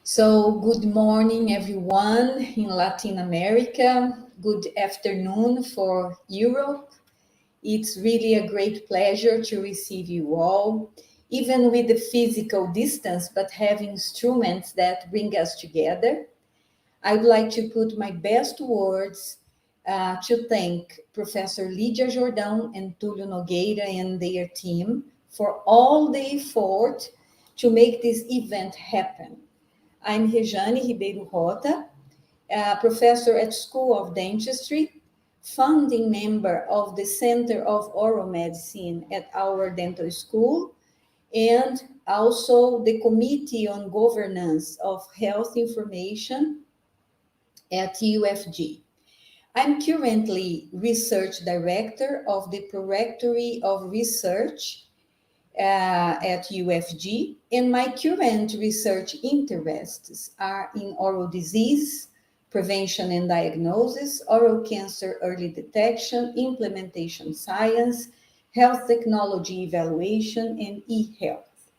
So good morning, everyone in Latin America. Good afternoon for Europe. It's really a great pleasure to receive you all, even with the physical distance, but having instruments that bring us together. I would like to put my best words to thank Professor Lídia Jordão and Túlio Nogueira and their team for all the effort to make this event happen. I'm Rejane Ribeiro-Rotta, professor at School of Dentistry, founding member of the Center of Oral Medicine at our dental school, and also the Committee on Governance of Health Information at UFG. I'm currently research director of the Prorectory of Research at UFG, and my current research interests are in oral disease, prevention and diagnosis, oral cancer early detection, implementation science, health technology evaluation, and e-health.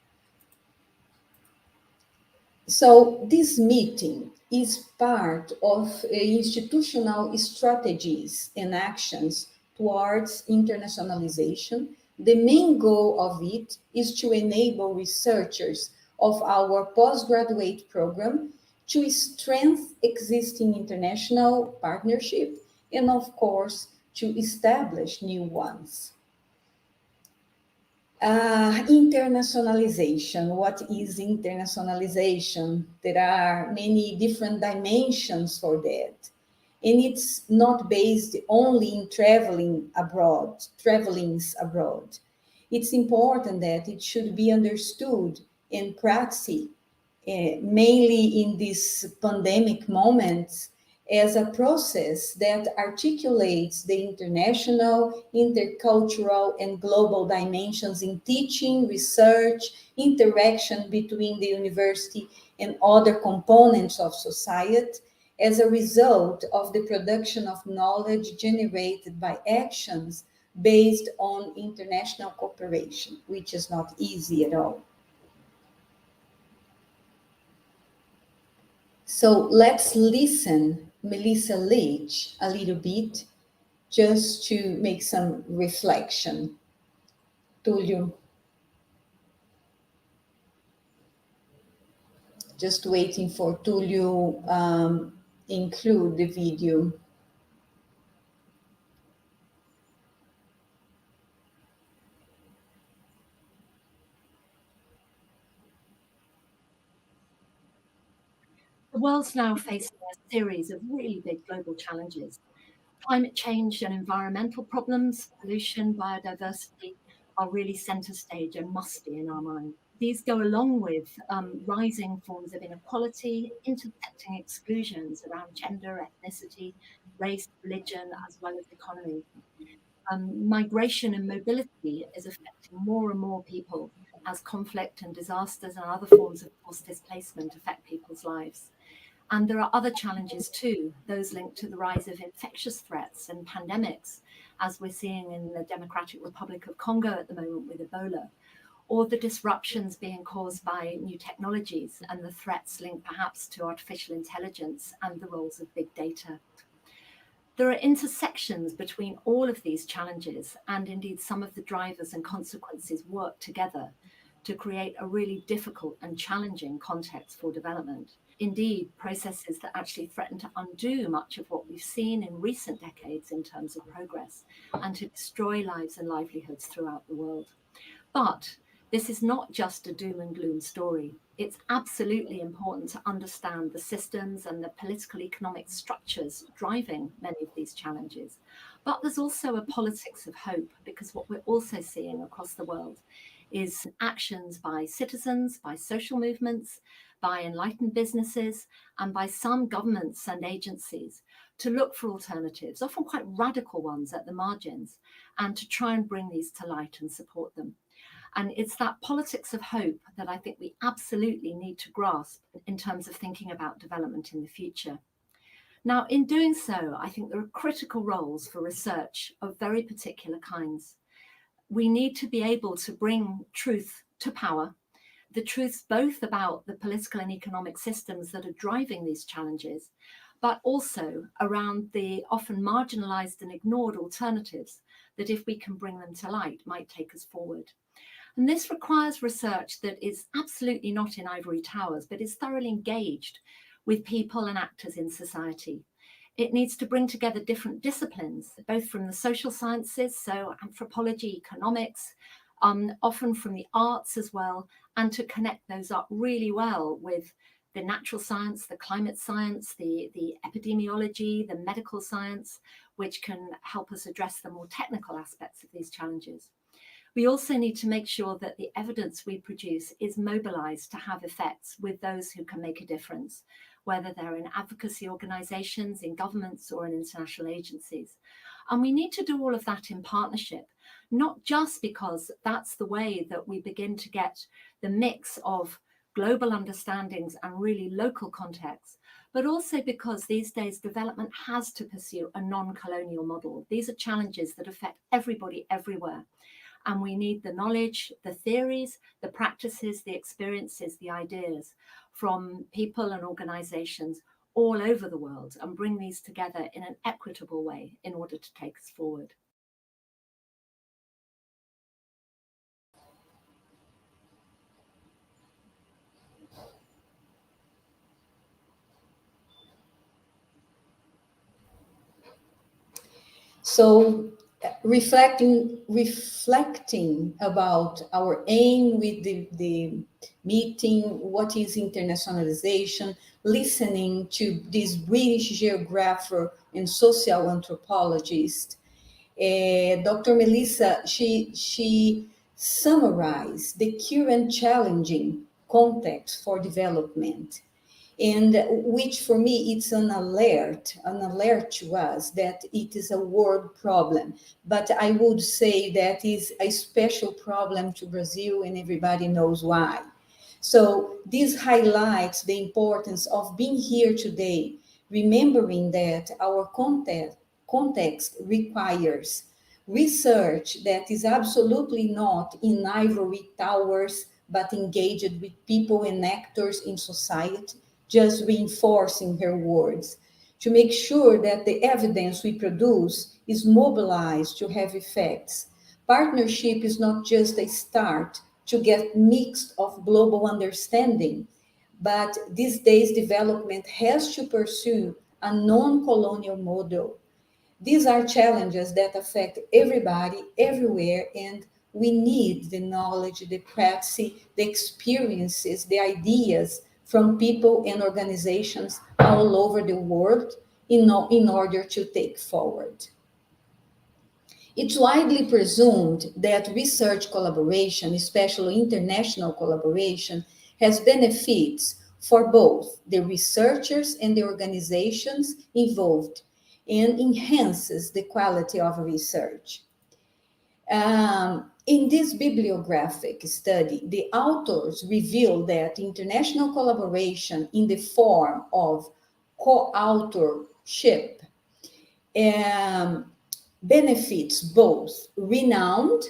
So this meeting is part of institutional strategies and actions towards internationalization. The main goal of it is to enable researchers of our postgraduate program to strengthen existing international partnership and, of course, to establish new ones. Internationalization. What is internationalization? There are many different dimensions for that. And it's not based only in travelings abroad. It's important that it should be understood and practiced, mainly in these pandemic moments, as a process that articulates the international, intercultural, and global dimensions in teaching, research, interaction between the university and other components of society, as a result of the production of knowledge generated by actions based on international cooperation, which is not easy at all. So let's listen Melissa Leach a little bit, just to make some reflection. Túlio. Just waiting for Túlio include the video. The world's now facing a series of really big global challenges. Climate change and environmental problems, pollution, biodiversity are really center stage and must be in our mind. These go along with rising forms of inequality, intersecting exclusions around gender, ethnicity, race, religion, as well as economy. Migration and mobility is affecting more and more people as conflict and disasters and other forms of forced displacement affect people's lives. And there are other challenges too, those linked to the rise of infectious threats and pandemics, as we're seeing in the Democratic Republic of Congo at the moment with Ebola, or the disruptions being caused by new technologies and the threats linked perhaps to artificial intelligence and the roles of big data. There are intersections between all of these challenges, and indeed some of the drivers and consequences work together to create a really difficult and challenging context for development. Indeed, processes that actually threaten to undo much of what we've seen in recent decades in terms of progress and to destroy lives and livelihoods throughout the world. But This is not just a doom and gloom story. It's absolutely important to understand the systems and the political economic structures driving many of these challenges. But there's also a politics of hope, because what we're also seeing across the world is actions by citizens, by social movements, by enlightened businesses, and by some governments and agencies to look for alternatives, often quite radical ones at the margins, and to try and bring these to light and support them. And it's that politics of hope that I think we absolutely need to grasp in terms of thinking about development in the future. Now, in doing so, I think there are critical roles for research of very particular kinds. We need to be able to bring truth to power, the truths both about the political and economic systems that are driving these challenges, but also around the often marginalized and ignored alternatives that, if we can bring them to light, might take us forward. And this requires research that is absolutely not in ivory towers, but is thoroughly engaged with people and actors in society. It needs to bring together different disciplines, both from the social sciences, so anthropology, economics, often from the arts as well, and to connect those up really well with the natural science, the climate science, the epidemiology, the medical science, which can help us address the more technical aspects of these challenges. We also need to make sure that the evidence we produce is mobilized to have effects with those who can make a difference, whether they're in advocacy organizations, in governments, or in international agencies. And we need to do all of that in partnership, not just because that's the way that we begin to get the mix of global understandings and really local contexts, but also because these days development has to pursue a non-colonial model. These are challenges that affect everybody everywhere. And we need the knowledge, the theories, the practices, the experiences, the ideas from people and organizations all over the world, and bring these together in an equitable way in order to take us forward. So reflecting about our aim with the meeting, what is internationalization, listening to this British geographer and social anthropologist, Dr. Melissa, she summarized the current challenging context for development, and which for me it's an alert to us that it is a world problem. But I would say that is a special problem to Brazil, and everybody knows why. So this highlights the importance of being here today, remembering that our context requires research that is absolutely not in ivory towers, but engaged with people and actors in society, just reinforcing her words, to make sure that the evidence we produce is mobilized to have effects. Partnership is not just a start to get mixed of global understanding, but these days development has to pursue a non-colonial model. These are challenges that affect everybody, everywhere, and we need the knowledge, the practice, the experiences, the ideas from people and organizations all over the world in order to take forward. It's widely presumed that research collaboration, especially international collaboration, has benefits for both the researchers and the organizations involved, and enhances the quality of research. In this bibliographic study, the authors reveal that international collaboration in the form of co-authorship benefits both renowned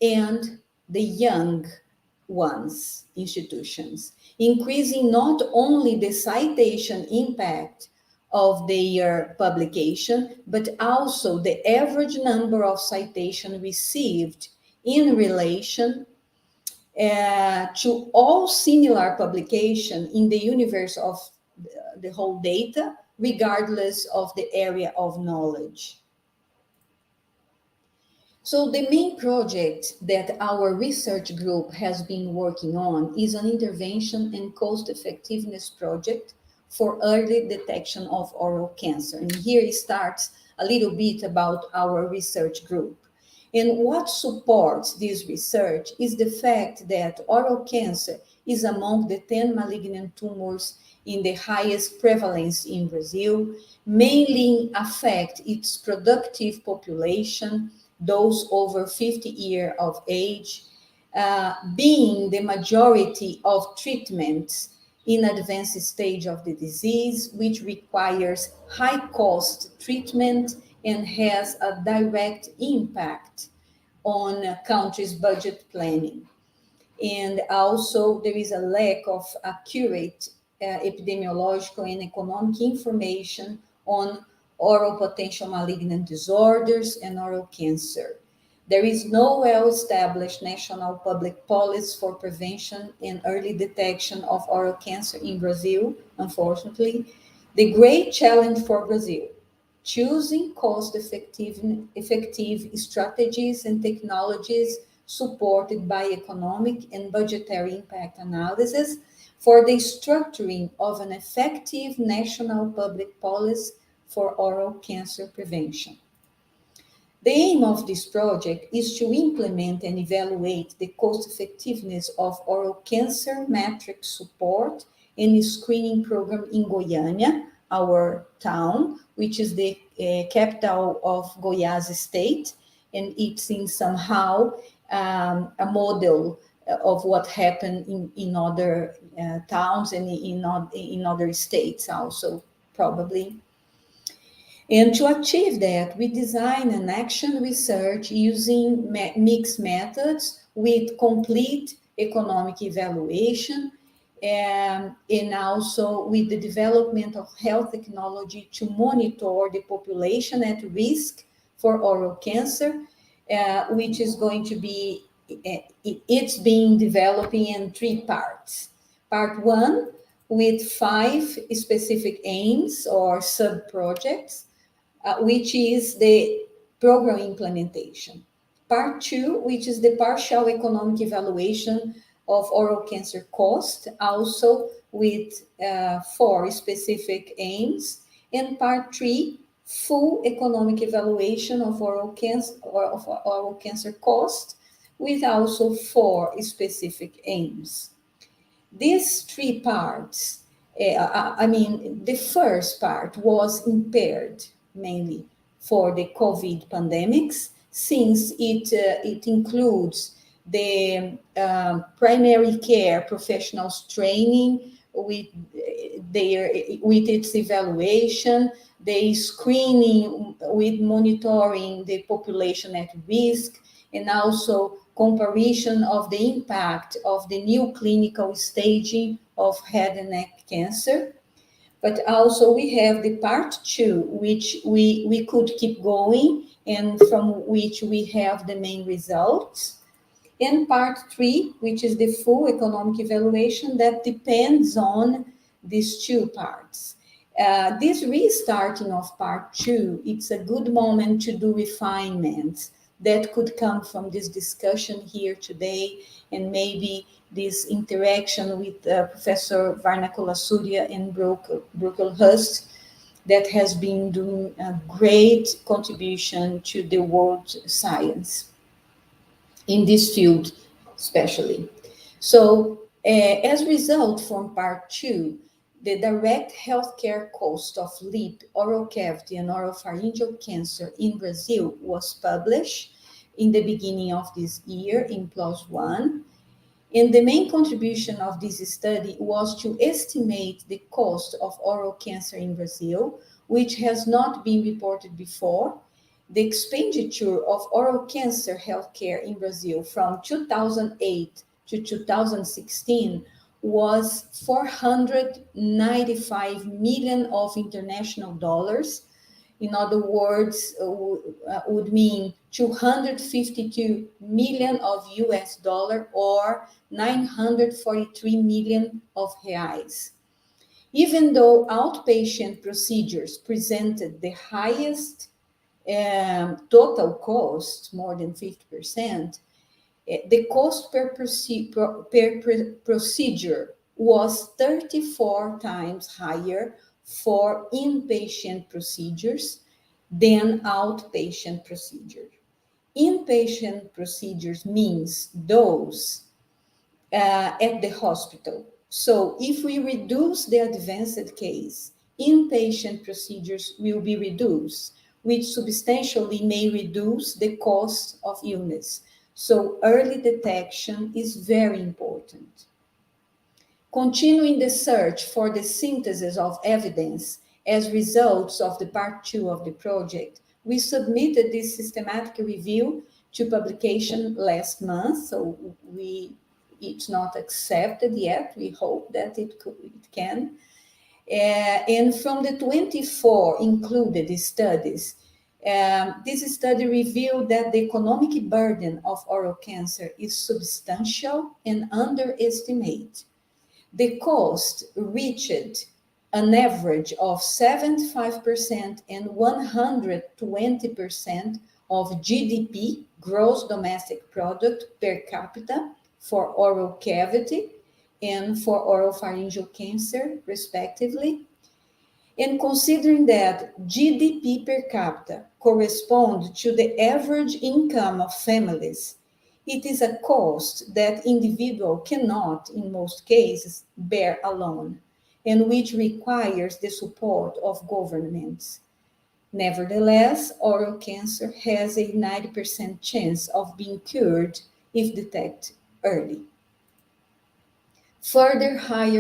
and the young ones, institutions, increasing not only the citation impact of their publication, but also the average number of citations received in relation to all similar publications in the universe of the whole data, regardless of the area of knowledge. So the main project that our research group has been working on is an intervention and cost effectiveness project for early detection of oral cancer. And here it starts a little bit about our research group. And what supports this research is the fact that oral cancer is among the 10 malignant tumors in the highest prevalence in Brazil, mainly affect its productive population, those over 50 years of age, being the majority of treatments in advanced stage of the disease, which requires high cost treatment and has a direct impact on a country's budget planning. And also there is a lack of accurate epidemiological and economic information on oral potential malignant disorders and oral cancer. There is no well-established national public policy for prevention and early detection of oral cancer in Brazil, unfortunately. The great challenge for Brazil, choosing cost-effective strategies and technologies supported by economic and budgetary impact analysis for the structuring of an effective national public policy for oral cancer prevention. The aim of this project is to implement and evaluate the cost effectiveness of oral cancer metric support and screening program in Goiânia, our town, which is the capital of Goiás state, and it's in somehow a model of what happened in other towns and in other states also, probably. And to achieve that, we design an action research using mixed methods with complete economic evaluation, and also with the development of health technology to monitor the population at risk for oral cancer, which is going to be, it's being developing in 3 parts. Part 1, with 5 specific aims or sub-projects, which is the program implementation. Part 2, which is the partial economic evaluation of oral cancer cost, also with 4 specific aims. And part 3, full economic evaluation of oral cancer cost, with also 4 specific aims. These 3 parts, the first part was impaired mainly for the COVID pandemics, since it includes the primary care professionals training with its evaluation, the screening with monitoring the population at risk, and also comparison of the impact of the new clinical staging of head and neck cancer. But also we have the part 2, which we could keep going and from which we have the main results. And part 3, which is the full economic evaluation that depends on these 2 parts. This restarting of part 2, it's a good moment to do refinements that could come from this discussion here today, and maybe this interaction with Professor Warnakulasuriya and Brocklehurst that has been doing a great contribution to the world science in this field, especially. So, as a result from part 2, the direct healthcare cost of lip, oral cavity, and oropharyngeal cancer in Brazil was published in the beginning of this year in PLOS ONE. And the main contribution of this study was to estimate the cost of oral cancer in Brazil, which has not been reported before. The expenditure of oral cancer healthcare in Brazil from 2008 to 2016 was 495 million of international dollars. In other words, would mean 252 million of US dollar or 943 million of reais. Even though outpatient procedures presented the highest total cost, more than 50%, the cost per procedure was 34 times higher for inpatient procedures than outpatient procedures. Inpatient procedures means those at the hospital. So if we reduce the advanced case, inpatient procedures will be reduced, which substantially may reduce the cost of illness. So early detection is very important. Continuing the search for the synthesis of evidence as results of the part 2 of the project, we submitted this systematic review to publication last month, so it's not accepted yet. We hope that it can. And from the 24 included studies, this study revealed that the economic burden of oral cancer is substantial and underestimated. The cost reached an average of 75% and 120% of GDP, gross domestic product per capita, for oral cavity and for oropharyngeal cancer, respectively. And considering that GDP per capita corresponds to the average income of families, it is a cost that individual cannot, in most cases, bear alone, and which requires the support of governments. Nevertheless, oral cancer has a 90% chance of being cured if detected early. Further high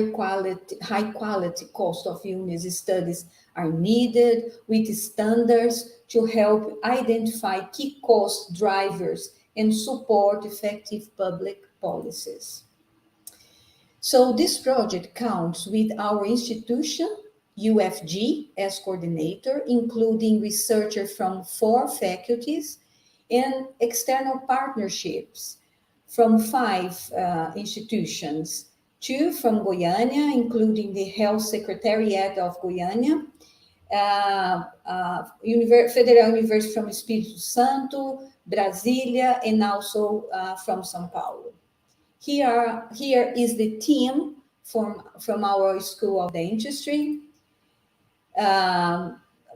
quality cost of illness studies are needed with standards to help identify key cost drivers and support effective public policies. So this project counts with our institution, UFG, as coordinator, including researchers from 4 faculties and external partnerships from 5 institutions, 2 from Goiânia, including the Health Secretariat of Goiânia, Federal University from Espírito Santo, Brasília, and also from São Paulo. Here is the team from our School of Dentistry.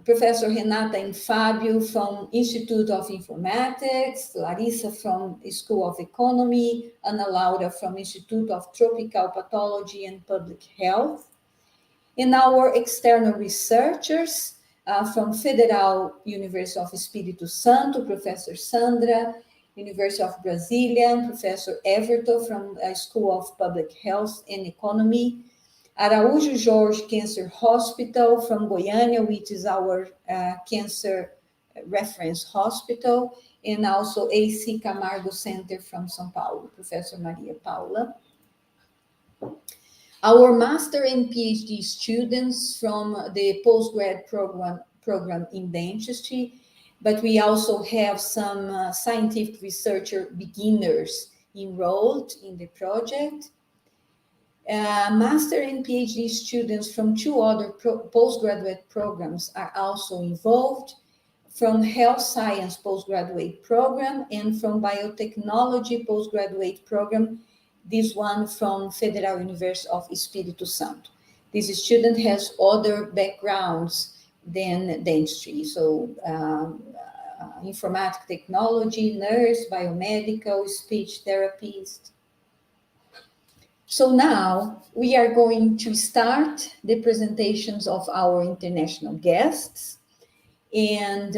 Professor Renata and Fábio from Institute of Informatics, Larissa from School of Economy, Ana Laura from Institute of Tropical Pathology and Public Health, and our external researchers from Federal University of Espírito Santo, Professor Sandra, University of Brasília, Professor Everton from School of Public Health and Economy, Araújo Jorge Cancer Hospital from Goiânia, which is our cancer reference hospital, and also AC Camargo Center from São Paulo, Professor Maria Paula. Our master and PhD students from the postgrad program in dentistry, but we also have some scientific researcher beginners enrolled in the project. Master and PhD students from 2 other postgraduate programs are also involved, from Health Science postgraduate program and from Biotechnology postgraduate program, this one from Federal University of Espírito Santo. This student has other backgrounds than dentistry, so informatic technology, nurse, biomedical, speech therapist. So now we are going to start the presentations of our international guests, and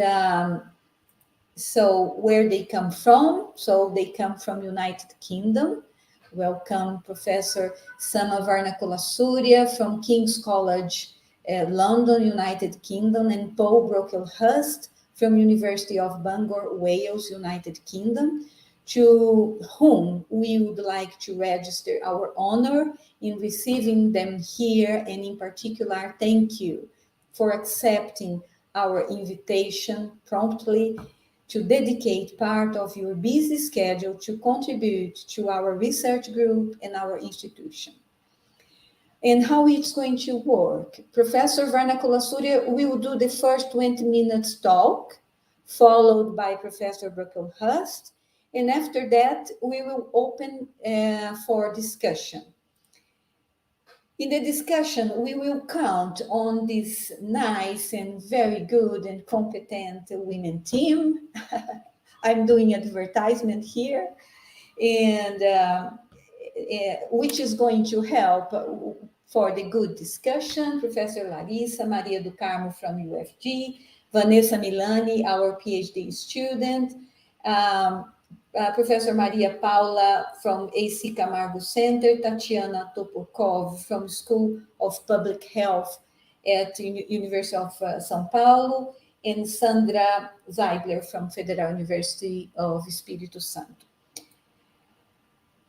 so where they come from. So they come from United Kingdom. Welcome Professor Saman Warnakulasuriya from King's College, London, United Kingdom, and Paul Brocklehurst from University of Bangor, Wales, United Kingdom, to whom we would like to register our honor in receiving them here, and in particular, thank you for accepting our invitation promptly to dedicate part of your busy schedule to contribute to our research group and our institution. And how it's going to work. Professor Warnakulasuriya will do the first 20 minutes talk, followed by Professor Brocklehurst. And after that, we will open for discussion. In the discussion, we will count on this nice and very good and competent women team. I'm doing advertisement here, and which is going to help for the good discussion. Professor Larissa, Maria do Carmo from UFG, Vanessa Milani, our PhD student, Professor Maria Paula from AC Camargo Center, Tatiana Topokov from School of Public Health at University of São Paulo, and Sandra Zeidler from Federal University of Espírito Santo.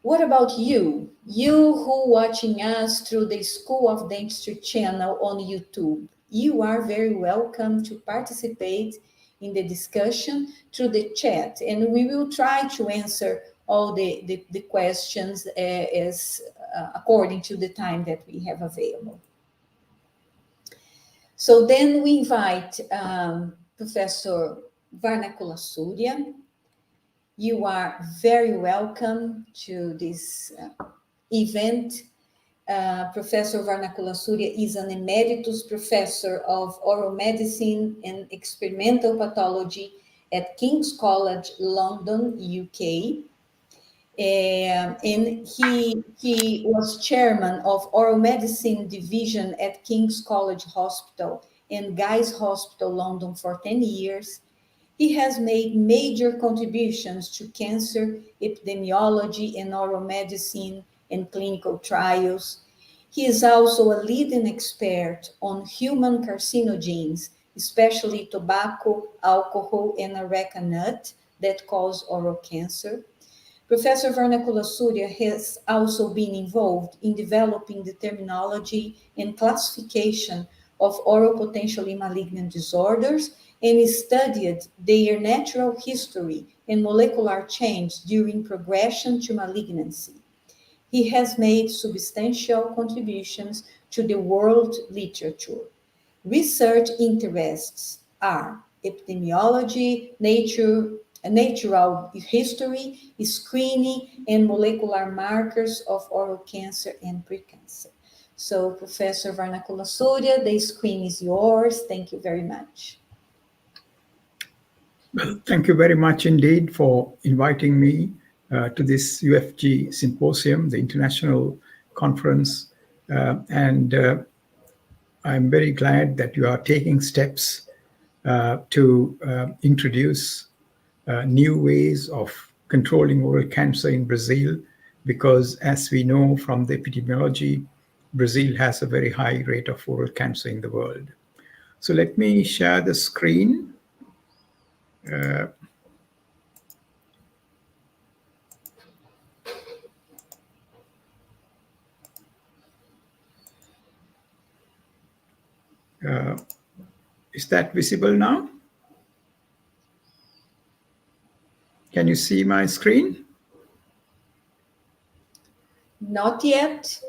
What about you? You who watching us through the School of Dentistry channel on YouTube. You are very welcome to participate in the discussion through the chat, and we will try to answer all the questions as according to the time that we have available. So then we invite Professor Warnakulasuriya. You are very welcome to this event. Professor Warnakulasuriya is an emeritus professor of oral medicine and experimental pathology at King's College London, UK. And he was chairman of oral medicine division at King's College Hospital and Guy's Hospital London for 10 years. He has made major contributions to cancer epidemiology and oral medicine and clinical trials. He is also a leading expert on human carcinogens, especially tobacco, alcohol, and areca nut that cause oral cancer. Professor Warnakulasuriya has also been involved in developing the terminology and classification of oral potentially malignant disorders and studied their natural history and molecular change during progression to malignancy. He has made substantial contributions to the world literature. Research interests are epidemiology, natural history, screening, and molecular markers of oral cancer and precancer. So, Professor Warnakulasuriya, the screen is yours. Thank you very much. Well, thank you very much indeed for inviting me to this UFG symposium, the international conference. And I'm very glad that you are taking steps to introduce new ways of controlling oral cancer in Brazil, because as we know from the epidemiology, Brazil has a very high rate of oral cancer in the world. So let me share the screen. Is that visible now? Can you see my screen? Not yet.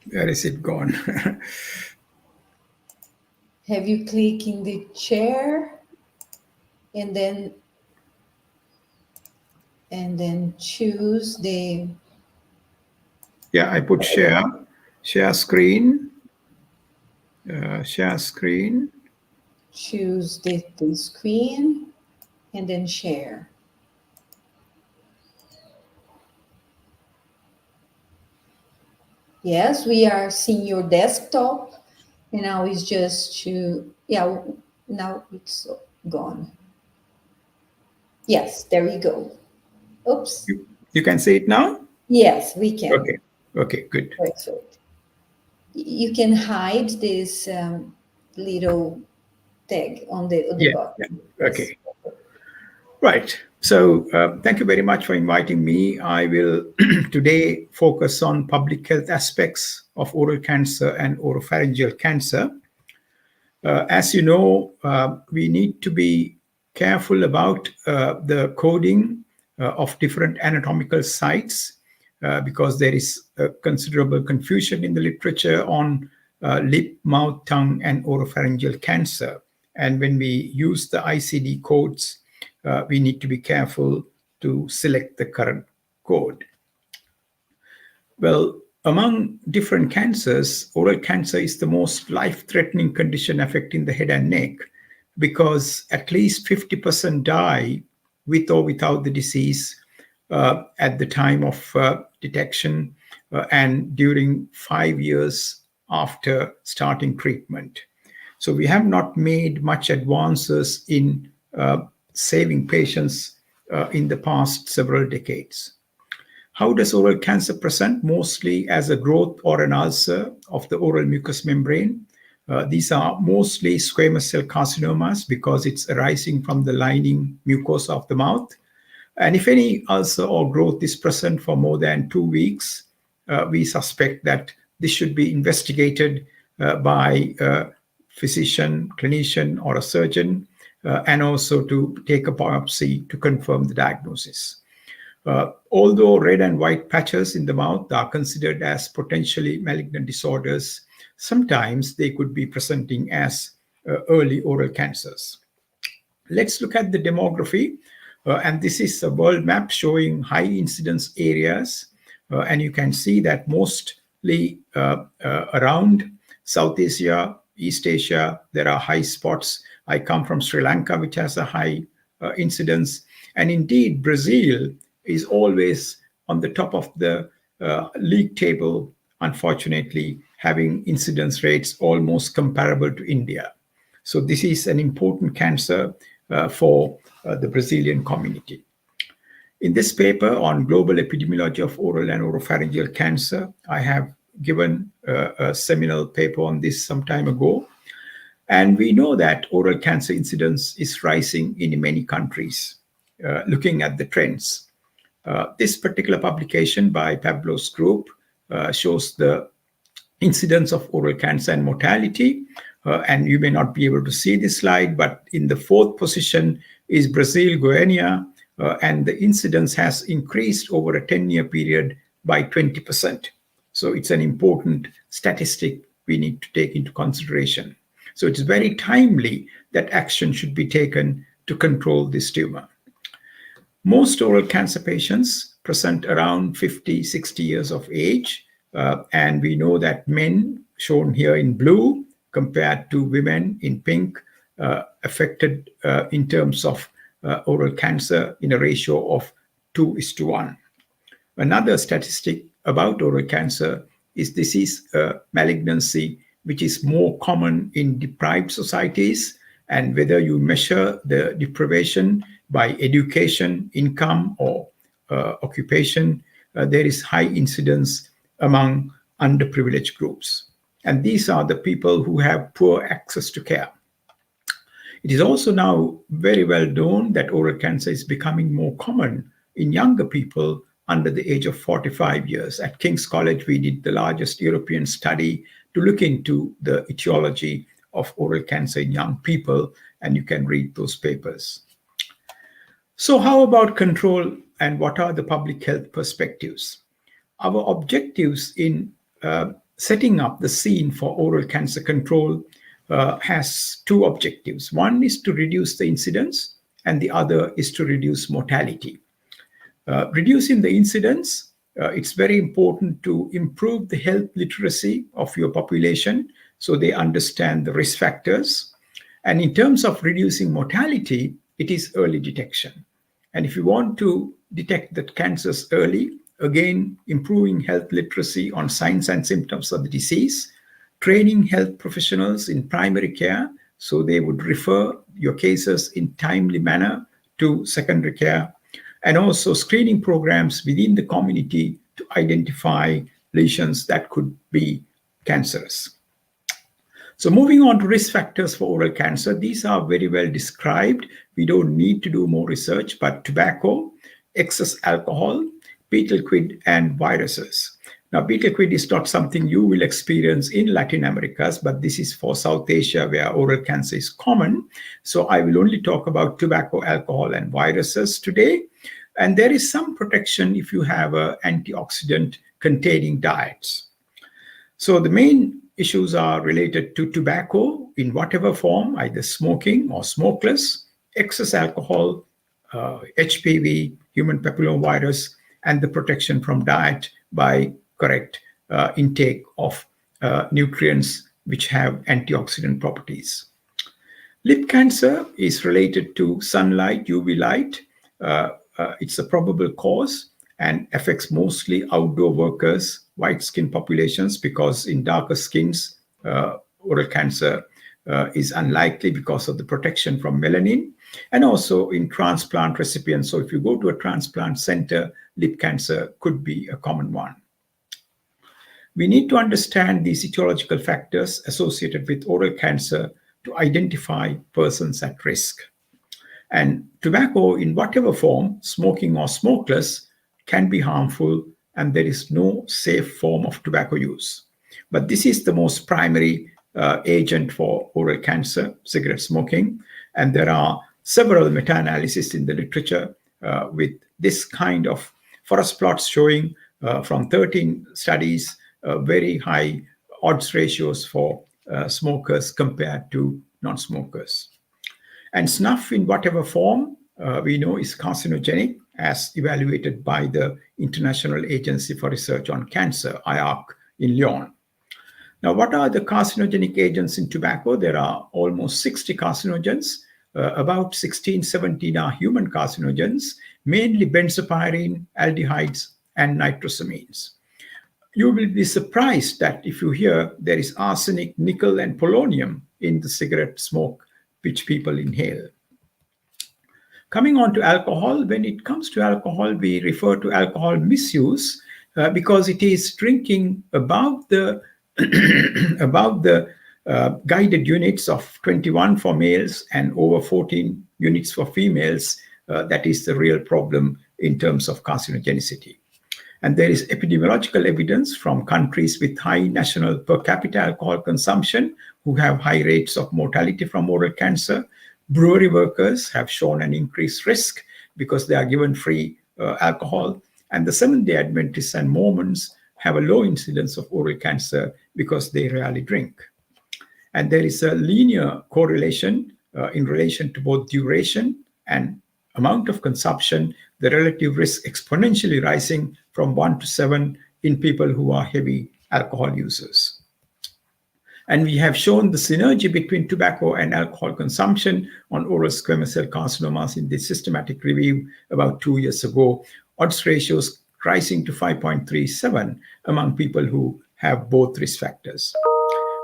Where is it gone? Have you clicked in the chair and then choose the... Yeah, I put share screen, share screen. Choose the screen and then share. Yes, we are seeing your desktop, and now it's just to, yeah, now it's gone. Yes, there we go. Oops. You can see it now? Yes, we can. Okay, good. Perfect. You can hide this little tag on the bottom. Yeah. Okay. Right. So thank you very much for inviting me. I will today focus on public health aspects of oral cancer and oropharyngeal cancer. As you know, we need to be careful about the coding of different anatomical sites because there is considerable confusion in the literature on lip, mouth, tongue, and oropharyngeal cancer. And when we use the ICD codes, we need to be careful to select the correct code. Well, among different cancers, oral cancer is the most life-threatening condition affecting the head and neck because at least 50% die with or without the disease at the time of detection and during 5 years after starting treatment. So we have not made much advances in saving patients in the past several decades. How does oral cancer present? Mostly as a growth or an ulcer of the oral mucous membrane. These are mostly squamous cell carcinomas because it's arising from the lining mucosa of the mouth. And if any ulcer or growth is present for more than 2 weeks, we suspect that this should be investigated by a physician, clinician, or a surgeon, and also to take a biopsy to confirm the diagnosis. Although red and white patches in the mouth are considered as potentially malignant disorders, sometimes they could be presenting as early oral cancers. Let's look at the demography. And this is a world map showing high incidence areas. And you can see that mostly around South Asia, East Asia, there are high spots. I come from Sri Lanka, which has a high incidence. And indeed, Brazil is always on the top of the league table, unfortunately, having incidence rates almost comparable to India. So this is an important cancer for the Brazilian community. In this paper on global epidemiology of oral and oropharyngeal cancer, I have given a seminal paper on this some time ago. And we know that oral cancer incidence is rising in many countries, looking at the trends. This particular publication by Pablo's group shows the incidence of oral cancer and mortality. And you may not be able to see this slide, but in the 4th position is Brazil, Goiânia, and the incidence has increased over a 10-year period by 20%. So it's an important statistic we need to take into consideration. So it's very timely that action should be taken to control this tumor. Most oral cancer patients present around 50, 60 years of age. And we know that men, shown here in blue, compared to women in pink, affected in terms of oral cancer in a ratio of 2:1. Another statistic about oral cancer is this is a malignancy which is more common in deprived societies. And whether you measure the deprivation by education, income, or occupation, there is high incidence among underprivileged groups. And these are the people who have poor access to care. It is also now very well known that oral cancer is becoming more common in younger people under the age of 45 years. At King's College, we did the largest European study to look into the etiology of oral cancer in young people, and you can read those papers. So how about control and what are the public health perspectives? Our objectives in setting up the scene for oral cancer control has 2 objectives. One is to reduce the incidence, and the other is to reduce mortality. Reducing the incidence, it's very important to improve the health literacy of your population so they understand the risk factors. And in terms of reducing mortality, it is early detection. And if you want to detect the cancers early, again, improving health literacy on signs and symptoms of the disease, training health professionals in primary care so they would refer your cases in timely manner to secondary care, and also screening programs within the community to identify lesions that could be cancerous. So moving on to risk factors for oral cancer, these are very well described. We don't need to do more research, but tobacco, excess alcohol, betel quid, and viruses. Now, betel quid is not something you will experience in Latin America, but this is for South Asia where oral cancer is common. So I will only talk about tobacco, alcohol, and viruses today. And there is some protection if you have antioxidant containing diets. So the main issues are related to tobacco in whatever form, either smoking or smokeless, excess alcohol, HPV, human papillomavirus, and the protection from diet by correct intake of nutrients which have antioxidant properties. Lip cancer is related to sunlight, UV light. It's a probable cause and affects mostly outdoor workers, white skin populations, because in darker skins, oral cancer is unlikely because of the protection from melanin, and also in transplant recipients. So if you go to a transplant center, lip cancer could be a common one. We need to understand these etiological factors associated with oral cancer to identify persons at risk. And tobacco in whatever form, smoking or smokeless, can be harmful, and there is no safe form of tobacco use. But this is the most primary agent for oral cancer, cigarette smoking. And there are several meta-analyses in the literature with this kind of forest plots showing from 13 studies very high odds ratios for smokers compared to non-smokers. And snuff in whatever form we know is carcinogenic, as evaluated by the International Agency for Research on Cancer, IARC, in Lyon. Now, what are the carcinogenic agents in tobacco? There are almost 60 carcinogens. About 16, 17 are human carcinogens, mainly benzopyrene, aldehydes, and nitrosamines. You will be surprised that if you hear there is arsenic, nickel, and polonium in the cigarette smoke which people inhale. Coming on to alcohol, when it comes to alcohol, we refer to alcohol misuse because it is drinking above the guided units of 21 for males and over 14 units for females. That is the real problem in terms of carcinogenicity. And there is epidemiological evidence from countries with high national per capita alcohol consumption who have high rates of mortality from oral cancer. Brewery workers have shown an increased risk because they are given free alcohol. And the Seventh-day Adventists and Mormons have a low incidence of oral cancer because they rarely drink. And there is a linear correlation in relation to both duration and amount of consumption, the relative risk exponentially rising from 1 to 7 in people who are heavy alcohol users. And we have shown the synergy between tobacco and alcohol consumption on oral squamous cell carcinomas in this systematic review about 2 years ago. Odds ratios rising to 5.37 among people who have both risk factors.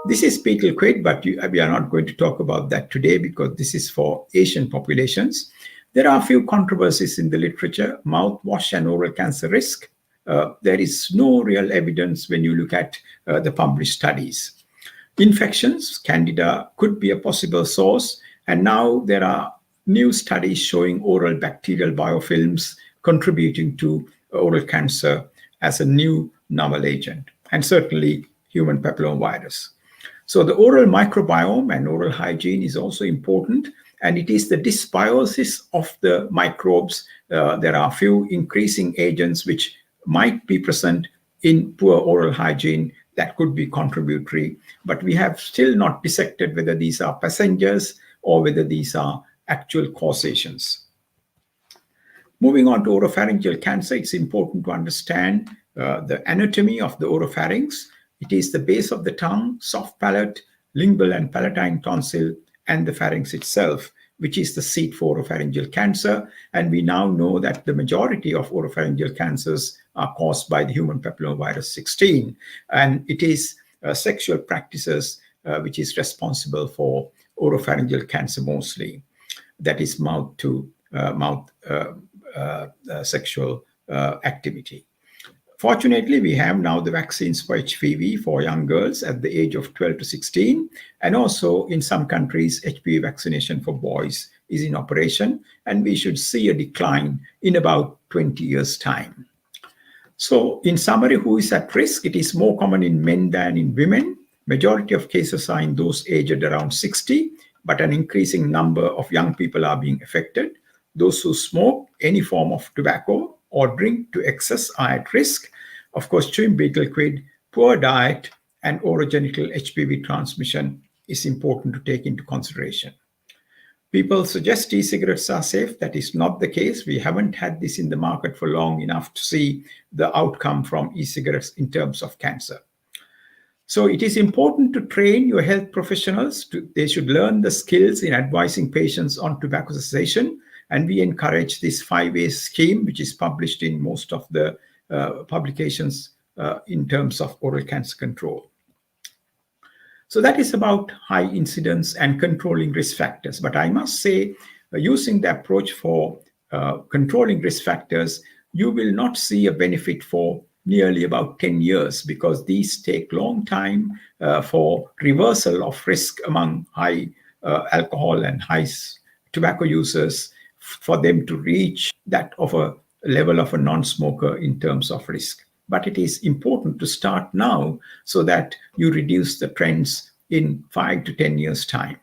This is betel quid, but we are not going to talk about that today because this is for Asian populations. There are a few controversies in the literature, mouthwash and oral cancer risk. There is no real evidence when you look at the published studies. Infections, candida, could be a possible source. And now there are new studies showing oral bacterial biofilms contributing to oral cancer as a new novel agent, and certainly human papillomavirus. So the oral microbiome and oral hygiene is also important, and it is the dysbiosis of the microbes. There are a few increasing agents which might be present in poor oral hygiene that could be contributory, but we have still not dissected whether these are passengers or whether these are actual causations. Moving on to oropharyngeal cancer, it's important to understand the anatomy of the oropharynx. It is the base of the tongue, soft palate, lingual and palatine tonsil, and the pharynx itself, which is the seat for oropharyngeal cancer. And we now know that the majority of oropharyngeal cancers are caused by the human papillomavirus 16. And it is sexual practices which is responsible for oropharyngeal cancer mostly. That is mouth to mouth sexual activity. Fortunately, we have now the vaccines for HPV for young girls at the age of 12 to 16. And also in some countries, HPV vaccination for boys is in operation. And we should see a decline in about 20 years' time. So in summary, who is at risk? It is more common in men than in women. Majority of cases are in those aged around 60, but an increasing number of young people are being affected. Those who smoke any form of tobacco or drink to excess are at risk. Of course, chewing betel quid, poor diet, and orogenital HPV transmission is important to take into consideration. People suggest e-cigarettes are safe. That is not the case. We haven't had this in the market for long enough to see the outcome from e-cigarettes in terms of cancer. So it is important to train your health professionals. They should learn the skills in advising patients on tobacco cessation. And we encourage this 5A scheme, which is published in most of the publications in terms of oral cancer control. So that is about high incidence and controlling risk factors. But I must say, using the approach for controlling risk factors, you will not see a benefit for nearly about 10 years because these take long time for reversal of risk among high alcohol and high tobacco users for them to reach that of a level of a non-smoker in terms of risk. But it is important to start now so that you reduce the trends in 5 to 10 years' time.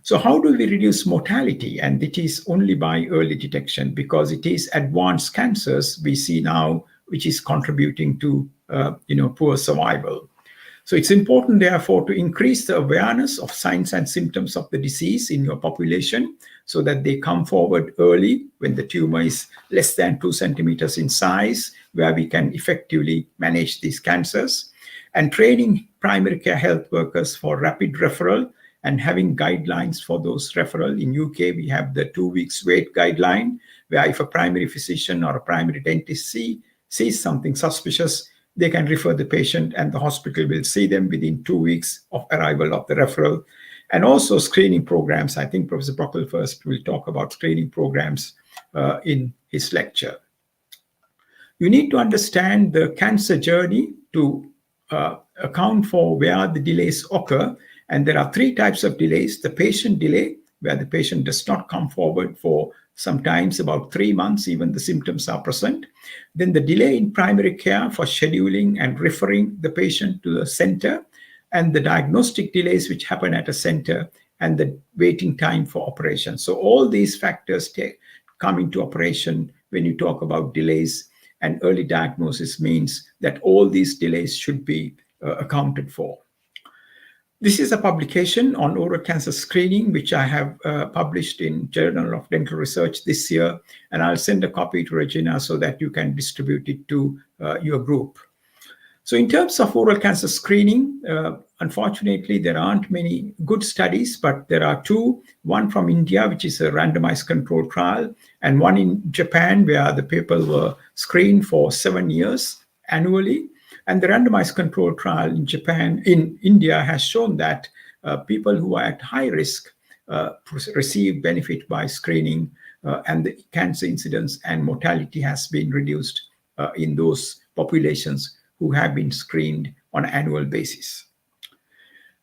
So how do we reduce mortality? And it is only by early detection because it is advanced cancers we see now, which is contributing to poor survival. So it's important, therefore, to increase the awareness of signs and symptoms of the disease in your population so that they come forward early when the tumor is less than 2 centimeters in size, where we can effectively manage these cancers. And training primary care health workers for rapid referral and having guidelines for those referral. In UK, we have the 2 weeks wait guideline, where if a primary physician or a primary dentist sees something suspicious, they can refer the patient and the hospital will see them within 2 weeks of arrival of the referral. And also screening programs. I think Professor Brocklehurst will talk about screening programs in his lecture. You need to understand the cancer journey to account for where the delays occur. And there are 3 types of delays. The patient delay, where the patient does not come forward for sometimes about 3 months, even the symptoms are present. Then the delay in primary care for scheduling and referring the patient to the center, and the diagnostic delays which happen at a center, and the waiting time for operation. So all these factors come into operation when you talk about delays, and early diagnosis means that all these delays should be accounted for. This is a publication on oral cancer screening, which I have published in Journal of Dental Research this year, and I'll send a copy to Rejane so that you can distribute it to your group. So in terms of oral cancer screening, unfortunately, there aren't many good studies, but there are 2, one from India, which is a randomized controlled trial, and one in Japan, where the people were screened for 7 years annually. And the randomized controlled trial in India has shown that people who are at high risk receive benefit by screening, and the cancer incidence and mortality has been reduced in those populations who have been screened on an annual basis.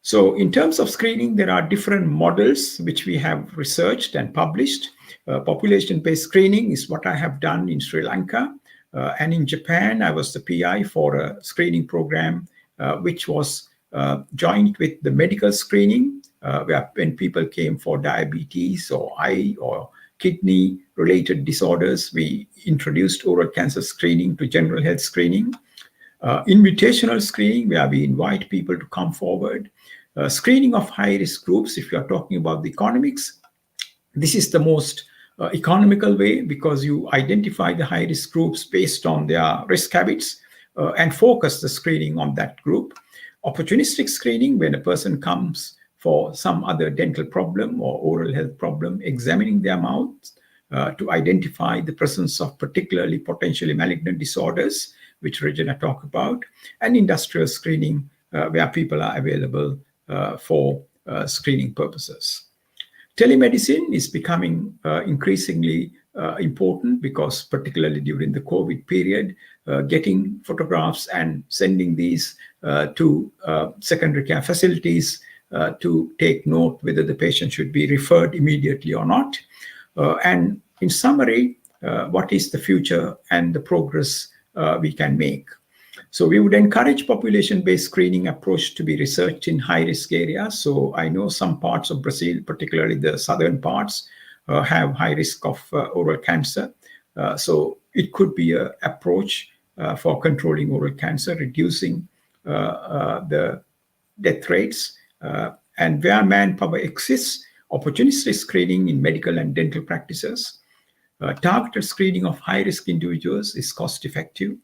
So in terms of screening, there are different models which we have researched and published. Population-based screening is what I have done in Sri Lanka. And in Japan, I was the PI for a screening program, which was joined with the medical screening, where when people came for diabetes or eye or kidney-related disorders, we introduced oral cancer screening to general health screening. Invitational screening, where we invite people to come forward. Screening of high-risk groups, if you are talking about the economics, this is the most economical way because you identify the high-risk groups based on their risk habits and focus the screening on that group. Opportunistic screening, when a person comes for some other dental problem or oral health problem, examining their mouth to identify the presence of particularly potentially malignant disorders, which Rejane talked about, and industrial screening, where people are available for screening purposes. Telemedicine is becoming increasingly important, because particularly during the COVID period, getting photographs and sending these to secondary care facilities to take note whether the patient should be referred immediately or not. And in summary, what is the future and the progress we can make. So we would encourage population-based screening approach to be researched in high-risk areas. So I know some parts of Brazil, particularly the southern parts, have high risk of oral cancer. So it could be an approach for controlling oral cancer, reducing the death rates. And where manpower exists, opportunistic screening in medical and dental practices. Targeted screening of high-risk individuals is cost-effective.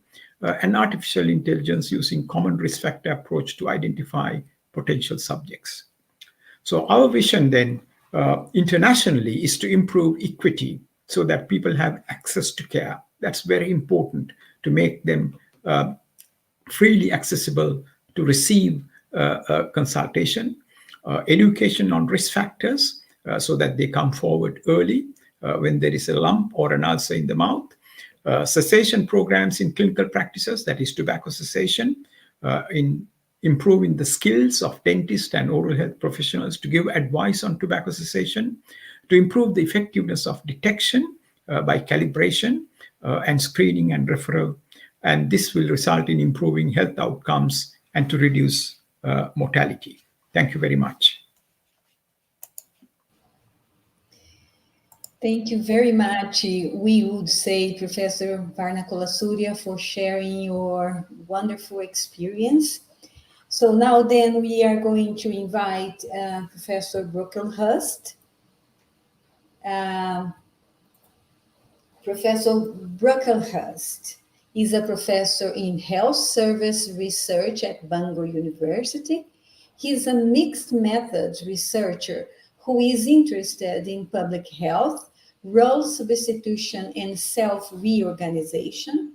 And artificial intelligence using common risk factor approach to identify potential subjects. So our vision then internationally is to improve equity so that people have access to care. That's very important, to make them freely accessible to receive consultation, education on risk factors so that they come forward early when there is a lump or an ulcer in the mouth. Cessation programs in clinical practices, that is tobacco cessation, in improving the skills of dentists and oral health professionals to give advice on tobacco cessation, to improve the effectiveness of detection by calibration and screening and referral. And this will result in improving health outcomes and to reduce mortality. Thank you very much. Thank you very much. We would say, Professor Warnakulasuriya, for sharing your wonderful experience. So now then we are going to invite Professor Brocklehurst. Professor Brocklehurst is a professor in health service research at Bangor University. He is a mixed methods researcher who is interested in public health, role substitution, and self-reorganization.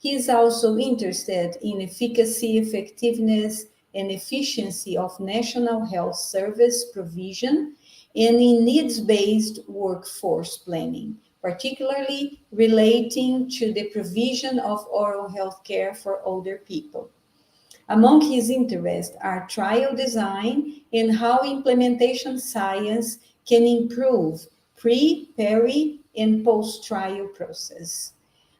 He is also interested in efficacy, effectiveness, and efficiency of national health service provision and in needs-based workforce planning, particularly relating to the provision of oral health care for older people. Among his interests are trial design and how implementation science can improve pre, peri, and post-trial process.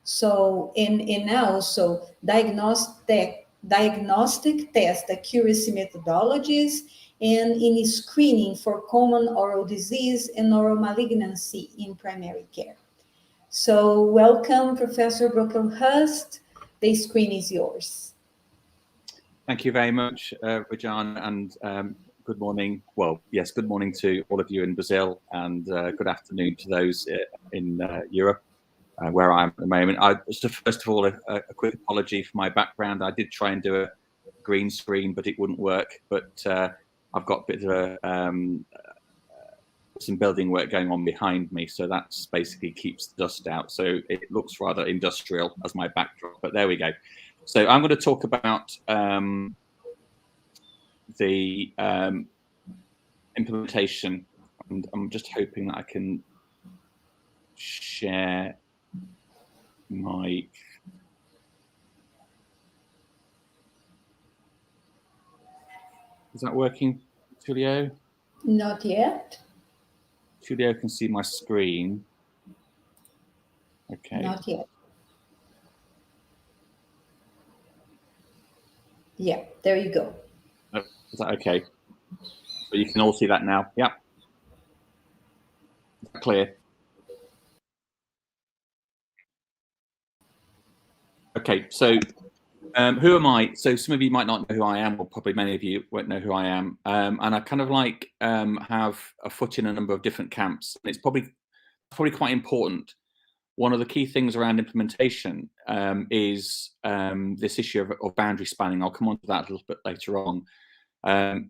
So, and also diagnostic test accuracy methodologies and in screening for common oral disease and oral malignancy in primary care. So welcome, Professor Brocklehurst. The screen is yours. Thank you very much, Rejane, and good morning. Well, yes, good morning to all of you in Brazil, and good afternoon to those in Europe, where I am at the moment. So first of all, a quick apology for my background. I did try and do a green screen, but it wouldn't work. But I've got a bit of some building work going on behind me, so that's basically keeps the dust out. So it looks rather industrial as my backdrop, but there we go. So I'm going to talk about the implementation, and I'm just hoping that I can share my... Is that working, Tulio? Not yet. Tulio can see my screen. Okay. Not yet. Yeah, there you go. Oh, is that okay? So you can all see that now. Yeah. Is that clear? Okay, so who am I? So some of you might not know who I am, or probably many of you won't know who I am. And I kind of like have a foot in a number of different camps. And it's probably quite important. One of the key things around implementation is this issue of boundary spanning. I'll come on to that a little bit later on.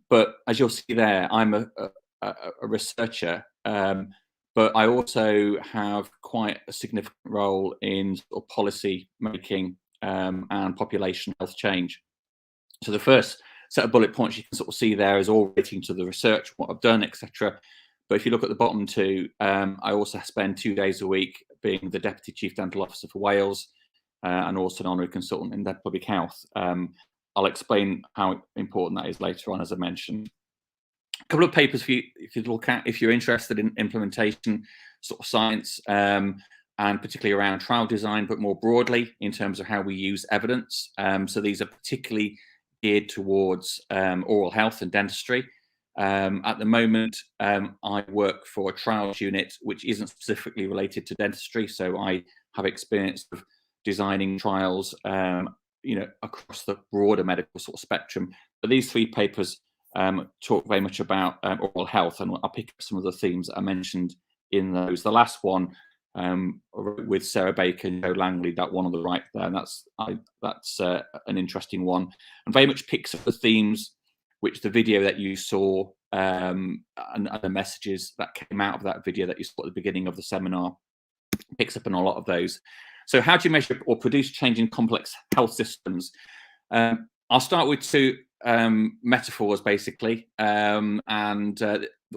But as you'll see there, I'm a researcher, but I also have quite a significant role in sort of policy making and population health change. So the first set of bullet points you can sort of see there is all relating to the research, what I've done, etc. But if you look at the bottom two, I also spend 2 days a week being the Deputy Chief Dental Officer for Wales and also an honorary consultant in public health. I'll explain how important that is later on, as I mentioned. A couple of papers for you if you look at, if you're interested in implementation sort of science, and particularly around trial design, but more broadly in terms of how we use evidence. So these are particularly geared towards oral health and dentistry. At the moment, I work for a trials unit which isn't specifically related to dentistry, so I have experience of designing trials, you know, across the broader medical sort of spectrum. But these 3 papers talk very much about oral health, and I'll pick up some of the themes that I mentioned in those. The last one with Sarah Baker and Joe Langley, that one on the right there, and that's an interesting one, and very much picks up the themes which the video that you saw and the messages that came out of that video that you saw at the beginning of the seminar picks up on a lot of those. So how do you measure or produce change in complex health systems? I'll start with 2 metaphors, basically. The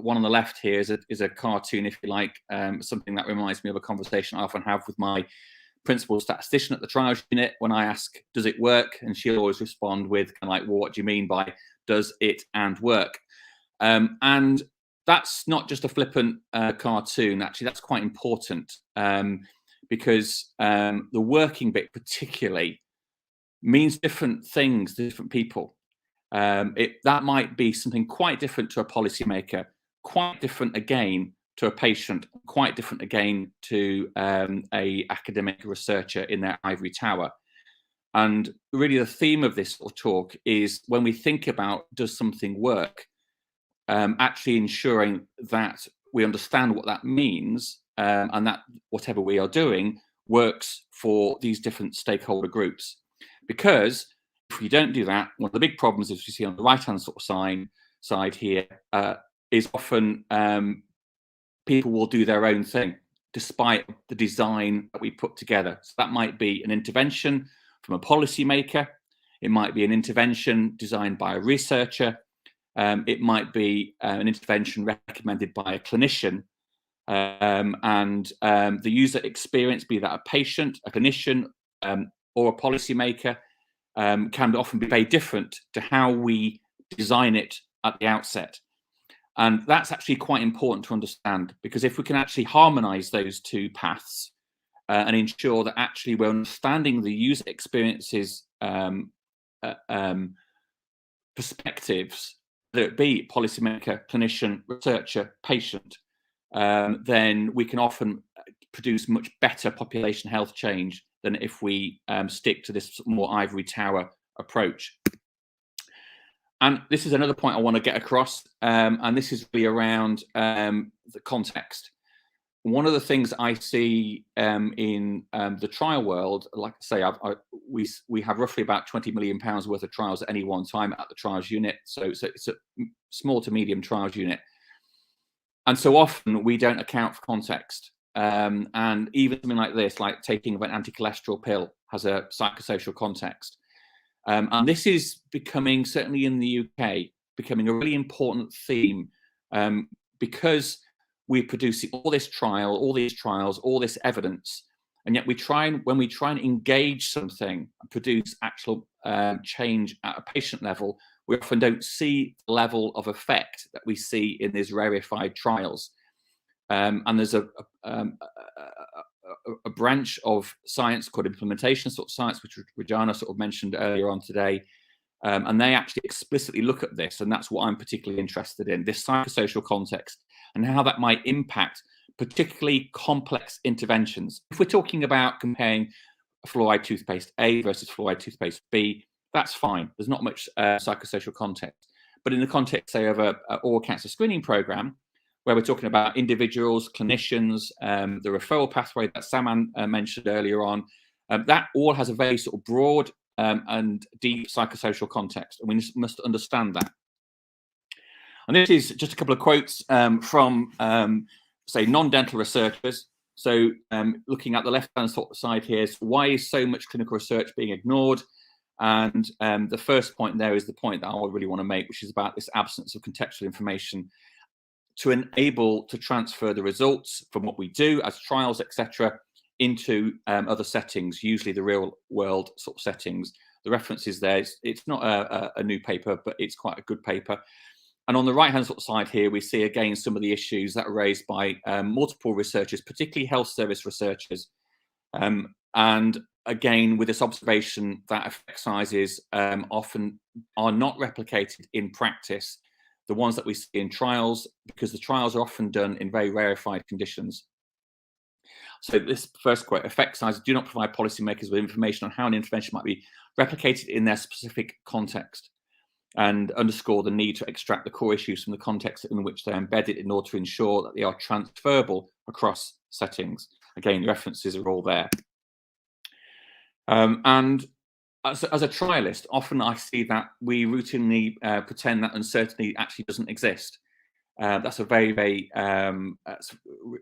one on the left here is a cartoon, if you like, something that reminds me of a conversation I often have with my principal statistician at the trials unit when I ask, does it work? And she'll always respond with kind of like, well, what do you mean by does it and work? And that's not just a flippant cartoon. Actually, that's quite important because the working bit particularly means different things to different people. That might be something quite different to a policymaker, quite different again to a patient, quite different again to a academic researcher in their ivory tower. And really the theme of this talk is when we think about does something work, actually ensuring that we understand what that means and that whatever we are doing works for these different stakeholder groups. Because if we don't do that, one of the big problems, as you see on the right-hand sort of side here, is often people will do their own thing despite the design that we put together. So that might be an intervention from a policymaker. It might be an intervention designed by a researcher. It might be an intervention recommended by a clinician. And the user experience, be that a patient, a clinician, or a policymaker, can often be very different to how we design it at the outset. And that's actually quite important to understand, because if we can actually harmonize those 2 paths and ensure that actually we're understanding the user experiences perspectives, whether it be policymaker, clinician, researcher, patient, then we can often produce much better population health change than if we stick to this more ivory tower approach. And this is another point I want to get across, and this is really around the context. One of the things I see in the trial world, like I say, we have roughly about £20 million worth of trials at any one time at the trials unit. So it's a small to medium trials unit. And so often we don't account for context. And even something like this, like taking an anti-cholesterol pill, has a psychosocial context. And this is becoming, certainly in the UK, becoming a really important theme because we're producing all these trials, all this evidence, and yet when we try and engage something and produce actual change at a patient level, we often don't see the level of effect that we see in these rarefied trials. And there's a branch of science called implementation sort of science, which Rejane sort of mentioned earlier on today. And they actually explicitly look at this, and that's what I'm particularly interested in, this psychosocial context and how that might impact particularly complex interventions. If we're talking about comparing fluoride toothpaste A versus fluoride toothpaste B, that's fine. There's not much psychosocial context. But in the context, say, of an oral cancer screening program, where we're talking about individuals, clinicians, the referral pathway that Saman mentioned earlier on, that all has a very sort of broad and deep psychosocial context, and we must understand that. And this is just a couple of quotes from, say, non-dental researchers. So looking at the left-hand side here, so why is so much clinical research being ignored? And the first point there is the point that I really want to make, which is about this absence of contextual information. to enable to transfer the results from what we do as trials, etc., into other settings, usually the real world sort of settings. The reference is there. It's not a new paper, but it's quite a good paper. And on the right-hand side here, we see again some of the issues that are raised by multiple researchers, particularly health service researchers. And again, with this observation that effect sizes often are not replicated in practice, the ones that we see in trials, because the trials are often done in very rarefied conditions. So this first quote, effect sizes do not provide policymakers with information on how an intervention might be replicated in their specific context, and underscore the need to extract the core issues from the context in which they're embedded in order to ensure that they are transferable across settings. Again, the references are all there. And as a trialist, often I see that we routinely pretend that uncertainty actually doesn't exist. That's a very, very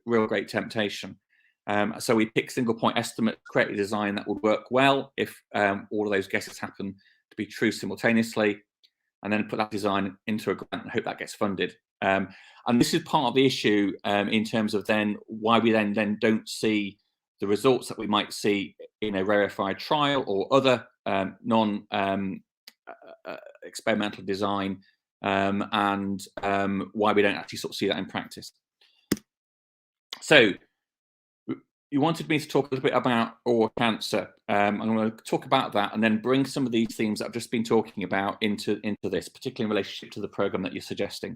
real great temptation. So we pick single point estimates, create a design that would work well if all of those guesses happen to be true simultaneously, and then put that design into a grant and hope that gets funded. And this is part of the issue in terms of then why we then don't see the results that we might see in a rarefied trial or other non-experimental design, and why we don't actually sort of see that in practice. So you wanted me to talk a little bit about oral cancer. I'm going to talk about that and then bring some of these themes that I've just been talking about into this, particularly in relationship to the program that you're suggesting.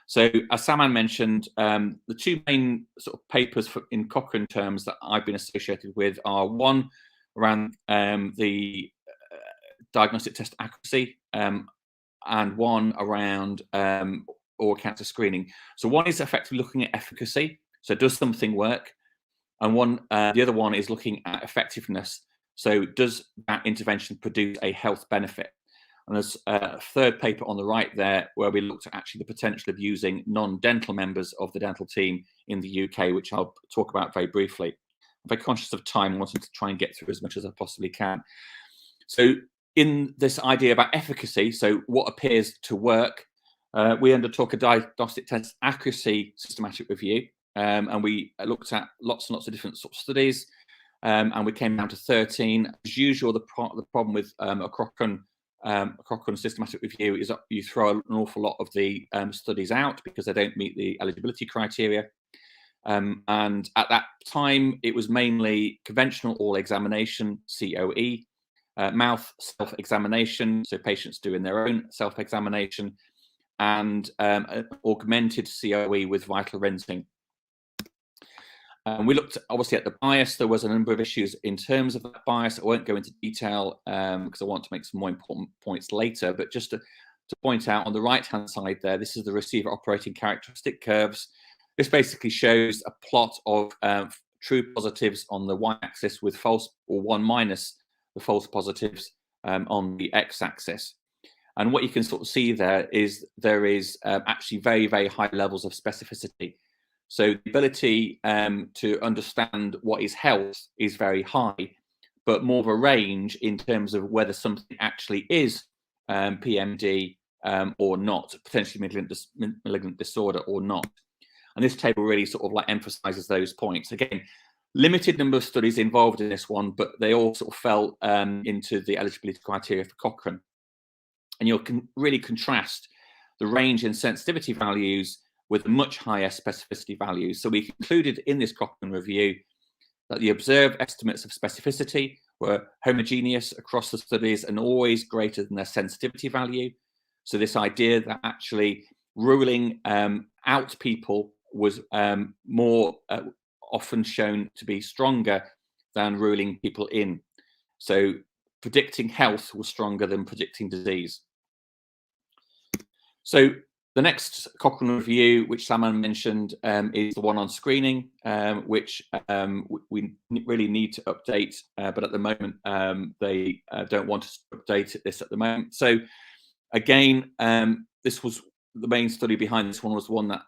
So as Saman mentioned, the two main sort of papers in Cochrane terms that I've been associated with are one around the diagnostic test accuracy, and one around oral cancer screening. So one is effectively looking at efficacy. So does something work? And the other one is looking at effectiveness. So does that intervention produce a health benefit? And there's a third paper on the right there where we looked at actually the potential of using non-dental members of the dental team in the UK, which I'll talk about very briefly. I'm very conscious of time, wanting to try and get through as much as I possibly can. So in this idea about efficacy, so what appears to work, we undertook a diagnostic test accuracy systematic review. And we looked at lots and lots of different sort of studies, and we came down to 13. As usual, the problem with a Cochrane systematic review is that you throw an awful lot of the studies out because they don't meet the eligibility criteria. And at that time, it was mainly conventional oral examination, COE, mouth self-examination, so patients doing their own self-examination, and augmented COE with vital rinsing. We looked obviously at the bias. There was a number of issues in terms of that bias. I won't go into detail because I want to make some more important points later, but just to point out on the right-hand side there, this is the receiver operating characteristic curves. This basically shows a plot of true positives on the y-axis with false, or 1 minus the false positives on the x-axis. And what you can sort of see there is actually very, very high levels of specificity. So the ability to understand what is health is very high, but more of a range in terms of whether something actually is PMD or not, potentially malignant disorder or not. And this table really sort of like emphasizes those points. Again, limited number of studies involved in this one, but they all sort of fell into the eligibility criteria for Cochrane. And you'll really contrast the range in sensitivity values with much higher specificity values. So we concluded in this Cochrane review that the observed estimates of specificity were homogeneous across the studies and always greater than their sensitivity value. So this idea that actually ruling out people was more often shown to be stronger than ruling people in. So predicting health was stronger than predicting disease. So the next Cochrane review, which Saman mentioned, is the one on screening, which we really need to update, but at the moment they don't want us to update this at the moment. So again, this was the main study behind this one was the one that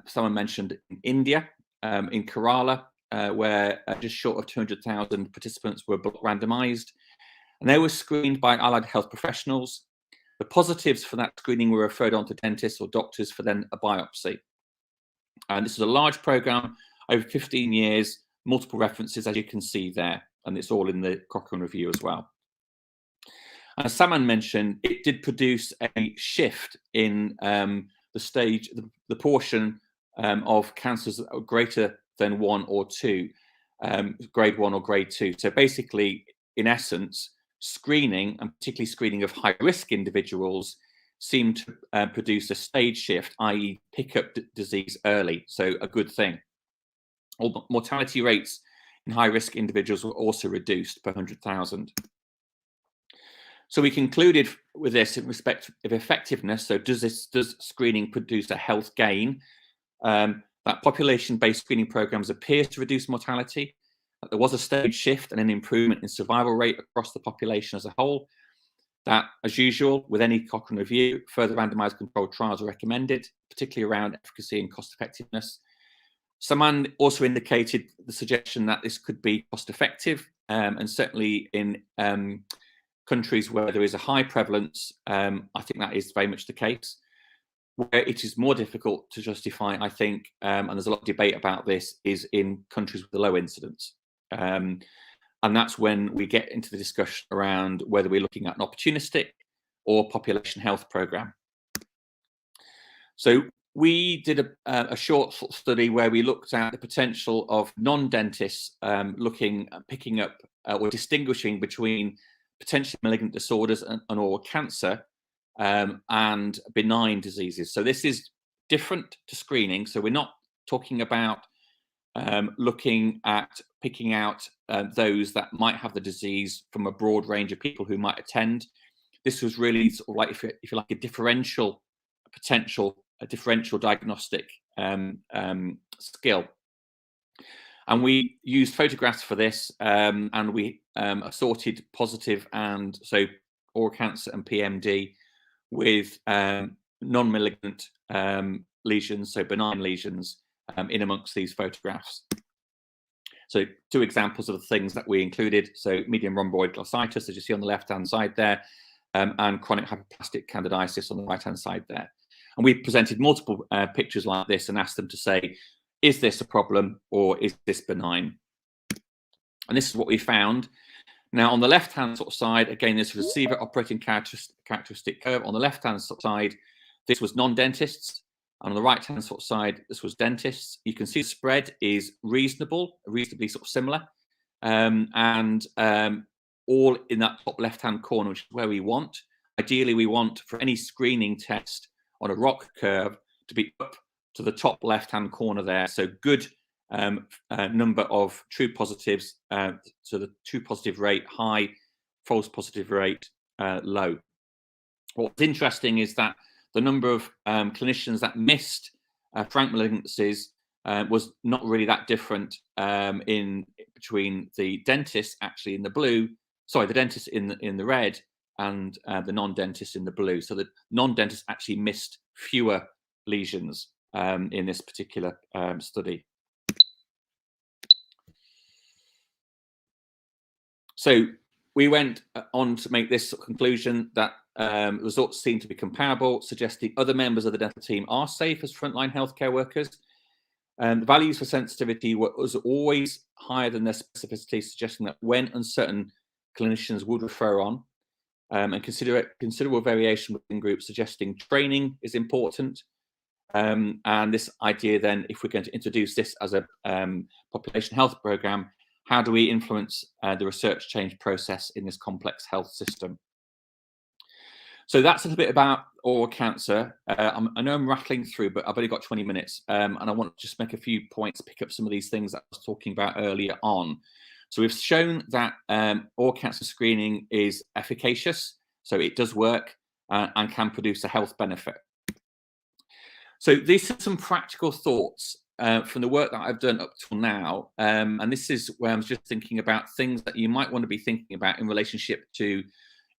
Saman mentioned in India, in Kerala, where just short of 200,000 participants were randomized, and they were screened by allied health professionals. The positives for that screening were referred on to dentists or doctors for then a biopsy. And this is a large program over 15 years, multiple references, as you can see there, and it's all in the Cochrane review as well. And as Saman mentioned, it did produce a shift in the portion of cancers that are greater than 1 or 2, grade 1 or grade 2. So basically, in essence, screening, and particularly screening of high-risk individuals, seem to produce a stage shift, i.e. pick up disease early, so a good thing. Mortality rates in high-risk individuals were also reduced per 100,000. So we concluded with this in respect of effectiveness. So does screening produce a health gain? That population-based screening programs appears to reduce mortality. That there was a stage shift and an improvement in survival rate across the population as a whole. That, as usual, with any Cochrane review, further randomized controlled trials are recommended, particularly around efficacy and cost effectiveness. Saman also indicated the suggestion that this could be cost effective, and certainly in countries where there is a high prevalence, I think that is very much the case. Where it is more difficult to justify, I think, and there's a lot of debate about this, is in countries with a low incidence. And that's when we get into the discussion around whether we're looking at an opportunistic or population health program. So we did a short study where we looked at the potential of non-dentists picking up or distinguishing between potentially malignant disorders and oral cancer and benign diseases. So this is different to screening. So we're not talking about looking at picking out those that might have the disease from a broad range of people who might attend. This was really sort of like, if you like, a differential diagnostic skill. And we used photographs for this, and we assorted positive and so oral cancer and PMD with non-malignant lesions, so benign lesions, in amongst these photographs. So 2 examples of the things that we included. So medium rhomboid glossitis, as you see on the left-hand side there, and chronic hypoplastic candidiasis on the right-hand side there. And we presented multiple pictures like this and asked them to say, is this a problem or is this benign? And this is what we found. Now, on the left-hand sort of side, again, this receiver operating characteristic curve. On the left-hand side, this was non-dentists. And on the right-hand sort of side, this was dentists. You can see the spread is reasonably sort of similar. And all in that top left-hand corner, which is where we want. Ideally, we want for any screening test on a ROC curve to be up to the top left-hand corner there. So good number of true positives, so the true positive rate high, false positive rate low. What's interesting is that the number of clinicians that missed frank malignancies was not really that different between the dentists actually in the blue, the dentists in the red, and the non-dentists in the blue. So the non-dentists actually missed fewer lesions in this particular study. So we went on to make this conclusion that results seem to be comparable, suggesting other members of the dental team are safe as frontline healthcare workers. The values for sensitivity was always higher than their specificity, suggesting that when uncertain, clinicians would refer on, and considerable variation within groups, suggesting training is important. And this idea then, if we're going to introduce this as a population health program, how do we influence the research change process in this complex health system? So that's a little bit about oral cancer. I know I'm rattling through, but I've only got 20 minutes, and I want to just make a few points, pick up some of these things that I was talking about earlier on. So we've shown that oral cancer screening is efficacious, so it does work and can produce a health benefit. So these are some practical thoughts from the work that I've done up till now, and this is where I'm just thinking about things that you might want to be thinking about in relationship to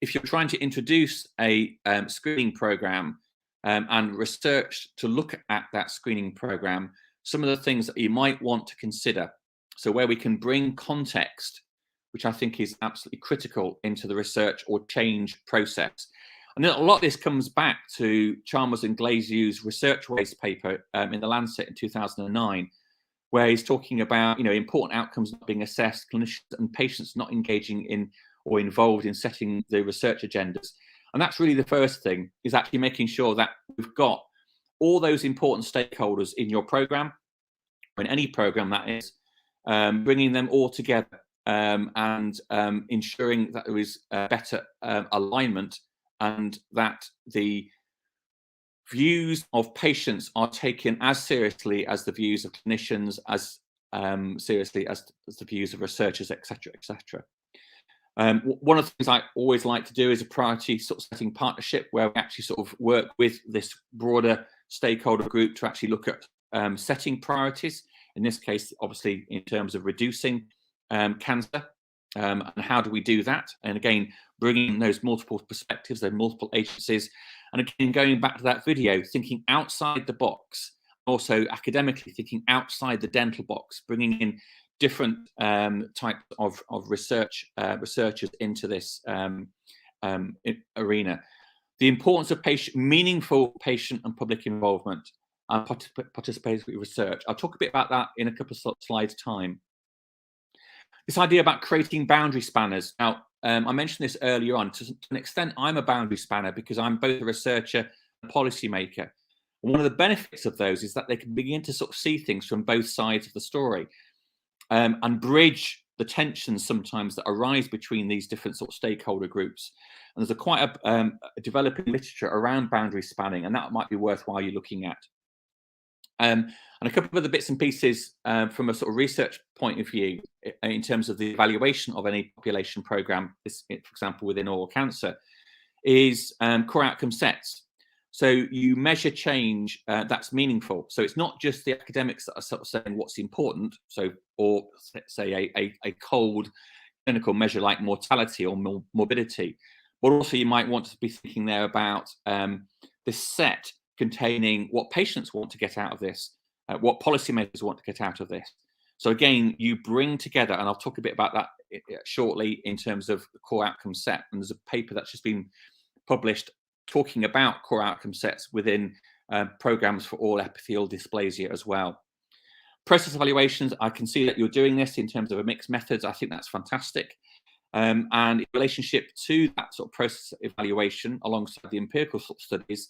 if you're trying to introduce a screening program and research to look at that screening program, some of the things that you might want to consider. So where we can bring context, which I think is absolutely critical into the research or change process. And a lot of this comes back to Chalmers and Glazew's research waste paper in the Lancet in 2009, where he's talking about, you know, important outcomes not being assessed, clinicians and patients not engaging in or involved in setting the research agendas. And that's really the first thing, is actually making sure that we've got all those important stakeholders in your program, or in any program that is, bringing them all together and ensuring that there is better alignment, and that the views of patients are taken as seriously as the views of clinicians, as seriously as the views of researchers, etc., etc. One of the things I always like to do is a priority sort of setting partnership, where we actually sort of work with this broader stakeholder group to actually look at setting priorities. In this case, obviously, in terms of reducing cancer, and how do we do that? And again, bringing those multiple perspectives, those multiple agencies, and again, going back to that video, thinking outside the box, also academically thinking outside the dental box, bringing in different types of researchers into this arena. The importance of meaningful patient and public involvement and participatory research. I'll talk a bit about that in a couple of slides' time. This idea about creating boundary spanners. Now, I mentioned this earlier on. To an extent, I'm a boundary spanner because I'm both a researcher and a policymaker. And one of the benefits of those is that they can begin to sort of see things from both sides of the story, and bridge the tensions sometimes that arise between these different sort of stakeholder groups. And there's quite a developing literature around boundary spanning, and that might be worthwhile you looking at. And a couple of other bits and pieces from a sort of research point of view, in terms of the evaluation of any population program, for example, within oral cancer, is core outcome sets. So you measure change that's meaningful. So it's not just the academics that are sort of saying what's important. So, or say a cold clinical measure like mortality or morbidity, but also you might want to be thinking there about this set containing what patients want to get out of this, what policymakers want to get out of this. So again, you bring together, and I'll talk a bit about that shortly in terms of the core outcome set. And there's a paper that's just been published talking about core outcome sets within programs for all epithelial dysplasia as well. Process evaluations, I can see that you're doing this in terms of a mixed methods. I think that's fantastic. And in relationship to that sort of process evaluation, alongside the empirical sort of studies,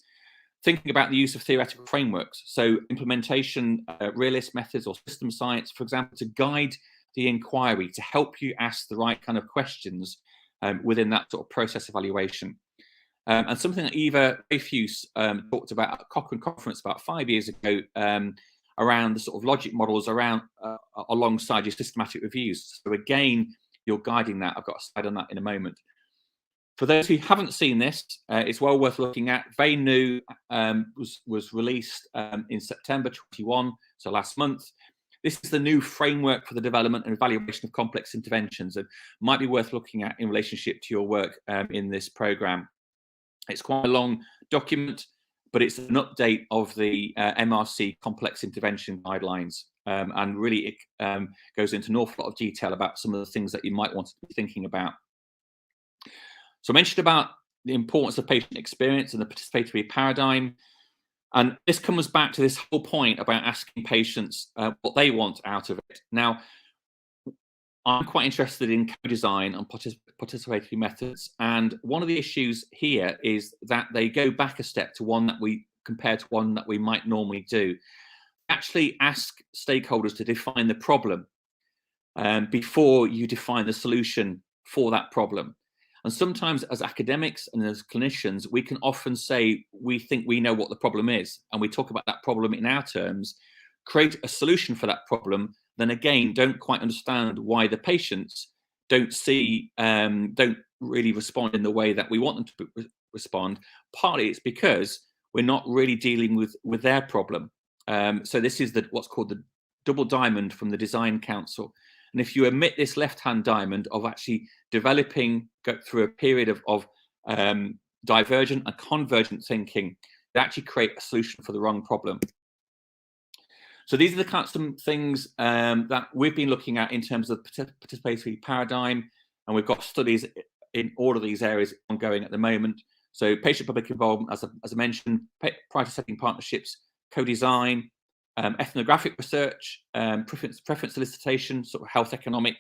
thinking about the use of theoretical frameworks. So implementation, realist methods or system science, for example, to guide the inquiry, to help you ask the right kind of questions within that sort of process evaluation. And something that Eva Rayfuse talked about at a Cochrane conference about 5 years ago, around the sort of logic models around alongside your systematic reviews. So again, you're guiding that. I've got a slide on that in a moment. For those who haven't seen this, it's well worth looking at. Very new, was released in September 21, so last month. This is the new framework for the development and evaluation of complex interventions, and might be worth looking at in relationship to your work in this program. It's quite a long document, but it's an update of the MRC complex intervention guidelines, and really it goes into an awful lot of detail about some of the things that you might want to be thinking about. So I mentioned about the importance of patient experience and the participatory paradigm. And this comes back to this whole point about asking patients what they want out of it. Now, I'm quite interested in co-design and participatory methods. And one of the issues here is that they go back a step to one that we compare to one that we might normally do. Actually ask stakeholders to define the problem before you define the solution for that problem. And sometimes as academics and as clinicians, we can often say we think we know what the problem is, and we talk about that problem in our terms, create a solution for that problem, then again, don't quite understand why the patients don't really respond in the way that we want them to respond. Partly it's because we're not really dealing with their problem. So this is what's called the double diamond from the Design Council. And if you omit this left-hand diamond of actually developing, go through a period of divergent and convergent thinking, they actually create a solution for the wrong problem. So these are the kind of some things that we've been looking at in terms of participatory paradigm, and we've got studies in all of these areas ongoing at the moment. So patient-public involvement, as I mentioned, priority setting partnerships, co-design, ethnographic research, preference solicitation, sort of health economic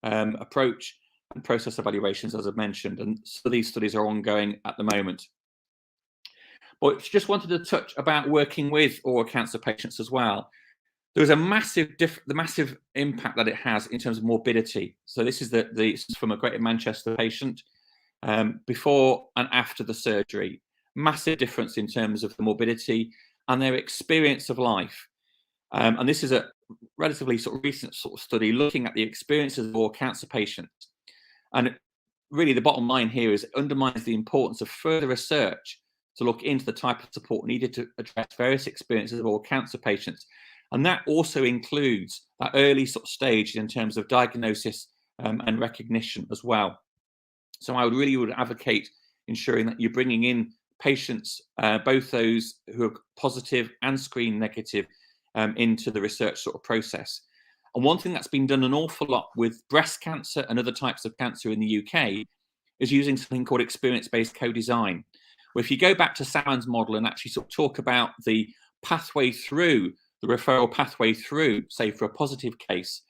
approach, and process evaluations, as I've mentioned. And so these studies are ongoing at the moment. But just wanted to touch about working with oral cancer patients as well. There's a massive impact that it has in terms of morbidity. So this is this is from a Greater Manchester patient before and after the surgery. Massive difference in terms of the morbidity and their experience of life. And this is a relatively sort of recent sort of study looking at the experiences of oral cancer patients. And really the bottom line here is it undermines the importance of further research to look into the type of support needed to address various experiences of oral cancer patients. And that also includes that early sort of stage in terms of diagnosis and recognition as well. So I would advocate ensuring that you're bringing in patients, both those who are positive and screen negative, into the research sort of process. And one thing that's been done an awful lot with breast cancer and other types of cancer in the UK is using something called experience-based co-design, where if you go back to Saman's model and actually sort of talk about the pathway through, the referral pathway through, say for a positive case,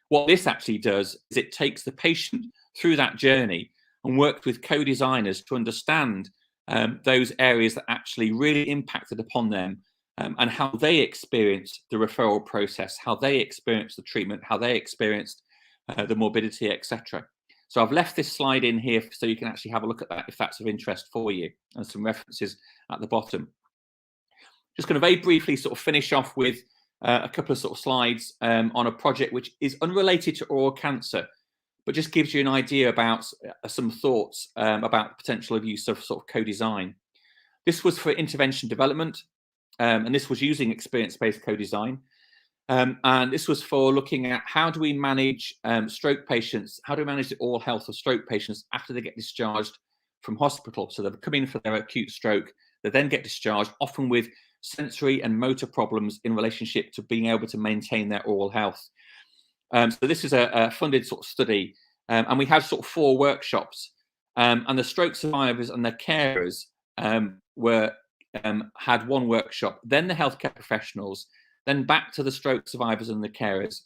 what this actually does is it takes the patient through that journey and works with co-designers to understand those areas that actually really impacted upon them, and how they experienced the referral process, how they experienced the treatment, how they experienced the morbidity, etc. So I've left this slide in here so you can actually have a look at that if that's of interest for you, and some references at the bottom. Just going to very briefly sort of finish off with a couple of sort of slides on a project which is unrelated to oral cancer, but just gives you an idea about some thoughts about the potential of use of sort of co-design. This was for intervention development, and this was using experience-based co-design. And this was for looking at how do we manage stroke patients, how do we manage the oral health of stroke patients after they get discharged from hospital. So they've come in for their acute stroke, they then get discharged, often with sensory and motor problems in relationship to being able to maintain their oral health. So this is a funded sort of study, and we had sort of 4 workshops, and the stroke survivors and their carers had one workshop, then the healthcare professionals, then back to the stroke survivors and the carers.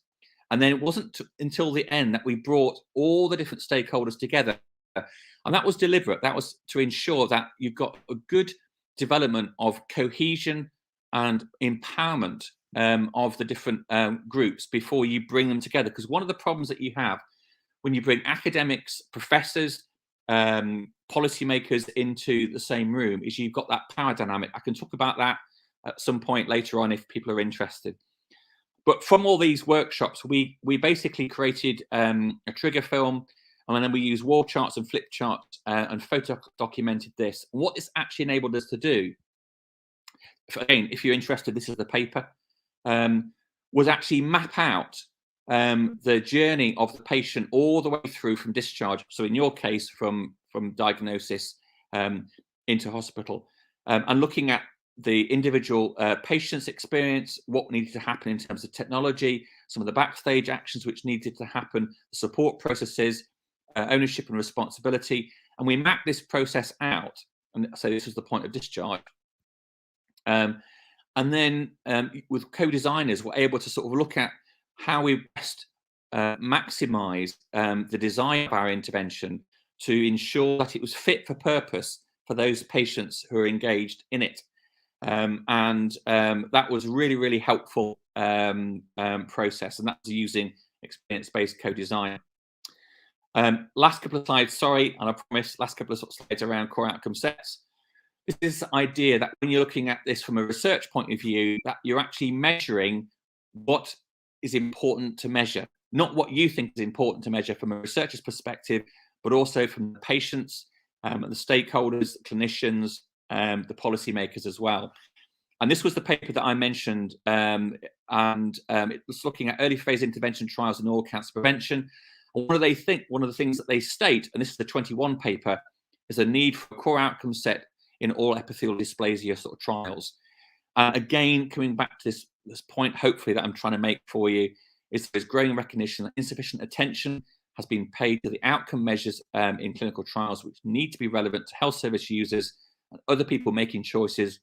And then it wasn't until the end that we brought all the different stakeholders together. And that was deliberate. That was to ensure that you've got a good development of cohesion and empowerment of the different groups before you bring them together. Because one of the problems that you have when you bring academics, professors, policymakers into the same room is you've got that power dynamic. I can talk about that at some point later on if people are interested. But from all these workshops, we basically created a trigger film, and then we used wall charts and flip charts and photo documented this. And what this actually enabled us to do, again, if you're interested, this is the paper, was actually map out the journey of the patient all the way through from discharge. So in your case, from diagnosis into hospital, and looking at the individual patient's experience, what needed to happen in terms of technology, some of the backstage actions which needed to happen, support processes, ownership and responsibility. And we mapped this process out. And so this was the point of discharge. And then with co-designers, we're able to sort of look at how we best maximize the design of our intervention to ensure that it was fit for purpose for those patients who are engaged in it. That was really, really helpful process, and that's using experience-based co-design. Last couple of slides, sorry, and I promise, last couple of slides around core outcome sets. This is the idea that when you're looking at this from a research point of view, that you're actually measuring what is important to measure, not what you think is important to measure from a researcher's perspective, but also from the patients, the stakeholders, the clinicians, the policymakers as well. And this was the paper that I mentioned, it was looking at early phase intervention trials in oral cancer prevention. And one of the things that they state, and this is the 21 paper, is a need for a core outcome set in all epithelial dysplasia sort of trials. Again, coming back to this point, hopefully, that I'm trying to make for you, is there's growing recognition that insufficient attention has been paid to the outcome measures in clinical trials, which need to be relevant to health service users and other people making choices.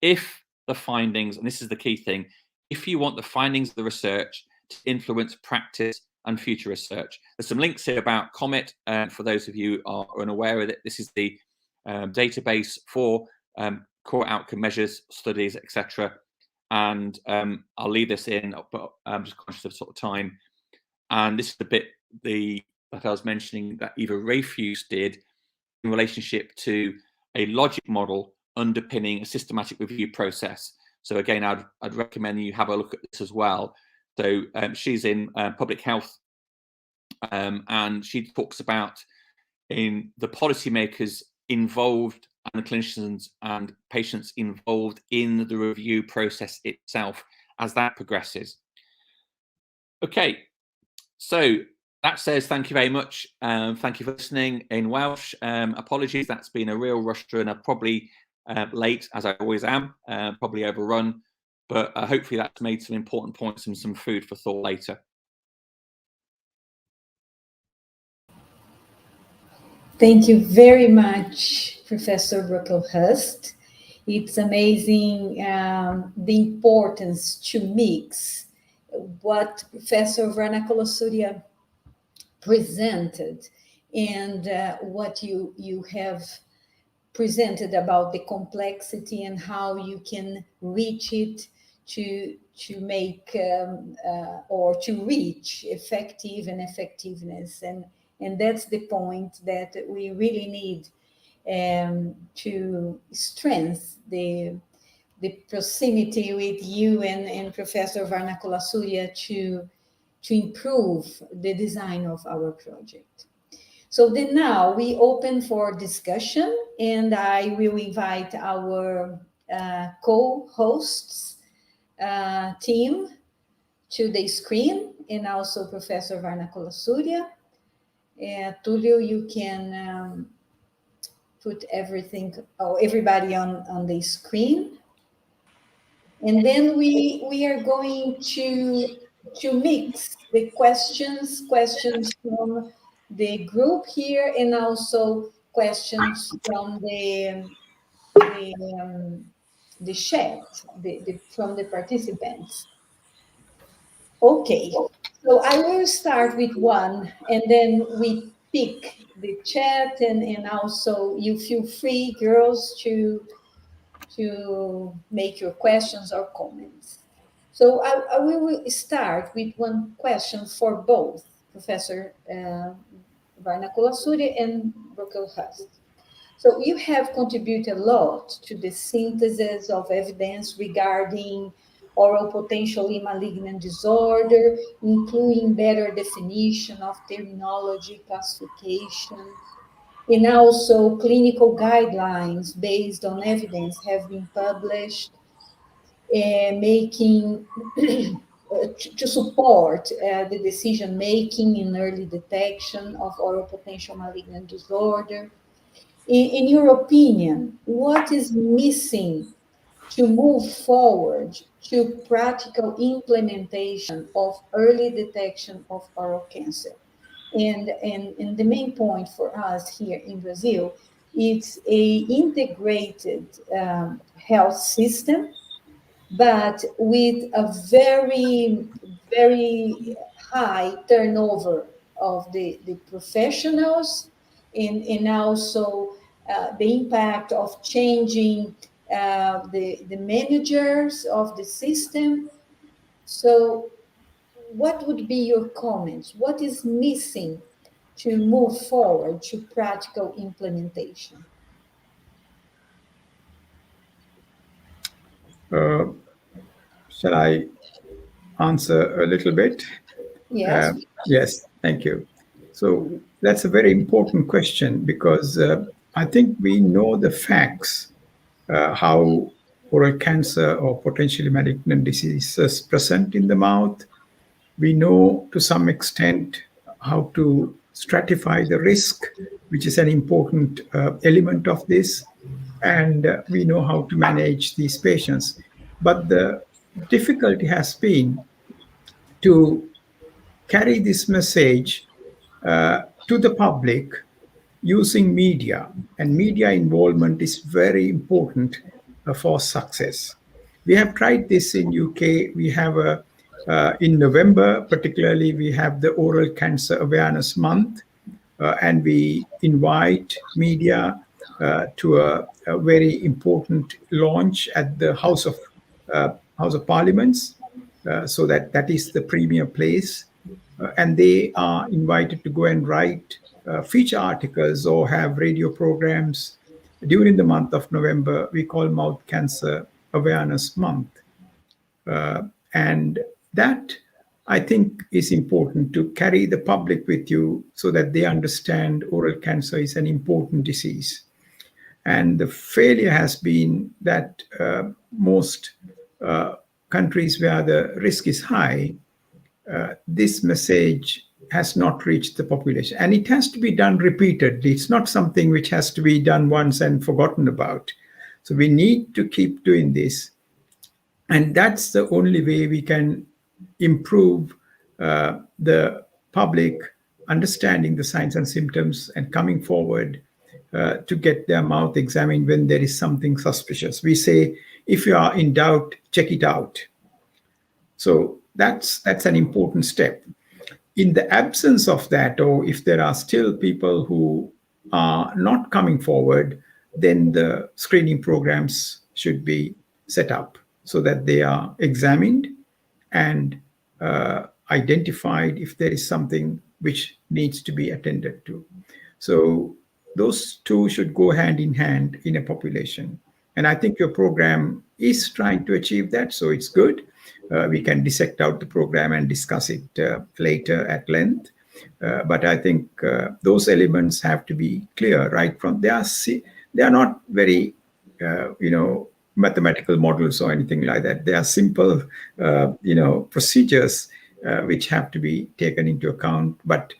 If the findings, and this is the key thing, if you want the findings of the research to influence practice and future research. There's some links here about COMET, for those of you who are unaware of it. This is the database for core outcome measures, studies, etc. And I'll leave this in, but I'm just conscious of sort of time. And this is the bit that I was mentioning that Eva Rayfuse did in relationship to a logic model underpinning a systematic review process. So again, I'd recommend you have a look at this as well. So she's in public health, and she talks about in the policymakers involved and the clinicians and patients involved in the review process itself as that progresses. Okay, so that says thank you very much. Thank you for listening in Welsh. Apologies, that's been a real rush through, and I'm probably late, as I always am, probably overrun, but hopefully that's made some important points and some food for thought later. Thank you very much, Professor Brocklehurst. It's amazing the importance to mix what Professor Warnakulasuriya presented and what you have presented about the complexity and how you can reach it to make or to reach effective and effectiveness. And that's the point that we really need to strengthen the proximity with you and Professor Warnakulasuriya to improve the design of our project. So then now we open for discussion, and I will invite our co-hosts team to the screen, and also Professor Warnakulasuriya. Tulio, you can put everybody on the screen. And then we are going to mix the questions from the group here, and also questions from the chat, from the participants. Okay, so I will start with one, and then we pick the chat, and also you feel free, girls, to make your questions or comments. So I will start with one question for both Professor Warnakulasuriya and Brocklehurst. So you have contributed a lot to the synthesis of evidence regarding oral potentially malignant disorder, including better definition of terminology, classification, and also clinical guidelines based on evidence have been published, making to support the decision making in early detection of oral potential malignant disorder. In your opinion, what is missing to move forward to practical implementation of early detection of oral cancer? And the main point for us here in Brazil, it's a integrated health system, but with a very, very high turnover of the professionals, and also the impact of changing the managers of the system. So what would be your comments? What is missing to move forward to practical implementation? Shall I answer a little bit? Yes. Yes, thank you. So that's a very important question, because I think we know the facts, how oral cancer or potentially malignant diseases present in the mouth. We know to some extent how to stratify the risk, which is an important element of this, and we know how to manage these patients. But the difficulty has been to carry this message to the public using media. And media involvement is very important for success. We have tried this in UK. We have in November, particularly, we have the Oral Cancer Awareness Month, and we invite media to a very important launch at the House of Parliaments, so that is the premier place, and they are invited to go and write feature articles or have radio programs during the month of November. We call Mouth Cancer Awareness Month, and that, I think, is important to carry the public with you so that they understand oral cancer is an important disease. And the failure has been that most countries where the risk is high, this message has not reached the population. And it has to be done repeatedly. It's not something which has to be done once and forgotten about. So we need to keep doing this. And that's the only way we can improve the public understanding the signs and symptoms and coming forward to get their mouth examined when there is something suspicious. We say, if you are in doubt, check it out. So that's an important step. In the absence of that, or if there are still people who are not coming forward, then the screening programs should be set up so that they are examined and identified if there is something which needs to be attended to. So those two should go hand in hand in a population. And I think your program is trying to achieve that, so it's good. We can dissect out the program and discuss it later at length. But I think those elements have to be clear right from. They are not very, mathematical models or anything like that. They are simple, procedures which have to be taken into account. But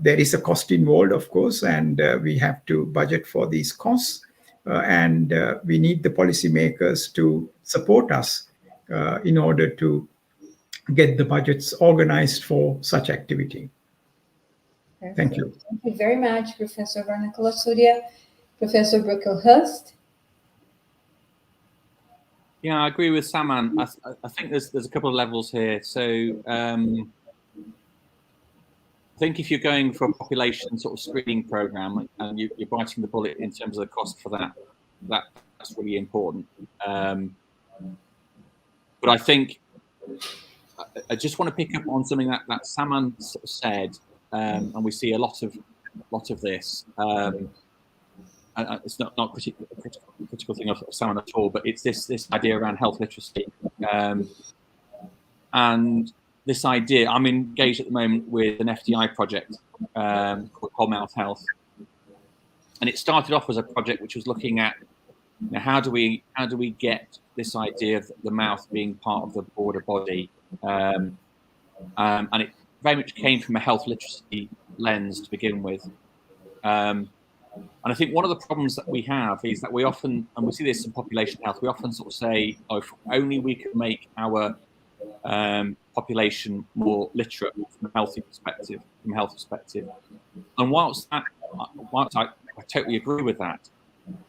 there is a cost involved, of course, and we have to budget for these costs. And we need the policymakers to support us in order to get the budgets organized for such activity. Perfect. Thank you. Thank you very much, Professor Warnakulasuriya. Professor Brocklehurst. Yeah, I agree with Saman. I think there's a couple of levels here. So I think if you're going for a population sort of screening program and you're biting the bullet in terms of the cost for that's really important. But I think I just want to pick up on something that Saman said, and we see a lot of this. It's not a critical thing of Saman at all, but it's this idea around health literacy, and this idea. I'm engaged at the moment with an FDI project called Whole Mouth Health, and it started off as a project which was looking at how do we get this idea of the mouth being part of the broader body, and it very much came from a health literacy lens to begin with. And I think one of the problems that we have is that we often, and we see this in population health, we often sort of say, oh, if only we could make our population more literate from a health perspective. And whilst I totally agree with that,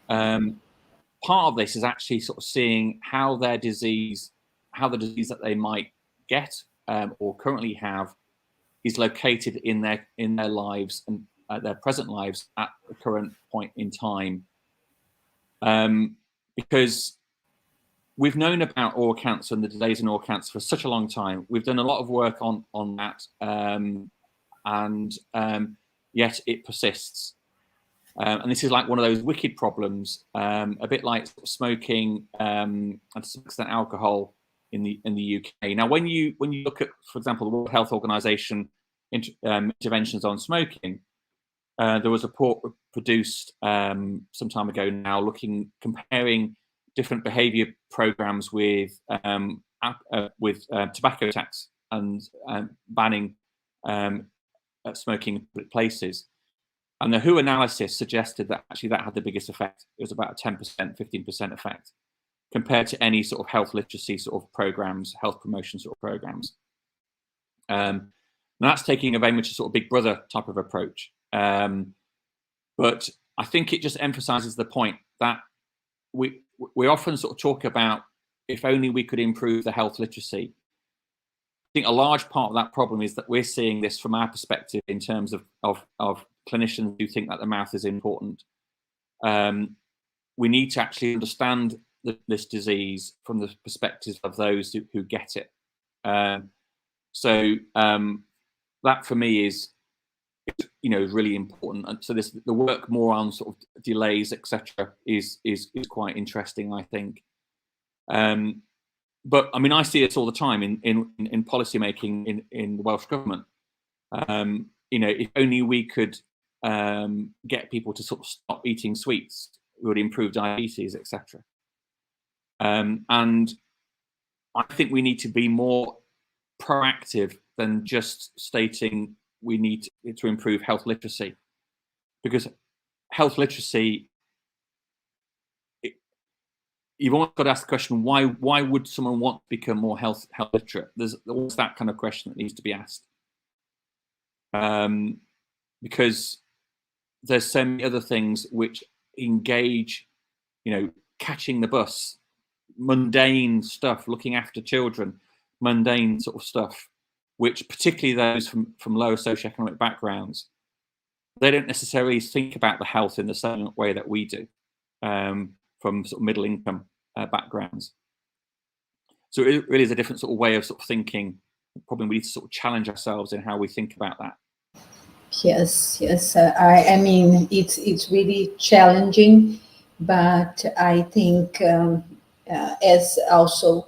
part of this is actually sort of seeing how the disease that they might get or currently have is located in their lives and their present lives at the current point in time, because we've known about oral cancer and the delays in oral cancer for such a long time. We've done a lot of work on that, and yet it persists. And this is like one of those wicked problems, a bit like smoking and to some extent alcohol in the UK. Now, when you look at, for example, the World Health Organization interventions on smoking, there was a report produced some time ago now comparing different behaviour programs with tobacco tax and banning smoking in public places. And the WHO analysis suggested that actually that had the biggest effect. It was about a 10%, 15% effect compared to any sort of health literacy sort of programs, health promotion sort of programs. And that's taking a very much a sort of big brother type of approach. But I think it just emphasizes the point that we often sort of talk about if only we could improve the health literacy. I think a large part of that problem is that we're seeing this from our perspective in terms of clinicians who think that the mouth is important. We need to actually understand this disease from the perspective of those who get it. So that for me is, you know, really important. And so the work more on sort of delays, etc., is quite interesting, I think. But I mean, I see this all the time in policy making in the Welsh government. You know, if only we could get people to sort of stop eating sweets, it would improve diabetes, etc. And I think we need to be more proactive than just stating we need to improve health literacy, because health literacy, you've always got to ask the question, why would someone want to become more health literate? There's always that kind of question that needs to be asked, because there's so many other things which engage, you know, catching the bus, mundane stuff, looking after children, mundane sort of stuff, which particularly those from lower socioeconomic backgrounds, they don't necessarily think about the health in the same way that we do, from sort of middle income backgrounds. So it really is a different sort of way of sort of thinking. Probably we need to sort of challenge ourselves in how we think about that. Yes. I mean, it's really challenging, but I think as also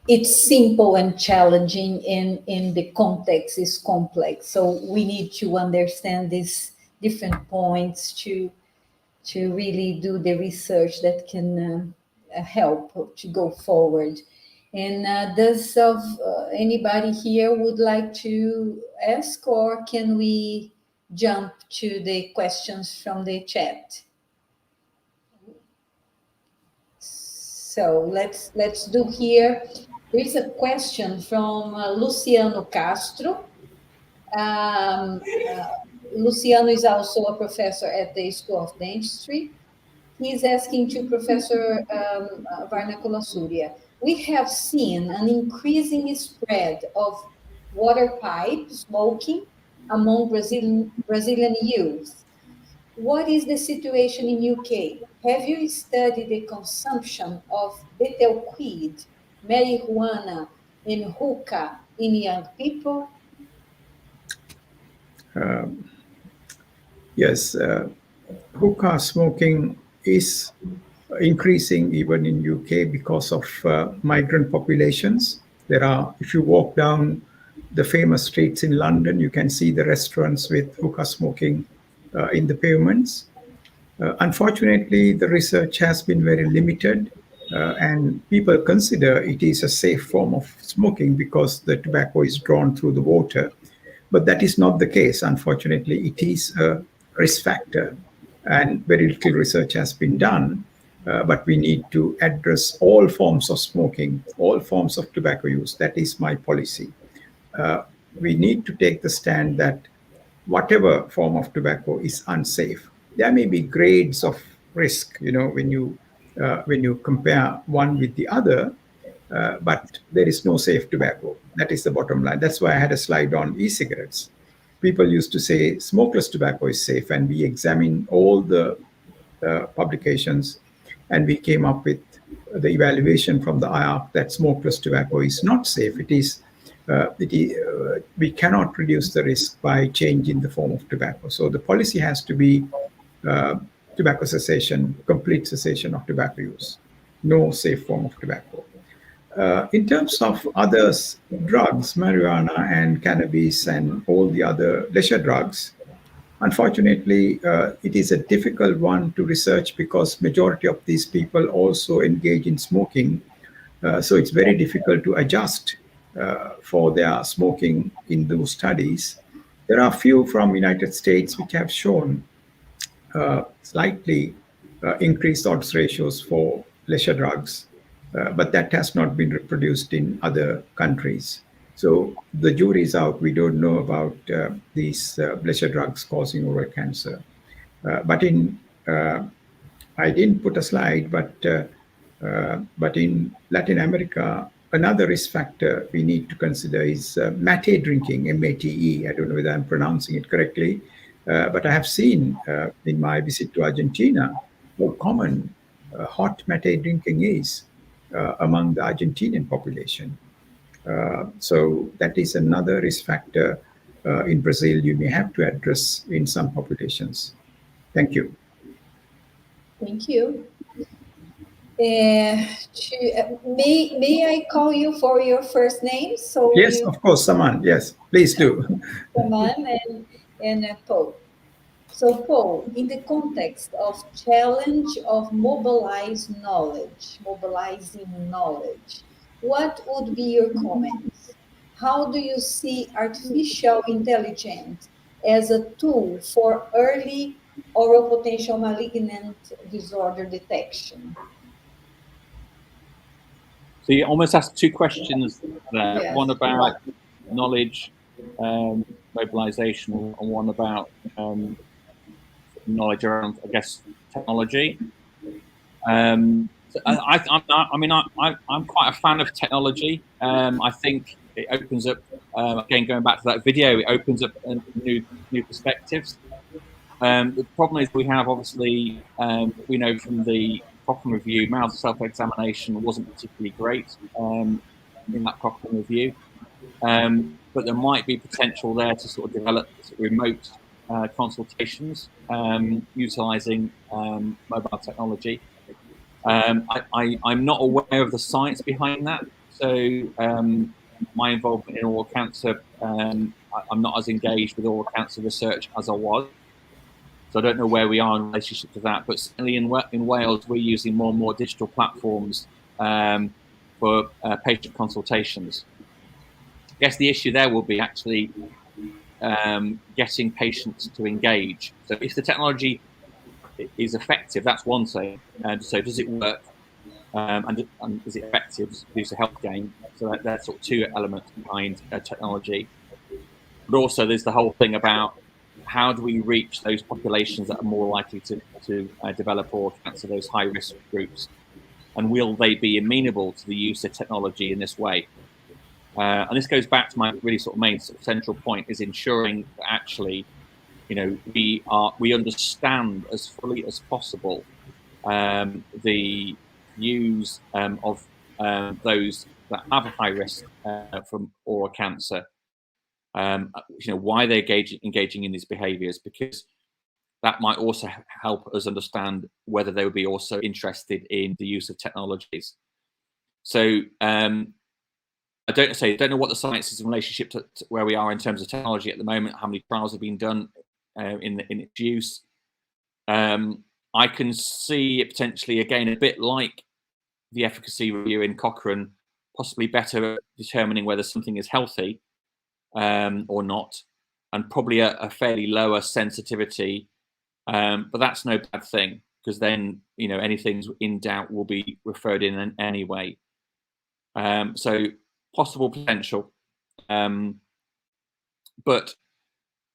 it's simple and challenging in the context is complex. So we need to understand these different points to really do the research that can help to go forward. And does anybody here would like to ask, or can we jump to the questions from the chat? So let's do here. There's a question from Luciano Castro. Luciano is also a professor at the School of Dentistry. He's asking to Professor Warnakulasuriya, we have seen an increasing spread of water pipe smoking among Brazilian youth. What is the situation in UK? Have you studied the consumption of betel quid, marijuana, and hookah in young people? Yes, hookah smoking is increasing even in UK because of migrant populations. There are, if you walk down the famous streets in London, you can see the restaurants with hookah smoking in the pavements. Unfortunately, the research has been very limited, and people consider it is a safe form of smoking because the tobacco is drawn through the water. But that is not the case. Unfortunately, it is a risk factor, and very little research has been done. But we need to address all forms of smoking, all forms of tobacco use. That is my policy. We need to take the stand that whatever form of tobacco is unsafe. There may be grades of risk, you know, when you compare one with the other, but there is no safe tobacco. That is the bottom line. That's why I had a slide on e-cigarettes. People used to say smokeless tobacco is safe, and we examined all the publications, and we came up with the evaluation from the IARC that smokeless tobacco is not safe. We cannot reduce the risk by changing the form of tobacco. So the policy has to be tobacco cessation, complete cessation of tobacco use, no safe form of tobacco. In terms of other drugs, marijuana and cannabis and all the other leisure drugs, unfortunately, it is a difficult one to research because majority of these people also engage in smoking. So it's very difficult to adjust for their smoking in those studies. There are a few from United States which have shown slightly increased odds ratios for leisure drugs, but that has not been reproduced in other countries. So the jury's out. We don't know about these pleasure drugs causing oral cancer. But I didn't put a slide, but in Latin America, another risk factor we need to consider is mate drinking, M-A-T-E. I don't know whether I'm pronouncing it correctly, but I have seen in my visit to Argentina how common hot mate drinking is among the Argentinian population. So that is another risk factor in Brazil you may have to address in some populations. Thank you. Thank you. May I call you for your first name? So yes, of course, Saman. Yes, please do. Saman and Paul. So Paul, in the context of challenge of mobilizing knowledge, what would be your comments? How do you see artificial intelligence as a tool for early oral potential malignant disorder detection? So you almost asked two questions there. Yes. One about knowledge mobilization, and one about knowledge around, I guess, technology. I'm quite a fan of technology. I think it opens up, again, going back to that video, it opens up new perspectives. The problem is we have, obviously, we know from the Cochrane review, mouth self-examination wasn't particularly great in that Cochrane review. But there might be potential there to sort of develop remote consultations utilizing mobile technology. I'm not aware of the science behind that. So my involvement in oral cancer, I'm not as engaged with oral cancer research as I was. So I don't know where we are in relationship to that. But certainly in Wales, we're using more and more digital platforms for patient consultations. I guess the issue there will be actually getting patients to engage. So if the technology is effective, that's one thing. And so does it work? And is it effective? Is a health gain? So that's sort of two elements behind technology. But also there's the whole thing about how do we reach those populations that are more likely to develop oral cancer, those high-risk groups? And will they be amenable to the use of technology in this way? And this goes back to my really sort of main sort of central point, is ensuring that actually, you know, we understand as fully as possible the views of those that have a high risk from oral cancer. You know, why they're engaging in these behaviours, because that might also help us understand whether they would be also interested in the use of technologies. So I don't know what the science is in relationship to where we are in terms of technology at the moment, how many trials have been done in its use. I can see it potentially, again, a bit like the efficacy review in Cochrane, possibly better at determining whether something is healthy or not, and probably a fairly lower sensitivity. But that's no bad thing, because then, you know, anything in doubt will be referred in anyway. So possible potential, but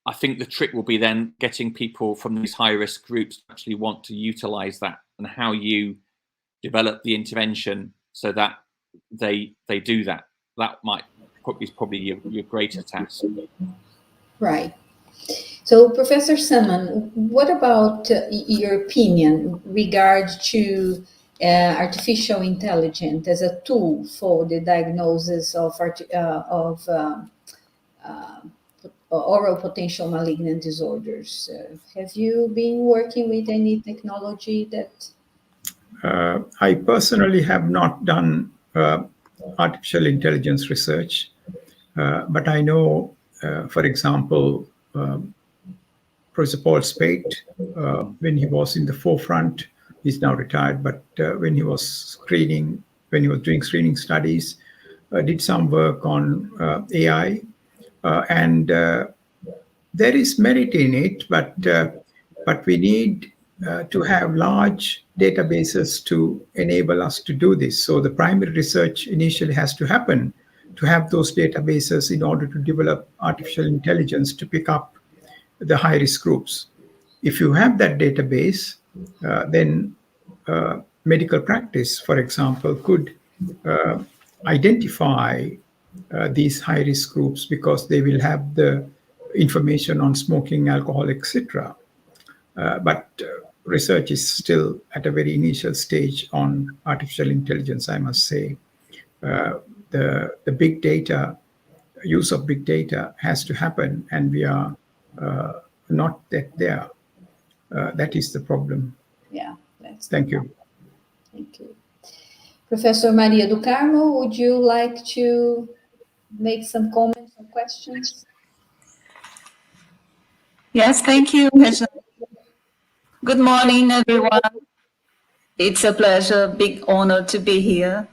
I think the trick will be then getting people from these high risk groups to actually want to utilize that, and how you develop the intervention so that they do that. That might is probably your greater task. Right. So, Professor Saman, what about your opinion regard to artificial intelligence as a tool for the diagnosis of oral potential malignant disorders? Have you been working with any technology that? I personally have not done artificial intelligence research, but I know, for example, Professor Paul Spate, when he was in the forefront, he's now retired, but when he was doing screening studies, did some work on AI, and there is merit in it, but we need to have large databases to enable us to do this. So the primary research initially has to happen to have those databases in order to develop artificial intelligence to pick up the high-risk groups. If you have that database, then medical practice, for example, could identify these high-risk groups because they will have the information on smoking, alcohol, etc. But research is still at a very initial stage on artificial intelligence, I must say. The big data, use of big data has to happen, and we are not yet there. That is the problem. Yeah. Thank you. Thank you. Professor Maria do Carmo, would you like to make some comments or questions? Yes, thank you, Rejane. Good morning, everyone. It's a pleasure, big honor to be here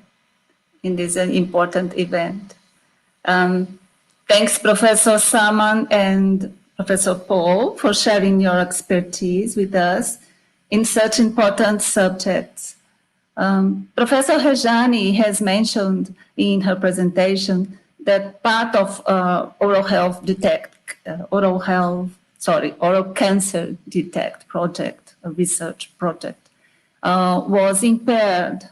in this important event. Thanks, Professor Saman and Professor Paul, for sharing your expertise with us in such important subjects. Professor Rejane has mentioned in her presentation that part of oral cancer detect project, a research project, was impaired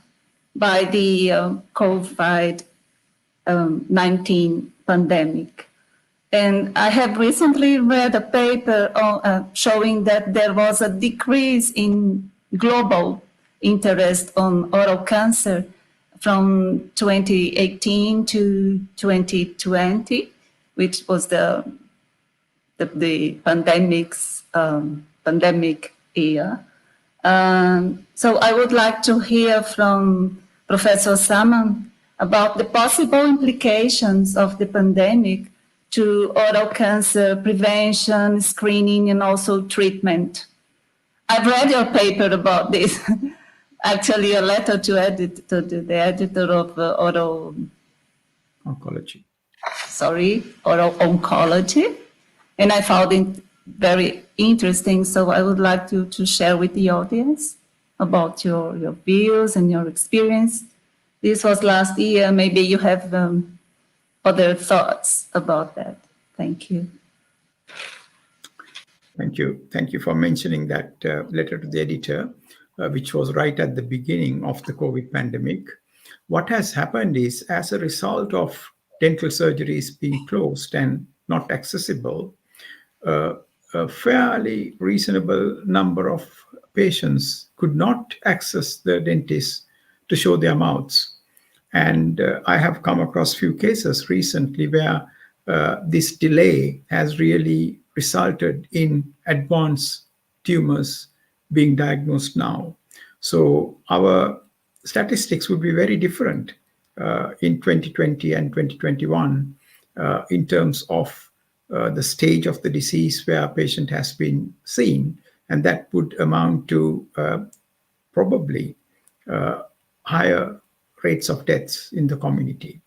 by the COVID-19 pandemic. And I have recently read a paper showing that there was a decrease in global interest on oral cancer from 2018 to 2020, which was the pandemic year. So I would like to hear from Professor Saman about the possible implications of the pandemic to oral cancer prevention, screening, and also treatment. I've read your paper about this. Actually, a letter to the editor of oral Oncology. Oral oncology, and I found it very interesting. So I would like to share with the audience about your views and your experience. This was last year. Maybe you have other thoughts about that. Thank you. Thank you. Thank you for mentioning that letter to the editor, which was right at the beginning of the COVID pandemic. What has happened is, as a result of dental surgeries being closed and not accessible, a fairly reasonable number of patients could not access the dentist to show their mouths. And I have come across few cases recently where this delay has really resulted in advanced tumors being diagnosed now. So our statistics would be very different in 2020 and 2021 in terms of the stage of the disease where a patient has been seen, and that would amount to probably higher rates of deaths in the community.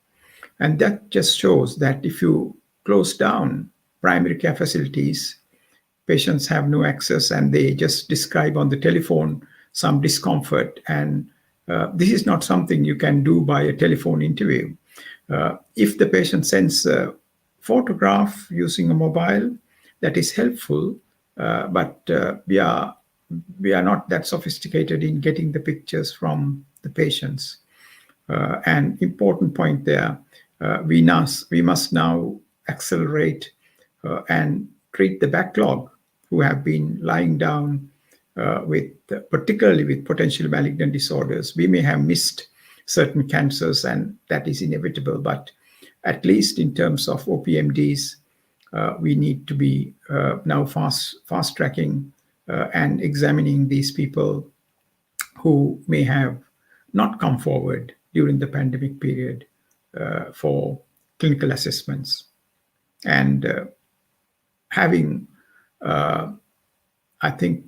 And that just shows that if you close down primary care facilities, patients have no access and they just describe on the telephone some discomfort. And this is not something you can do by a telephone interview. If the patient sends a photograph using a mobile, that is helpful, but we are not that sophisticated in getting the pictures from the patients. An important point there, we must now accelerate and treat the backlog who have been lying down particularly with potential malignant disorders. We may have missed certain cancers, and that is inevitable, but at least in terms of OPMDs, we need to be now fast tracking and examining these people who may have not come forward during the pandemic period for clinical assessments. And having, I think,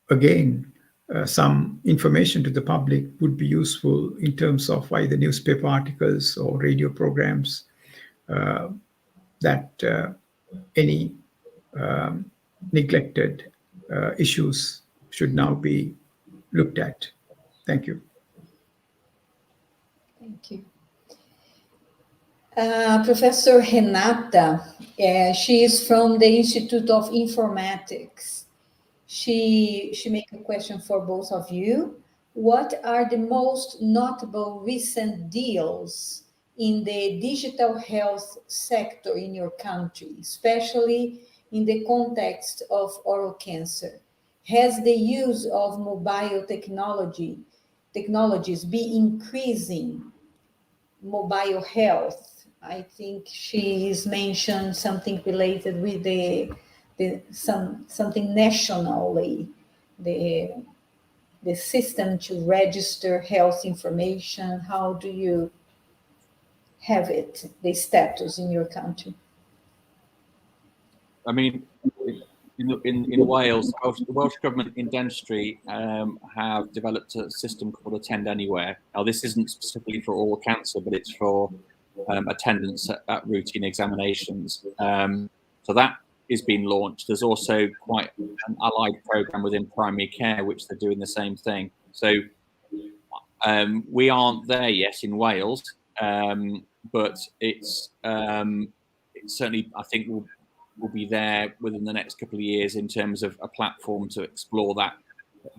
again, some information to the public would be useful in terms of either newspaper articles or radio programs that any neglected issues should now be looked at. Thank you. Thank you. Professor Renata, she is from the Institute of Informatics. She make a question for both of you. What are the most notable recent deals in the digital health sector in your country, especially in the context of oral cancer? Has the use of mobile technologies be increasing mobile health? I think she's mentioned something related with something nationally, the system to register health information. How do you have it, the status in your country? I mean, in Wales, the Welsh Government in Dentistry have developed a system called Attend Anywhere. Now, this isn't specifically for oral cancer, but it's for attendance at routine examinations. So that is being launched. There's also quite an allied program within primary care, which they're doing the same thing. So we aren't there yet in Wales, but it's certainly, I think, will be there within the next couple of years in terms of a platform to explore that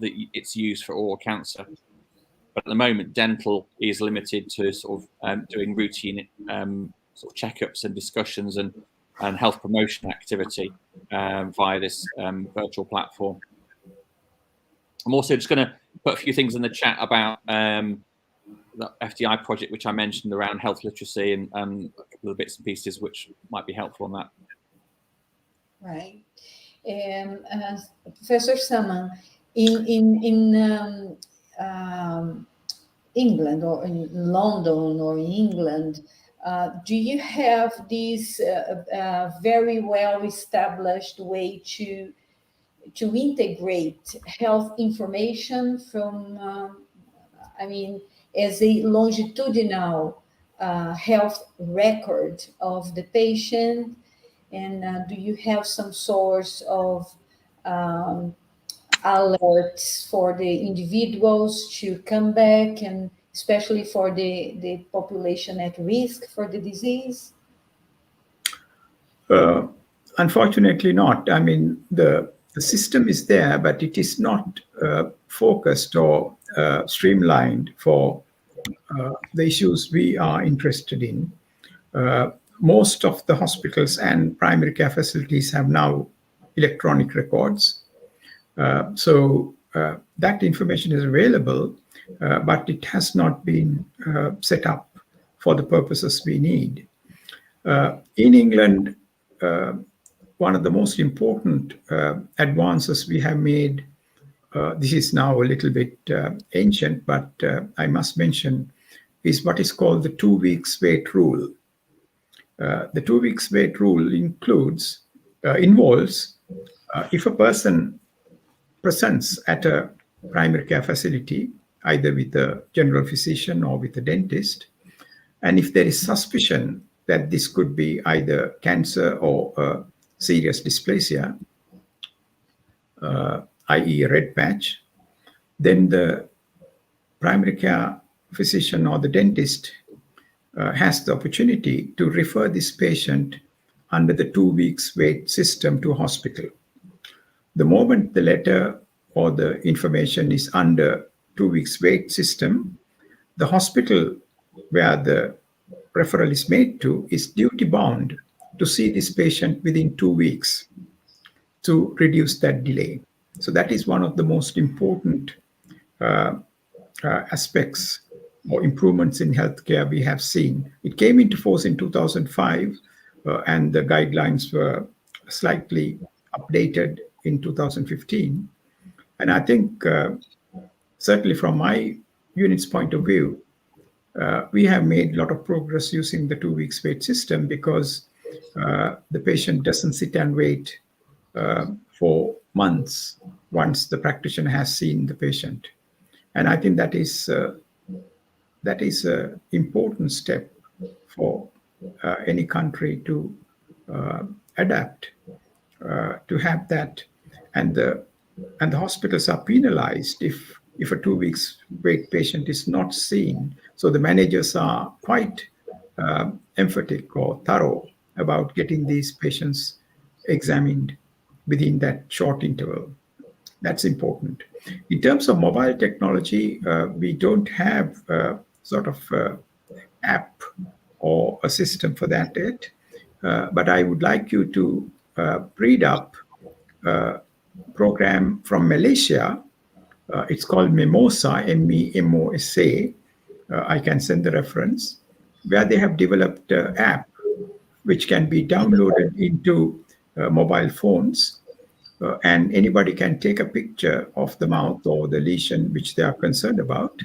it's used for oral cancer. But at the moment, dental is limited to sort of doing routine sort of checkups and discussions and health promotion activity via this virtual platform. I'm also just going to put a few things in the chat about the FDI project, which I mentioned around health literacy and a couple of bits and pieces which might be helpful on that. Right. Professor Saman, in England or in London or in England, do you have this very well established way to integrate health information from, as a longitudinal health record of the patient? And do you have some source of alerts for the individuals to come back, and especially for the population at risk for the disease? Unfortunately not. I mean, the system is there, but it is not focused or streamlined for the issues we are interested in. Most of the hospitals and primary care facilities have now electronic records. So that information is available, but it has not been set up for the purposes we need. In England, one of the most important advances we have made, this is now a little bit ancient, but I must mention, is what is called the 2 weeks wait rule. The 2 weeks wait rule involves if a person presents at a primary care facility, either with a general physician or with a dentist, and if there is suspicion that this could be either cancer or a serious dysplasia, i.e. a red patch, then the primary care physician or the dentist has the opportunity to refer this patient under the 2 weeks wait system to hospital. The moment the letter or the information is under 2 weeks wait system, the hospital where the referral is made to is duty bound to see this patient within 2 weeks to reduce that delay. So that is one of the most important aspects or improvements in healthcare we have seen. It came into force in 2005, and the guidelines were slightly updated in 2015. And I think, certainly from my unit's point of view, we have made a lot of progress using the 2 weeks wait system, because the patient doesn't sit and wait for months once the practitioner has seen the patient. And I think that is an important step for any country to adapt to have that. And the hospitals are penalized if a 2 weeks wait patient is not seen. So the managers are quite emphatic or thorough about getting these patients examined within that short interval. That's important. In terms of mobile technology, we don't have sort of app or a system for that yet. But I would like you to read up a program from Malaysia. It's called Mimosa, MEMOSA. I can send the reference, where they have developed an app which can be downloaded into mobile phones. And anybody can take a picture of the mouth or the lesion which they are concerned about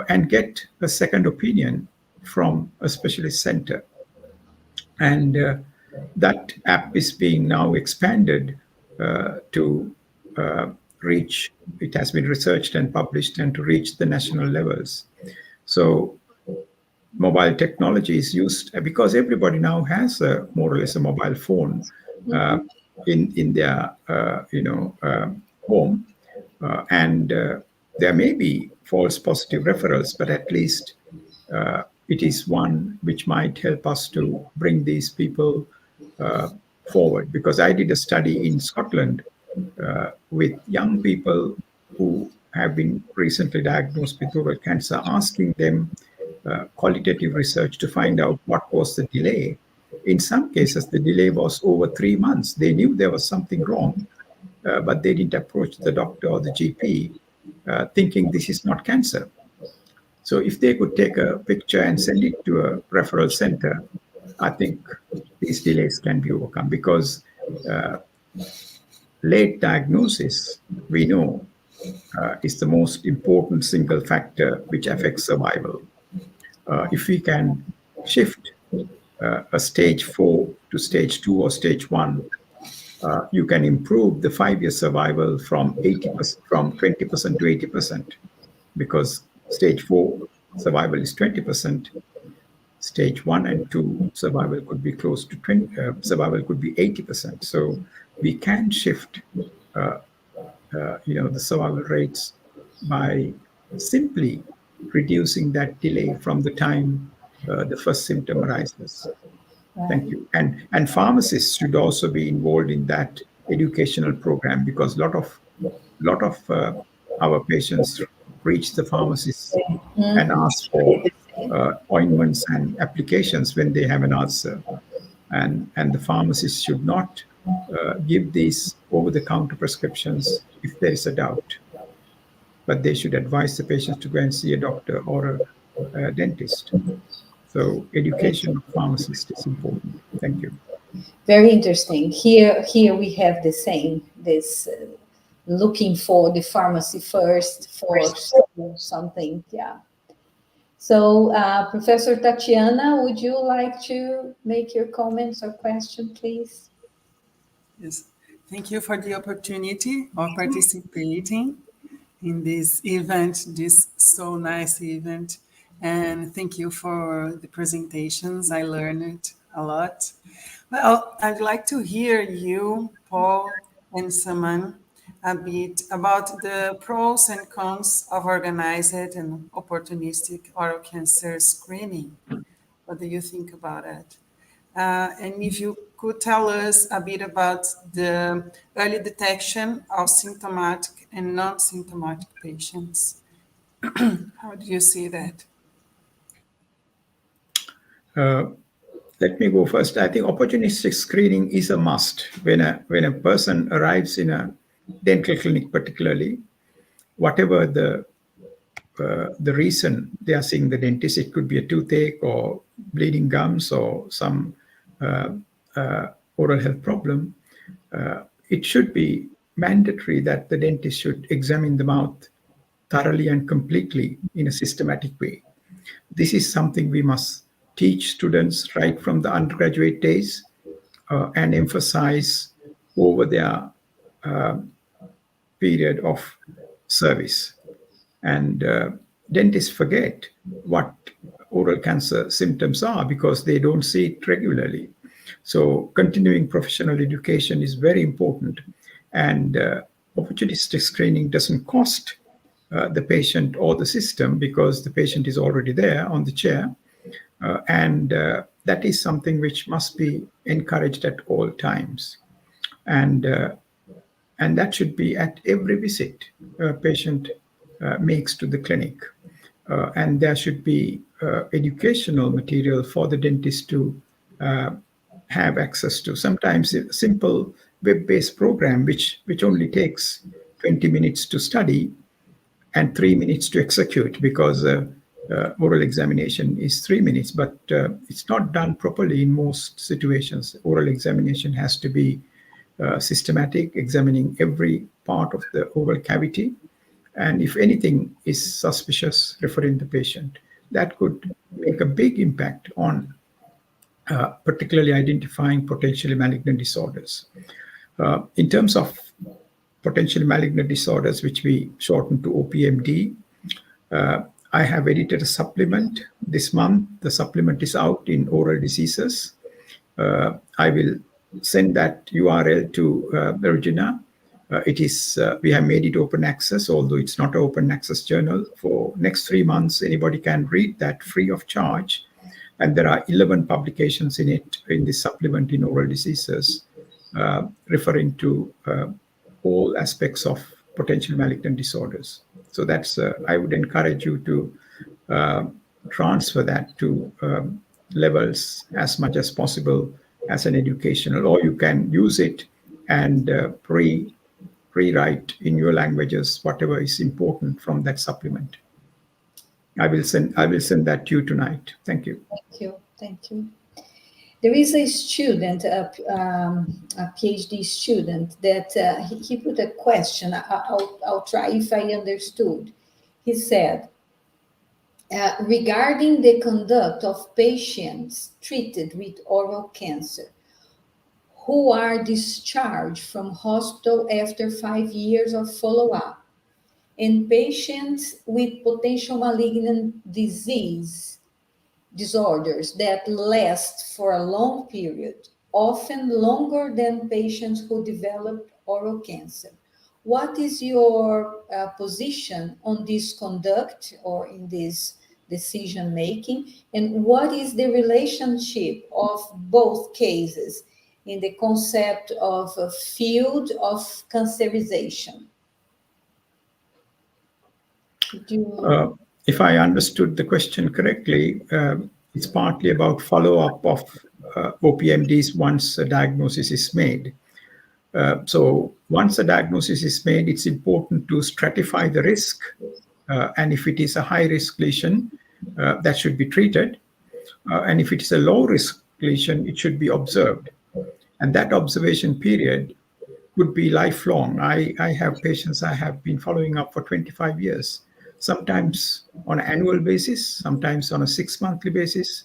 and get a second opinion from a specialist center. And that app is being now expanded to reach, it has been researched and published, and to reach the national levels. So mobile technology is used because everybody now has more or less a mobile phone in their home, and there may be false positive referrals, but at least it is one which might help us to bring these people forward. Because I did a study in Scotland with young people who have been recently diagnosed with oral cancer, asking them qualitative research to find out what was the delay. In some cases, the delay was over 3 months. They knew there was something wrong, but they didn't approach the doctor or the GP thinking this is not cancer. So if they could take a picture and send it to a referral center, I think these delays can be overcome, because late diagnosis, we know, is the most important single factor which affects survival. If we can shift a stage 4 to stage 2 or stage 1, you can improve the 5-year survival from 20% to 80%, because stage 4 survival is 20%. Stage 1 and 2 survival could be close to 20%. Survival could be 80%. So we can shift, the survival rates by simply reducing that delay from the time the first symptom arises. Right. Thank you. And pharmacists should also be involved in that educational program, because lot of our patients reach the pharmacists and ask for ointments and applications when they have an ulcer, and the pharmacist should not give these over-the-counter prescriptions if there is a doubt, but they should advise the patients to go and see a doctor or a dentist. So education of pharmacists is important. Thank you. Very interesting. Here we have the same, this looking for the pharmacy first for something. Yeah. So Professor Tatiana, would you like to make your comments or question, please? Yes. Thank you for the opportunity of participating in this event, this so nice event. And thank you for the presentations. I learned a lot. Well, I'd like to hear you, Paul and Saman, a bit about the pros and cons of organized and opportunistic oral cancer screening. What do you think about it? And if you could tell us a bit about the early detection of symptomatic and non-symptomatic patients. How do you see that? Let me go first. I think opportunistic screening is a must. When a person arrives in a dental clinic, particularly, whatever the reason they are seeing the dentist, it could be a toothache or bleeding gums or some oral health problem. It should be mandatory that the dentist should examine the mouth thoroughly and completely in a systematic way. This is something we must teach students right from the undergraduate days and emphasize over their period of service. And dentists forget what oral cancer symptoms are because they don't see it regularly. So continuing professional education is very important. And opportunistic screening doesn't cost the patient or the system because the patient is already there on the chair. and that is something which must be encouraged at all times. And that should be at every visit a patient makes to the clinic. And there should be educational material for the dentist to have access to. Sometimes a simple web-based program, which only takes 20 minutes to study and 3 minutes to execute, because oral examination is 3 minutes, but it's not done properly in most situations. Oral examination has to be systematic, examining every part of the oral cavity. And if anything is suspicious, referring the patient. That could make a big impact on particularly identifying potentially malignant disorders. In terms of potentially malignant disorders, which we shorten to OPMD, I have edited a supplement this month. The supplement is out in oral diseases. I will send that URL to Rejane. It is we have made it open access, although it's not an open access journal. For next 3 months, anybody can read that free of charge. And there are 11 publications in it, in this supplement in oral diseases, referring to all aspects of potential malignant disorders. So that's I would encourage you to transfer that to levels as much as possible as an educational, or you can use it and rewrite in your languages whatever is important from that supplement. I will send that to you tonight. Thank you. Thank you. There is a student, a PhD student, that he put a question. I'll try if I understood. He said, regarding the conduct of patients treated with oral cancer who are discharged from hospital after 5 years of follow-up, and patients with potential malignant disorders that last for a long period, often longer than patients who develop oral cancer. What is your position on this conduct or in this decision making, and what is the relationship of both cases in the concept of a field of cancerization? If I understood the question correctly, it's partly about follow-up of OPMDs once a diagnosis is made. So once a diagnosis is made, it's important to stratify the risk. And if it is a high-risk lesion, that should be treated. And if it is a low-risk lesion, it should be observed. And that observation period could be lifelong. I have patients I have been following up for 25 years. Sometimes on an annual basis, sometimes on a 6-monthly basis,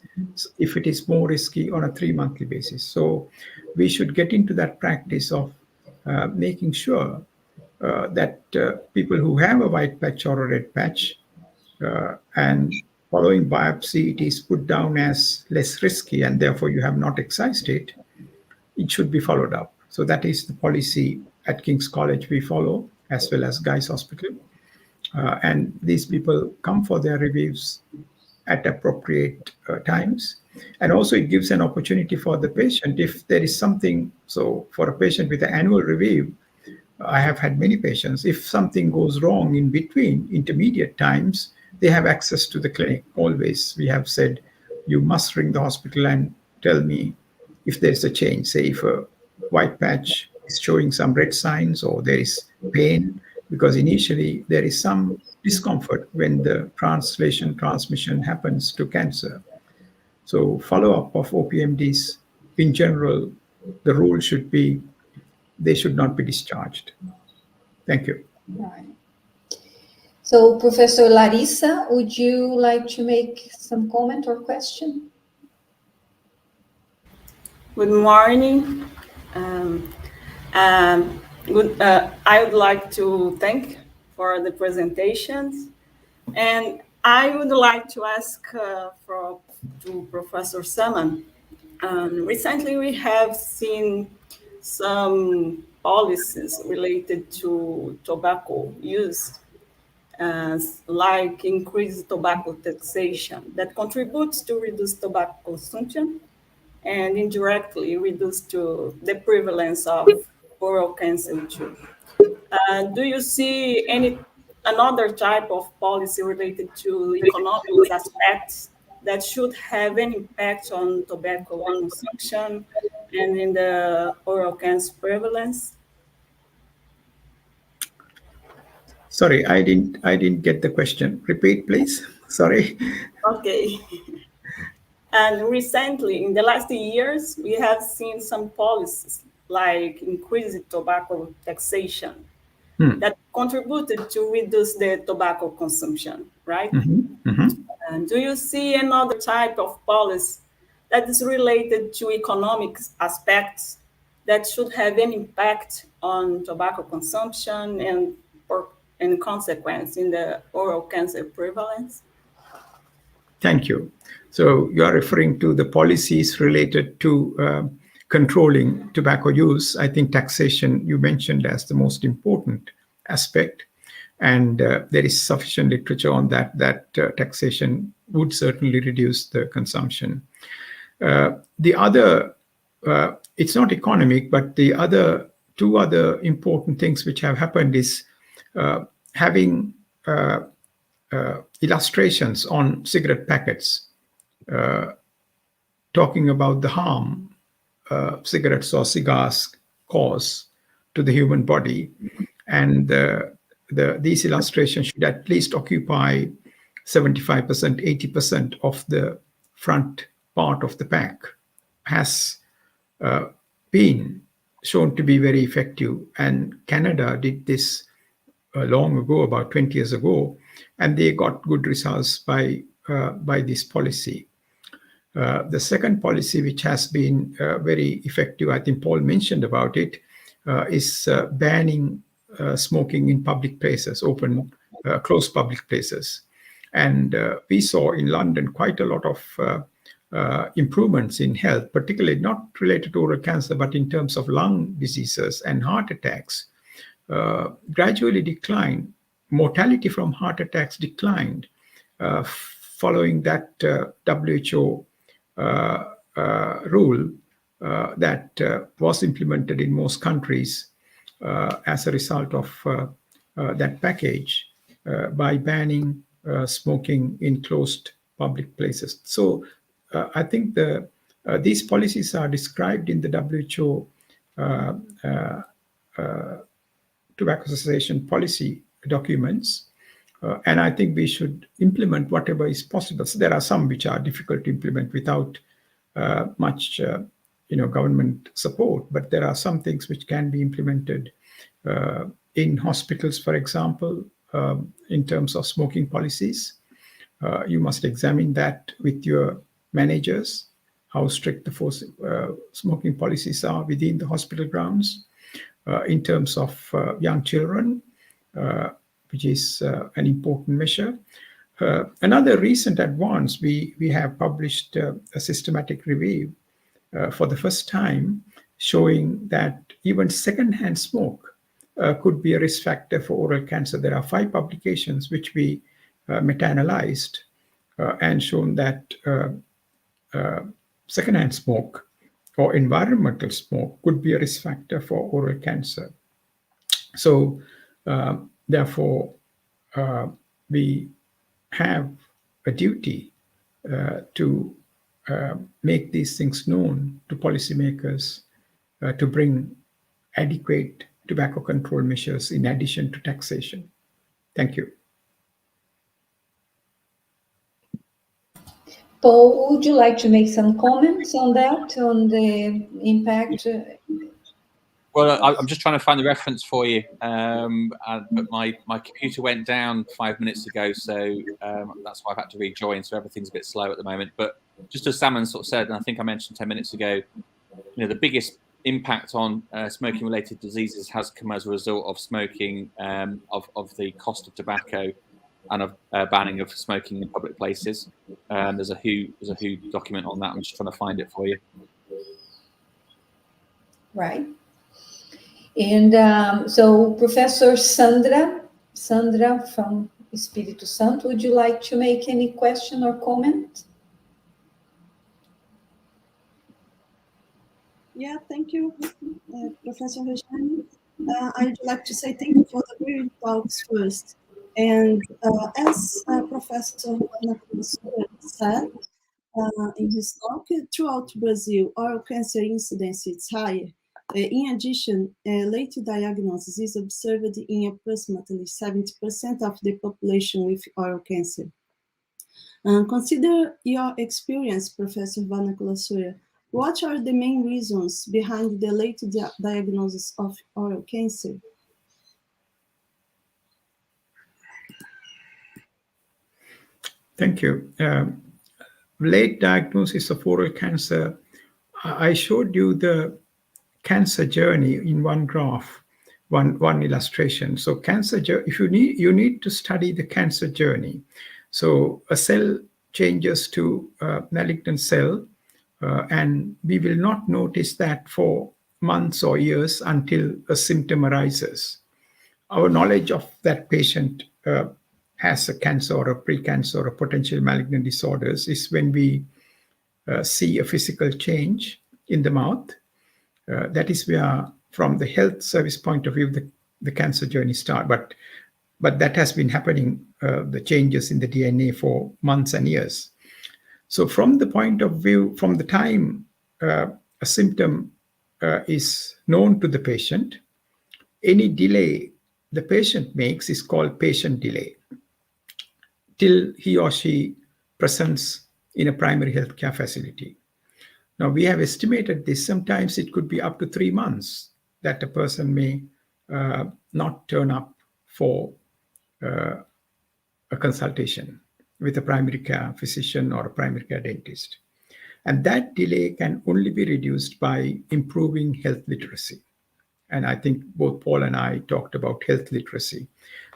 if it is more risky, on a 3-monthly basis. So we should get into that practice of making sure that people who have a white patch or a red patch and following biopsy, it is put down as less risky and therefore you have not excised it, it should be followed up. So that is the policy at King's College we follow, as well as Guy's Hospital. And these people come for their reviews at appropriate times. And also it gives an opportunity for the patient if there is something. So for a patient with an annual review, I have had many patients, if something goes wrong in between intermediate times, they have access to the clinic always. We have said, you must ring the hospital and tell me if there's a change. Say if a white patch is showing some red signs or there is pain, because initially there is some discomfort when the transmission happens to cancer. So follow-up of OPMDs, in general, the rule should be they should not be discharged. Thank you. Right. So Professor Larissa, would you like to make some comment or question? Good morning. I would like to thank for the presentations, and I would like to ask to Professor Saman. Recently, we have seen some policies related to tobacco use like increased tobacco taxation that contributes to reduce tobacco consumption and indirectly reduce to the prevalence of oral cancer too. Do you see another type of policy related to economic aspects that should have an impact on tobacco consumption and in the oral cancer prevalence? Sorry, I didn't get the question. Repeat, please. Sorry. Okay. And recently, in the last years, we have seen some policies like increased tobacco taxation that contributed to reduce the tobacco consumption, right? And do you see another type of policy that is related to economic aspects that should have an impact on tobacco consumption and in consequence in the oral cancer prevalence? Thank you. So you are referring to the policies related to controlling tobacco use. I think taxation you mentioned as the most important aspect. And there is sufficient literature on that taxation would certainly reduce the consumption. The other, it's not economic, but the other two other important things which have happened is having illustrations on cigarette packets talking about the harm cigarettes or cigars cause to the human body. And these illustrations should at least occupy 75%, 80% of the front part of the pack, has been shown to be very effective. And Canada did this long ago, about 20 years ago, and they got good results by this policy. The second policy, which has been very effective, I think Paul mentioned about it, is banning smoking in public places, closed public places. And we saw in London quite a lot of improvements in health, particularly not related to oral cancer, but in terms of lung diseases and heart attacks, gradually declined. Mortality from heart attacks declined following that WHO rule that was implemented in most countries as a result of that package by banning smoking in closed public places. So I think these policies are described in the WHO tobacco cessation policy documents. And I think we should implement whatever is possible. So there are some which are difficult to implement without much government support, but there are some things which can be implemented in hospitals, for example, in terms of smoking policies. You must examine that with your managers, how strict the smoking policies are within the hospital grounds. In terms of young children, which is an important measure. Another recent advance, we have published a systematic review for the first time showing that even secondhand smoke could be a risk factor for oral cancer. There are 5 publications which we meta-analyzed and shown that secondhand smoke or environmental smoke could be a risk factor for oral cancer. So therefore, we have a duty to make these things known to policymakers to bring adequate tobacco control measures in addition to taxation. Thank you. Paul, would you like to make some comments on that, on the impact? Well, I'm just trying to find the reference for you, but my computer went down 5 minutes ago, so that's why I've had to rejoin. So everything's a bit slow at the moment. But just as Saman sort of said, and I think I mentioned 10 minutes ago, the biggest impact on smoking-related diseases has come as a result of smoking, of the cost of tobacco, and of banning of smoking in public places. There's a WHO document on that. I'm just trying to find it for you. Right. And so Professor Sandra from Espírito Santo, would you like to make any question or comment? Yeah, thank you, Professor Rejane. I'd like to say thank you for the great talks first. And as Professor Warnakulasuriya said in his talk, throughout Brazil, oral cancer incidence is higher. In addition, late diagnosis is observed in approximately 70% of the population with oral cancer. Consider your experience, Professor Warnakulasuriya. What are the main reasons behind the late diagnosis of oral cancer? Thank you. Late diagnosis of oral cancer, I showed you the cancer journey in one graph, one illustration. So cancer, if you need to study the cancer journey. So a cell changes to a malignant cell, and we will not notice that for months or years until a symptom arises. Our knowledge of that patient has a cancer or a pre-cancer or a potential malignant disorders is when we see a physical change in the mouth. That is where, from the health service point of view, the cancer journey starts. But that has been happening, the changes in the DNA for months and years. So from the point of view, from the time a symptom is known to the patient, any delay the patient makes is called patient delay, till he or she presents in a primary healthcare facility. Now, we have estimated this. Sometimes it could be up to 3 months that a person may not turn up for a consultation with a primary care physician or a primary care dentist. And that delay can only be reduced by improving health literacy. And I think both Paul and I talked about health literacy.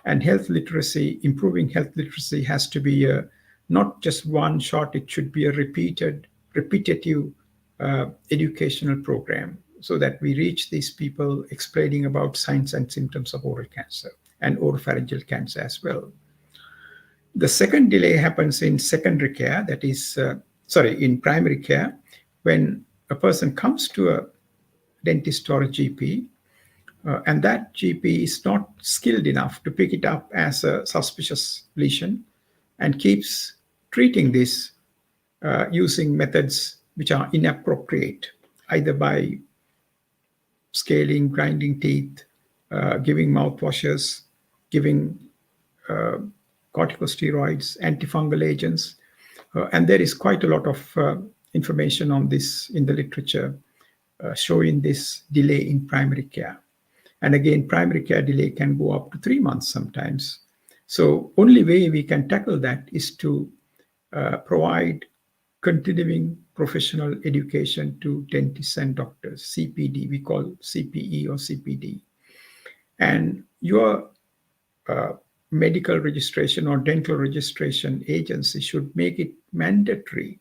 And health literacy, improving health literacy has to be not just one shot, it should be a repetitive educational program, so that we reach these people explaining about signs and symptoms of oral cancer and oropharyngeal cancer as well. The second delay happens in secondary care, that is, in primary care, when a person comes to a dentist or a GP, and that GP is not skilled enough to pick it up as a suspicious lesion and keeps treating this using methods which are inappropriate, either by scaling, grinding teeth, giving mouthwashes, giving corticosteroids, antifungal agents. And there is quite a lot of information on this in the literature showing this delay in primary care. And again, primary care delay can go up to 3 months sometimes. So only way we can tackle that is to provide continuing professional education to dentists and doctors, CPD, we call CPE or CPD. And your medical registration or dental registration agency should make it mandatory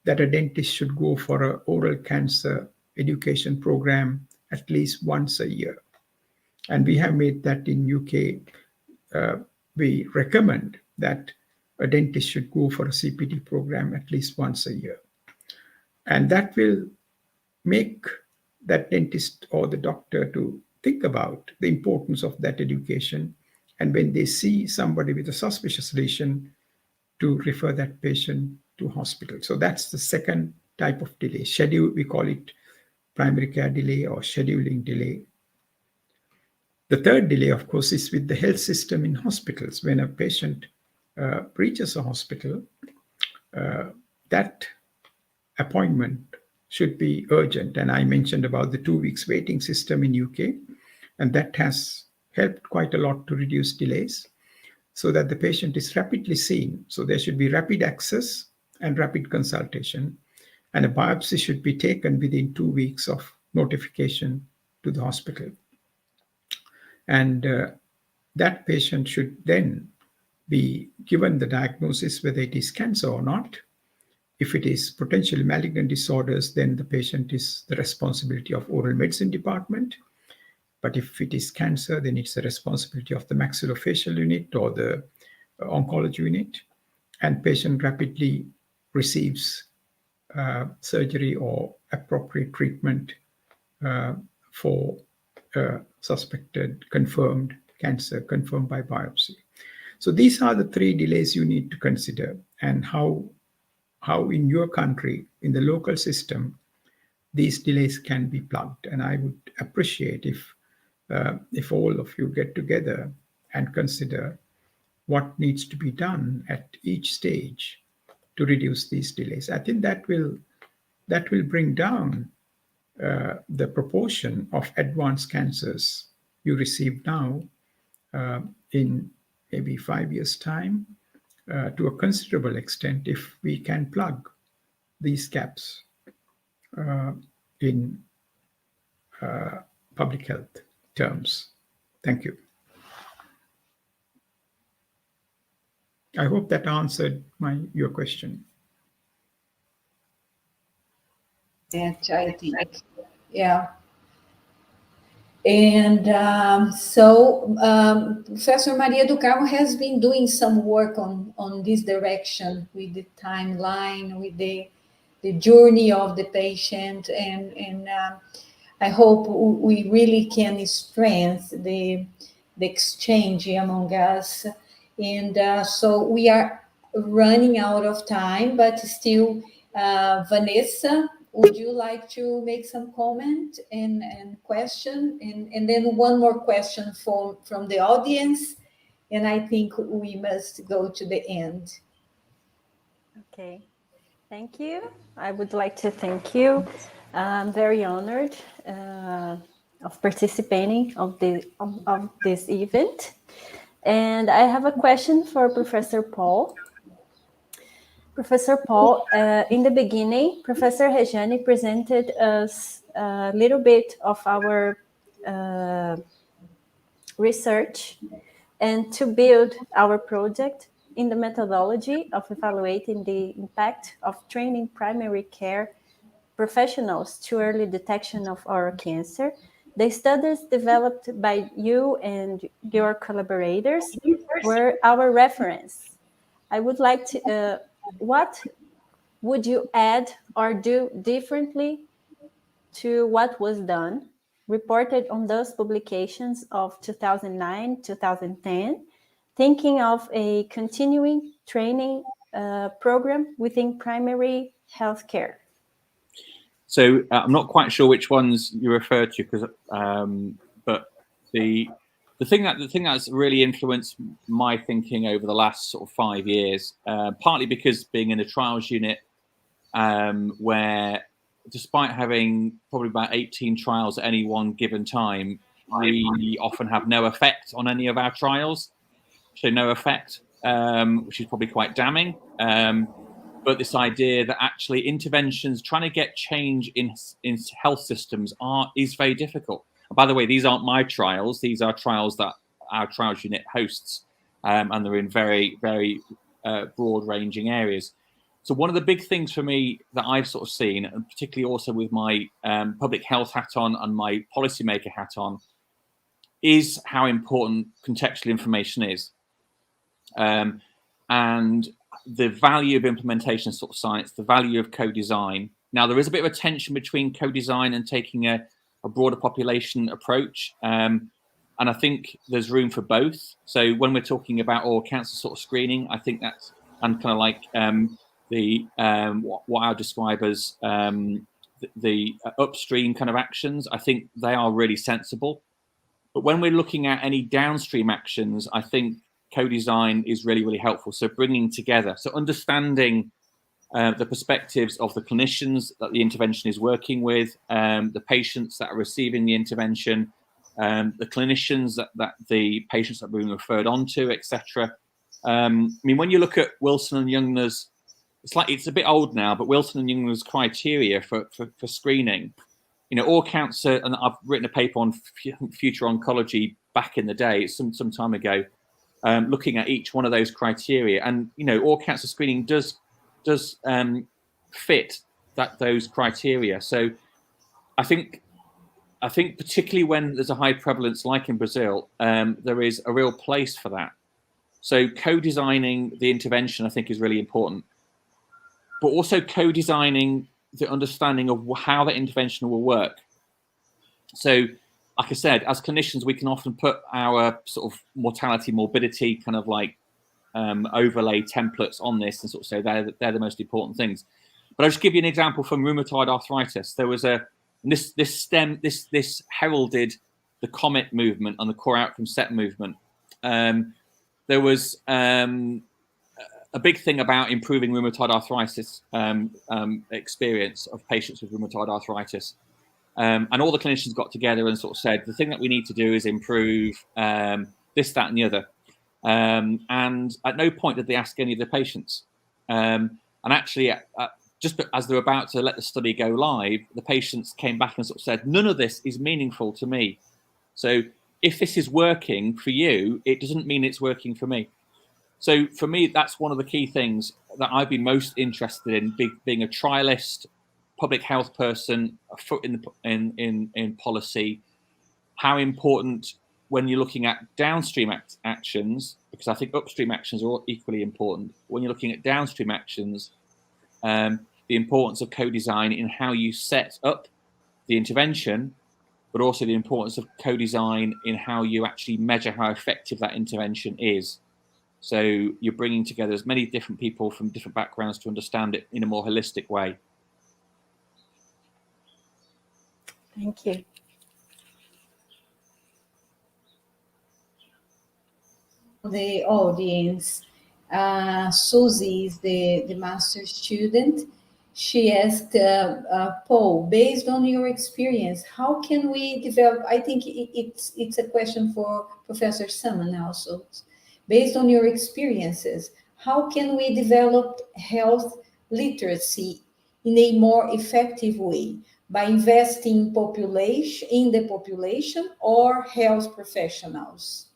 that a dentist should go for an oral cancer education program at least once a year. And we have made that in UK. We recommend that a dentist should go for a CPD program at least once a year. And that will make that dentist or the doctor to think about the importance of that education. And when they see somebody with a suspicious lesion, to refer that patient to hospital. So that's the second type of delay. Schedule, we call it primary care delay or scheduling delay. The third delay, of course, is with the health system in hospitals. When a patient reaches a hospital, that appointment should be urgent. And I mentioned about the 2 weeks waiting system in UK, and that has helped quite a lot to reduce delays so that the patient is rapidly seen. So there should be rapid access and rapid consultation, and a biopsy should be taken within 2 weeks of notification to the hospital. And that patient should then be given the diagnosis whether it is cancer or not. If it is potentially malignant disorders, then the patient is the responsibility of oral medicine department. But if it is cancer, then it's the responsibility of the maxillofacial unit or the oncology unit, and patient rapidly receives surgery or appropriate treatment for suspected confirmed cancer, confirmed by biopsy. So these are the 3 delays you need to consider, and how in your country, in the local system, these delays can be plugged. And I would appreciate if all of you get together and consider what needs to be done at each stage to reduce these delays. I think that will bring down the proportion of advanced cancers you receive now in maybe 5 years' time to a considerable extent if we can plug these gaps in public health terms. Thank you. I hope that answered your question. That I think, yeah. And Professor Maria do Carmo has been doing some work on this direction with the timeline, with the journey of the patient, and I hope we really can strengthen the exchange among us. And so we are running out of time, but still, Vanessa, would you like to make some comment and question? And then one more question from the audience, and I think we must go to the end. Okay, thank you. I would like to thank you. I'm very honored of participating of this event. And I have a question for Professor Paul. Professor Paul, in the beginning, Professor Rejane presented us a little bit of our research and to build our project in the methodology of evaluating the impact of training primary care professionals to early detection of oral cancer. The studies developed by you and your collaborators were our reference. I would like to, what would you add or do differently to what was done, reported on those publications of 2009, 2010, thinking of a continuing training program within primary healthcare? So I'm not quite sure which ones you referred to, because, but the thing that's really influenced my thinking over the last sort of 5 years, partly because being in a trials unit, where despite having probably about 18 trials at any one given time, we often have no effect on any of our trials. So no effect, which is probably quite damning. But this idea that actually interventions, trying to get change in health systems is very difficult. And by the way, these aren't my trials. These are trials that our trials unit hosts, and they're in very, very broad-ranging areas. So one of the big things for me that I've sort of seen, and particularly also with my public health hat on and my policymaker hat on, is how important contextual information is. And the value of implementation sort of science, the value of co-design. Now, there is a bit of a tension between co-design and taking a broader population approach. And I think there's room for both. So when we're talking about oral cancer sort of screening, I think that's, and kind of like what I'll describe as the upstream kind of actions, I think they are really sensible. But when we're looking at any downstream actions, I think co-design is really, really helpful. So bringing together, so understanding the perspectives of the clinicians that the intervention is working with, the patients that are receiving the intervention, the clinicians that the patients that are being referred on to, etc. I mean, when you look at Wilson and Youngner's, it's a bit old now, but Wilson and Youngner's criteria for screening, you know, all cancer, and I've written a paper on future oncology back in the day, some time ago, looking at each one of those criteria, and you know, all cancer screening does fit those criteria. So I think particularly when there's a high prevalence like in Brazil, there is a real place for that. So co-designing the intervention, I think, is really important, but also co-designing the understanding of how the intervention will work. So, like I said, as clinicians, we can often put our sort of mortality, morbidity kind of like overlay templates on this and sort of say they're the most important things. But I'll just give you an example from rheumatoid arthritis. There was this heralded the COMET movement and the core outcome set movement. There was a big thing about improving rheumatoid arthritis experience of patients with rheumatoid arthritis. And all the clinicians got together and sort of said, the thing that we need to do is improve this, that, and the other. And at no point did they ask any of the patients. And actually, just as they were about to let the study go live, the patients came back and sort of said, none of this is meaningful to me. So if this is working for you, it doesn't mean it's working for me. So for me, that's one of the key things that I'd be most interested in, being a trialist, public health person, a foot in policy. How important when you're looking at downstream actions, because I think upstream actions are equally important. When you're looking at downstream actions, the importance of co-design in how you set up the intervention, but also the importance of co-design in how you actually measure how effective that intervention is. So you're bringing together as many different people from different backgrounds to understand it in a more holistic way. Thank you. The audience, Susie is the master student. She asked, Paul, based on your experience, how can we develop, I think it's a question for Professor Saman also. Based on your experiences, how can we develop health literacy in a more effective way? By investing in the population or health professionals?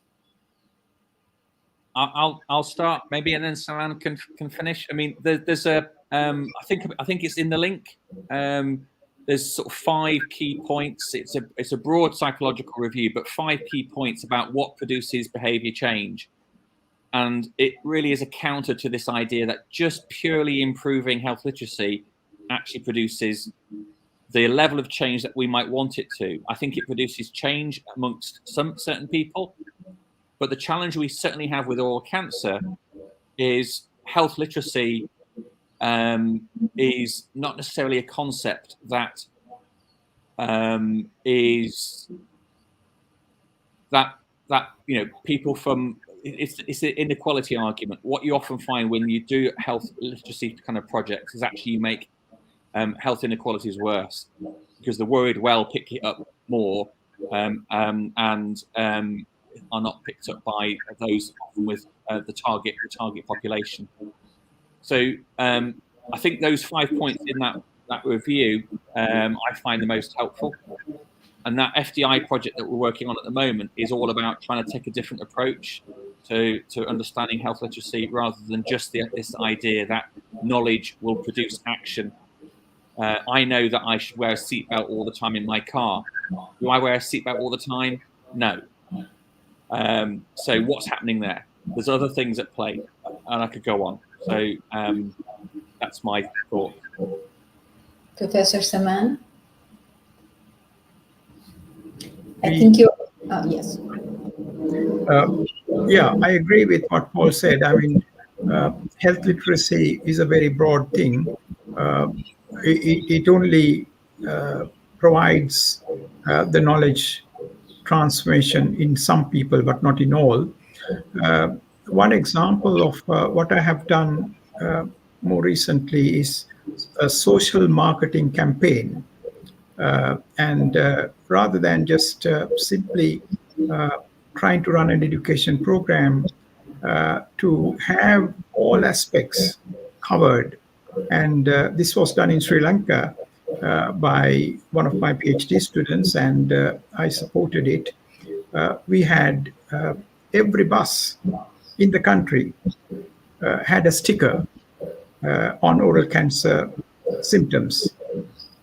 I'll start maybe, and then Saman can finish. I mean, there's a I think it's in the link. There's sort of 5 key points. It's a broad psychological review, but 5 key points about what produces behavior change. And it really is a counter to this idea that just purely improving health literacy actually produces the level of change that we might want it to. I think it produces change amongst some certain people, but the challenge we certainly have with oral cancer is health literacy is not necessarily a concept that is that people from it's the inequality argument. What you often find when you do health literacy kind of projects is actually you make health inequalities worse, because the worried well pick it up more and are not picked up by those often with the target population. So I think those 5 points in that review I find the most helpful. And that FDI project that we're working on at the moment is all about trying to take a different approach to understanding health literacy, rather than just this idea that knowledge will produce action. I know that I should wear a seatbelt all the time in my car. Do I wear a seatbelt all the time? No. So what's happening there? There's other things at play, and I could go on. So that's my thought. Professor Saman? I think you, yes. Yeah, I agree with what Paul said. I mean, health literacy is a very broad thing. It only provides the knowledge transformation in some people, but not in all. One example of what I have done more recently is a social marketing campaign. And rather than just simply trying to run an education program, to have all aspects covered. And this was done in Sri Lanka by one of my PhD students, and I supported it. We had every bus in the country had a sticker on oral cancer symptoms.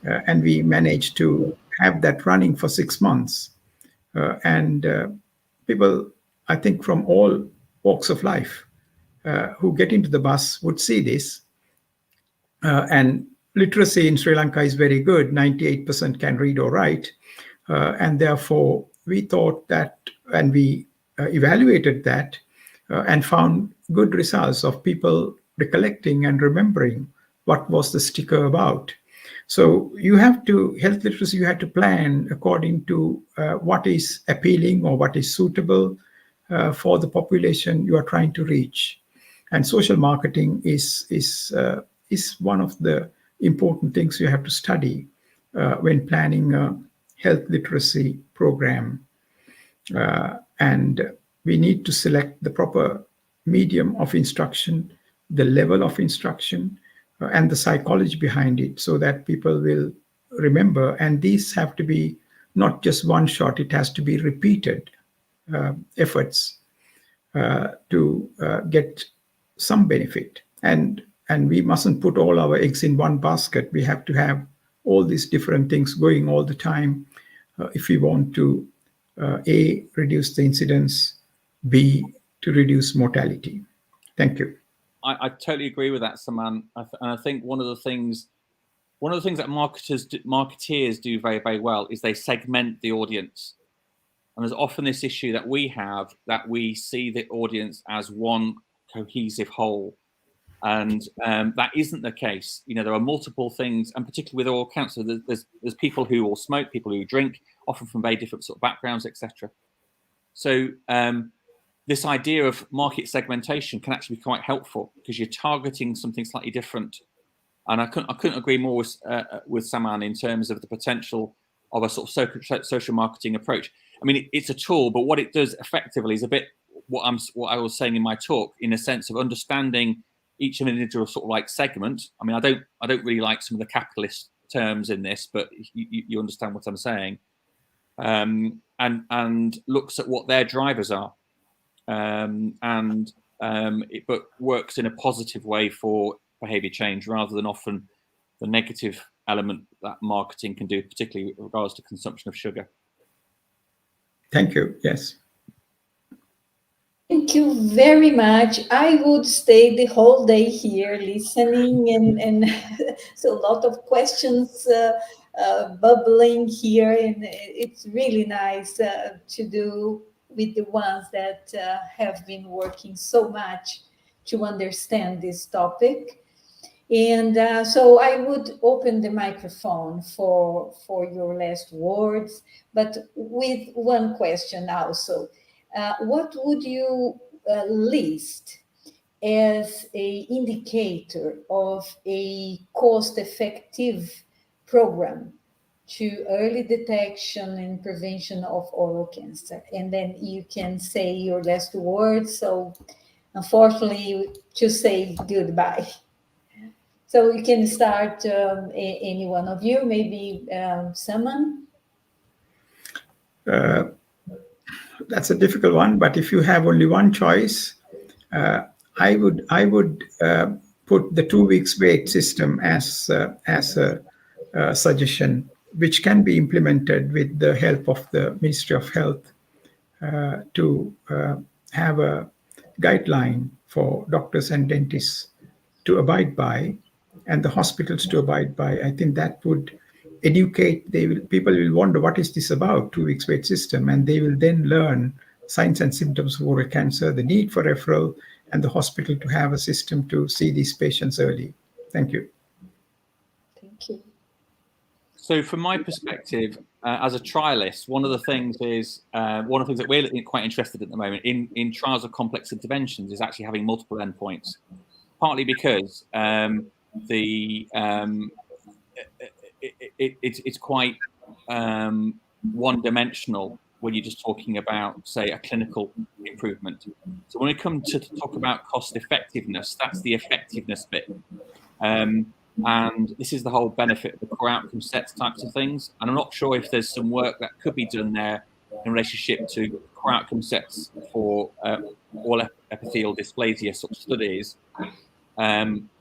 And we managed to have that running for 6 months. And people, I think, from all walks of life who get into the bus would see this. And literacy in Sri Lanka is very good. 98% can read or write. And therefore, we thought that, and we evaluated that and found good results of people recollecting and remembering what was the sticker about. So you have to, health literacy, you have to plan according to what is appealing or what is suitable for the population you are trying to reach. And social marketing is one of the important things you have to study when planning a health literacy program. And we need to select the proper medium of instruction, the level of instruction, and the psychology behind it so that people will remember. And these have to be not just one shot, it has to be repeated efforts to get some benefit. And we mustn't put all our eggs in one basket. We have to have all these different things going all the time if we want to, A, reduce the incidence, B, to reduce mortality. Thank you. I totally agree with that, Saman. And I think one of the things that marketeers do very, very well is they segment the audience. And there's often this issue that we have, that we see the audience as one cohesive whole. And that isn't the case. You know, there are multiple things, and particularly with oral cancer, there's people who will smoke, people who drink, often from very different sort of backgrounds, etc. So this idea of market segmentation can actually be quite helpful because you're targeting something slightly different. And I couldn't agree more with Saman in terms of the potential of a sort of social marketing approach. I mean, it's a tool, but what it does effectively is a bit what I was saying in my talk, in a sense of understanding each individual sort of like segment. I mean, I don't really like some of the capitalist terms in this, but you understand what I'm saying. And looks at what their drivers are. But works in a positive way for behavior change rather than often the negative element that marketing can do, particularly with regards to consumption of sugar. Thank you. Yes. Thank you very much. I would stay the whole day here listening, and so a lot of questions bubbling here, and it's really nice to do with the ones that have been working so much to understand this topic. And so I would open the microphone for your last words, but with one question also. What would you list as an indicator of a cost-effective program to early detection and prevention of oral cancer? And then you can say your last words. So unfortunately, to say goodbye. So you can start, any one of you, maybe Saman. That's a difficult one, but if you have only one choice, I would put the 2 weeks wait system as a suggestion, which can be implemented with the help of the Ministry of Health to have a guideline for doctors and dentists to abide by, and the hospitals to abide by. I think that would educate. People will wonder, what is this about, 2 weeks wait system, and they will then learn signs and symptoms of oral cancer, the need for referral, and the hospital to have a system to see these patients early. Thank you. Thank you. So from my perspective, as a trialist, one of the things that we're quite interested in at the moment in trials of complex interventions is actually having multiple endpoints, partly because it's quite one-dimensional when you're just talking about, say, a clinical improvement. So when we come to talk about cost effectiveness, that's the effectiveness bit. And this is the whole benefit of the core outcome sets types of things. And I'm not sure if there's some work that could be done there in relationship to core outcome sets for all epithelial dysplasia sort of studies,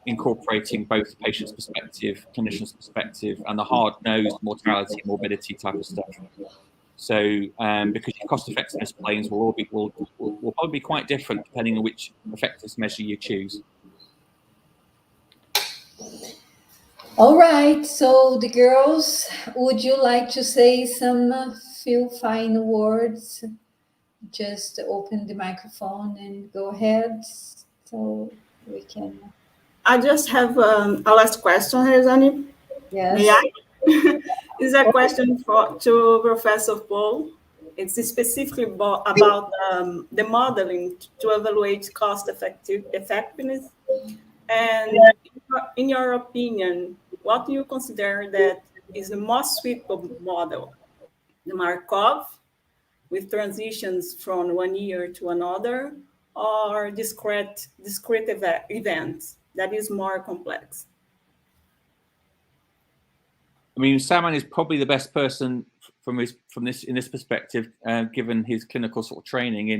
incorporating both the patient's perspective, clinician's perspective, and the hard-nosed mortality, morbidity type of stuff. So because your cost effectiveness planes will probably be quite different depending on which effectiveness measure you choose. All right, so the girls, would you like to say some few final words? Just open the microphone and go ahead, so we can. I just have a last question, Rejane. Yes. May I? It's a question to Professor Paul. It's specifically about the modeling to evaluate cost effectiveness. And in your opinion, what do you consider that is the most suitable model? The Markov, with transitions from one year to another, or discrete events that is more complex? I mean, Saman is probably the best person in this perspective, given his clinical sort of training.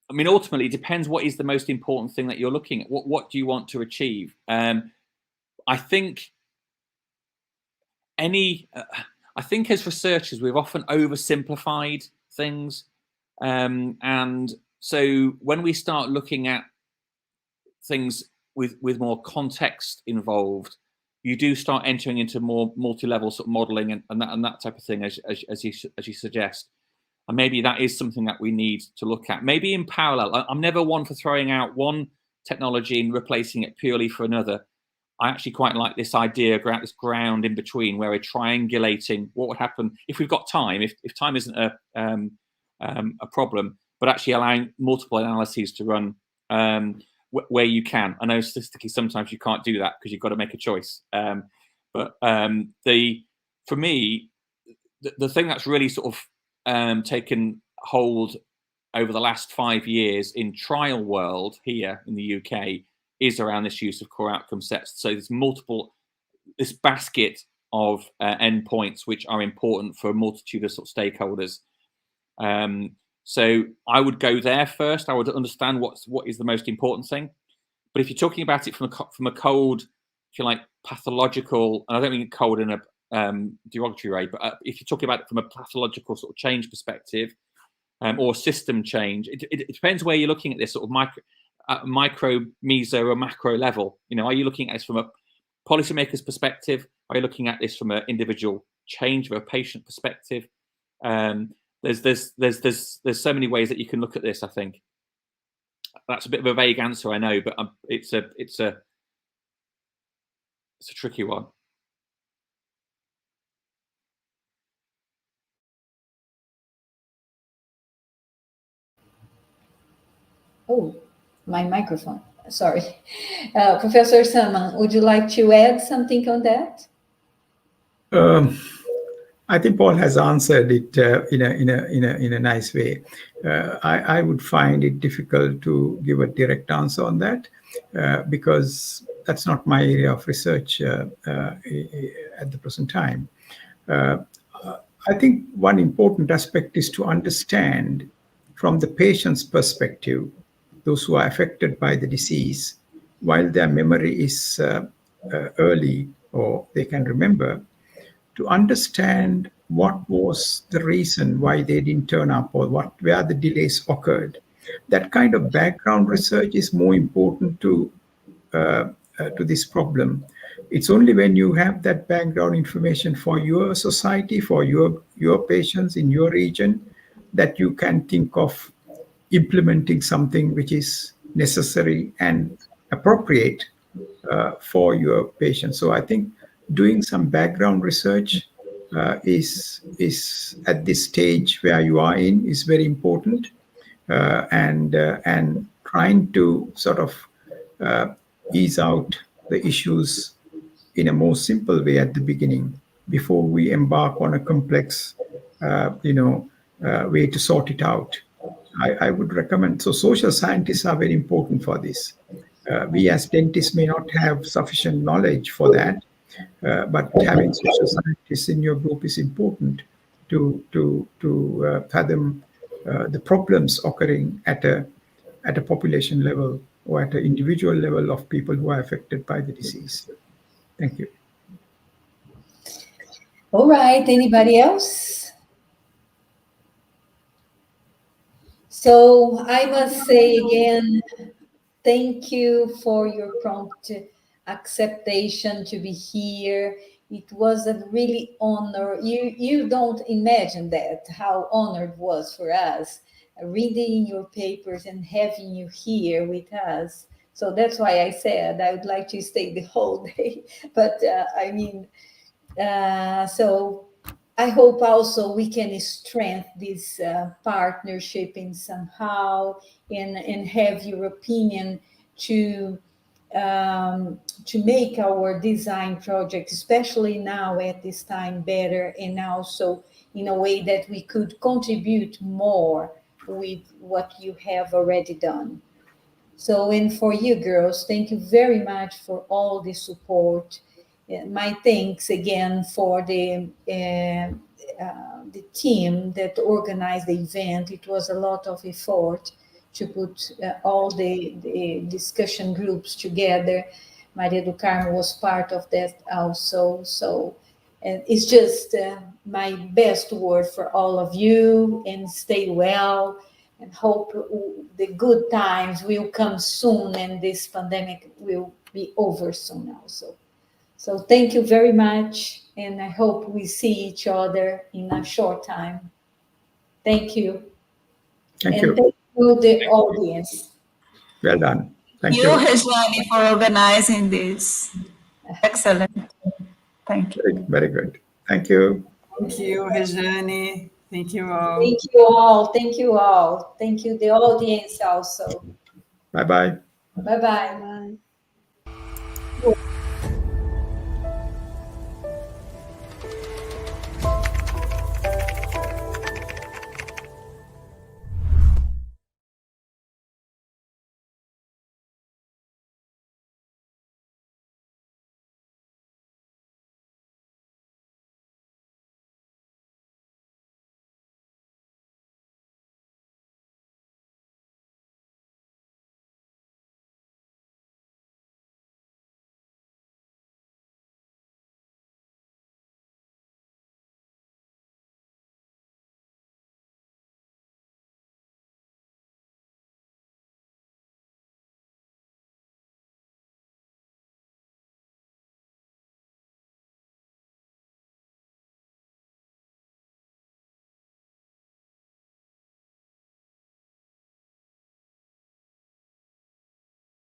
I mean, ultimately, it depends what is the most important thing that you're looking at. What do you want to achieve? I think as researchers, we've often oversimplified things, and so when we start looking at things with more context involved, you do start entering into more multi-level sort of modeling and that type of thing, as you suggest. And maybe that is something that we need to look at. Maybe in parallel. I'm never one for throwing out one technology and replacing it purely for another. I actually quite like this idea, this ground in between, where we're triangulating what would happen if we've got time. If time isn't a problem, but actually allowing multiple analyses to run where you can. I know statistically sometimes you can't do that because you've got to make a choice. But for me, the thing that's really sort of taken hold over the last 5 years in trial world here in the UK is around this use of core outcome sets. So there's this basket of endpoints which are important for a multitude of sort of stakeholders. So I would go there first. I would understand what is the most important thing. But if you're talking about it from a cold, if you like, pathological, and I don't mean cold in a derogatory way, but if you're talking about it from a pathological sort of change perspective, or system change, it depends where you're looking at this sort of micro, meso, or macro level. You know, are you looking at this from a policymaker's perspective? Are you looking at this from an individual change of a patient perspective? There's so many ways that you can look at this. I think that's a bit of a vague answer, I know, but it's a tricky one. Oh, my microphone. Sorry. Professor Saman, would you like to add something on that? I think Paul has answered it in a nice way. I would find it difficult to give a direct answer on that because that's not my area of research at the present time. I think one important aspect is to understand from the patient's perspective, those who are affected by the disease, while their memory is early or they can remember, to understand what was the reason why they didn't turn up or where the delays occurred. That kind of background research is more important to this problem. It's only when you have that background information for your society, for your patients in your region, that you can think of implementing something which is necessary and appropriate for your patients. So I think doing some background research is at this stage where you are in is very important, and trying to sort of ease out the issues in a more simple way at the beginning before we embark on a complex way to sort it out. I would recommend, so social scientists are very important for this. We as dentists may not have sufficient knowledge for that, but having social scientists in your group is important to fathom the problems occurring at a population level or at an individual level of people who are affected by the disease. Thank you. All right, anybody else? So I must say again, thank you for your prompt acceptation to be here. It was a really honor. You don't imagine that, how honored it was for us, reading your papers and having you here with us. So that's why I said I would like to stay the whole day. But so I hope also we can strengthen this partnership in somehow and have your opinion to make our design project, especially now at this time, better, and also in a way that we could contribute more with what you have already done. So, and for you girls, thank you very much for all the support. My thanks again for the team that organized the event. It was a lot of effort to put all the discussion groups together. Maria do Carmo was part of that also. So it's just my best word for all of you, and stay well, and hope the good times will come soon and this pandemic will be over soon also. So thank you very much, and I hope we see each other in a short time. Thank you. Thank And you. thank you, the audience. Well done. Thank You, you. Rejane, for organizing this. Excellent. Thank you. Very, very good. Thank you. Thank you, Rejane. Thank you all. Thank you all. Thank you all. Thank you, the audience also. Bye-bye. Bye-bye.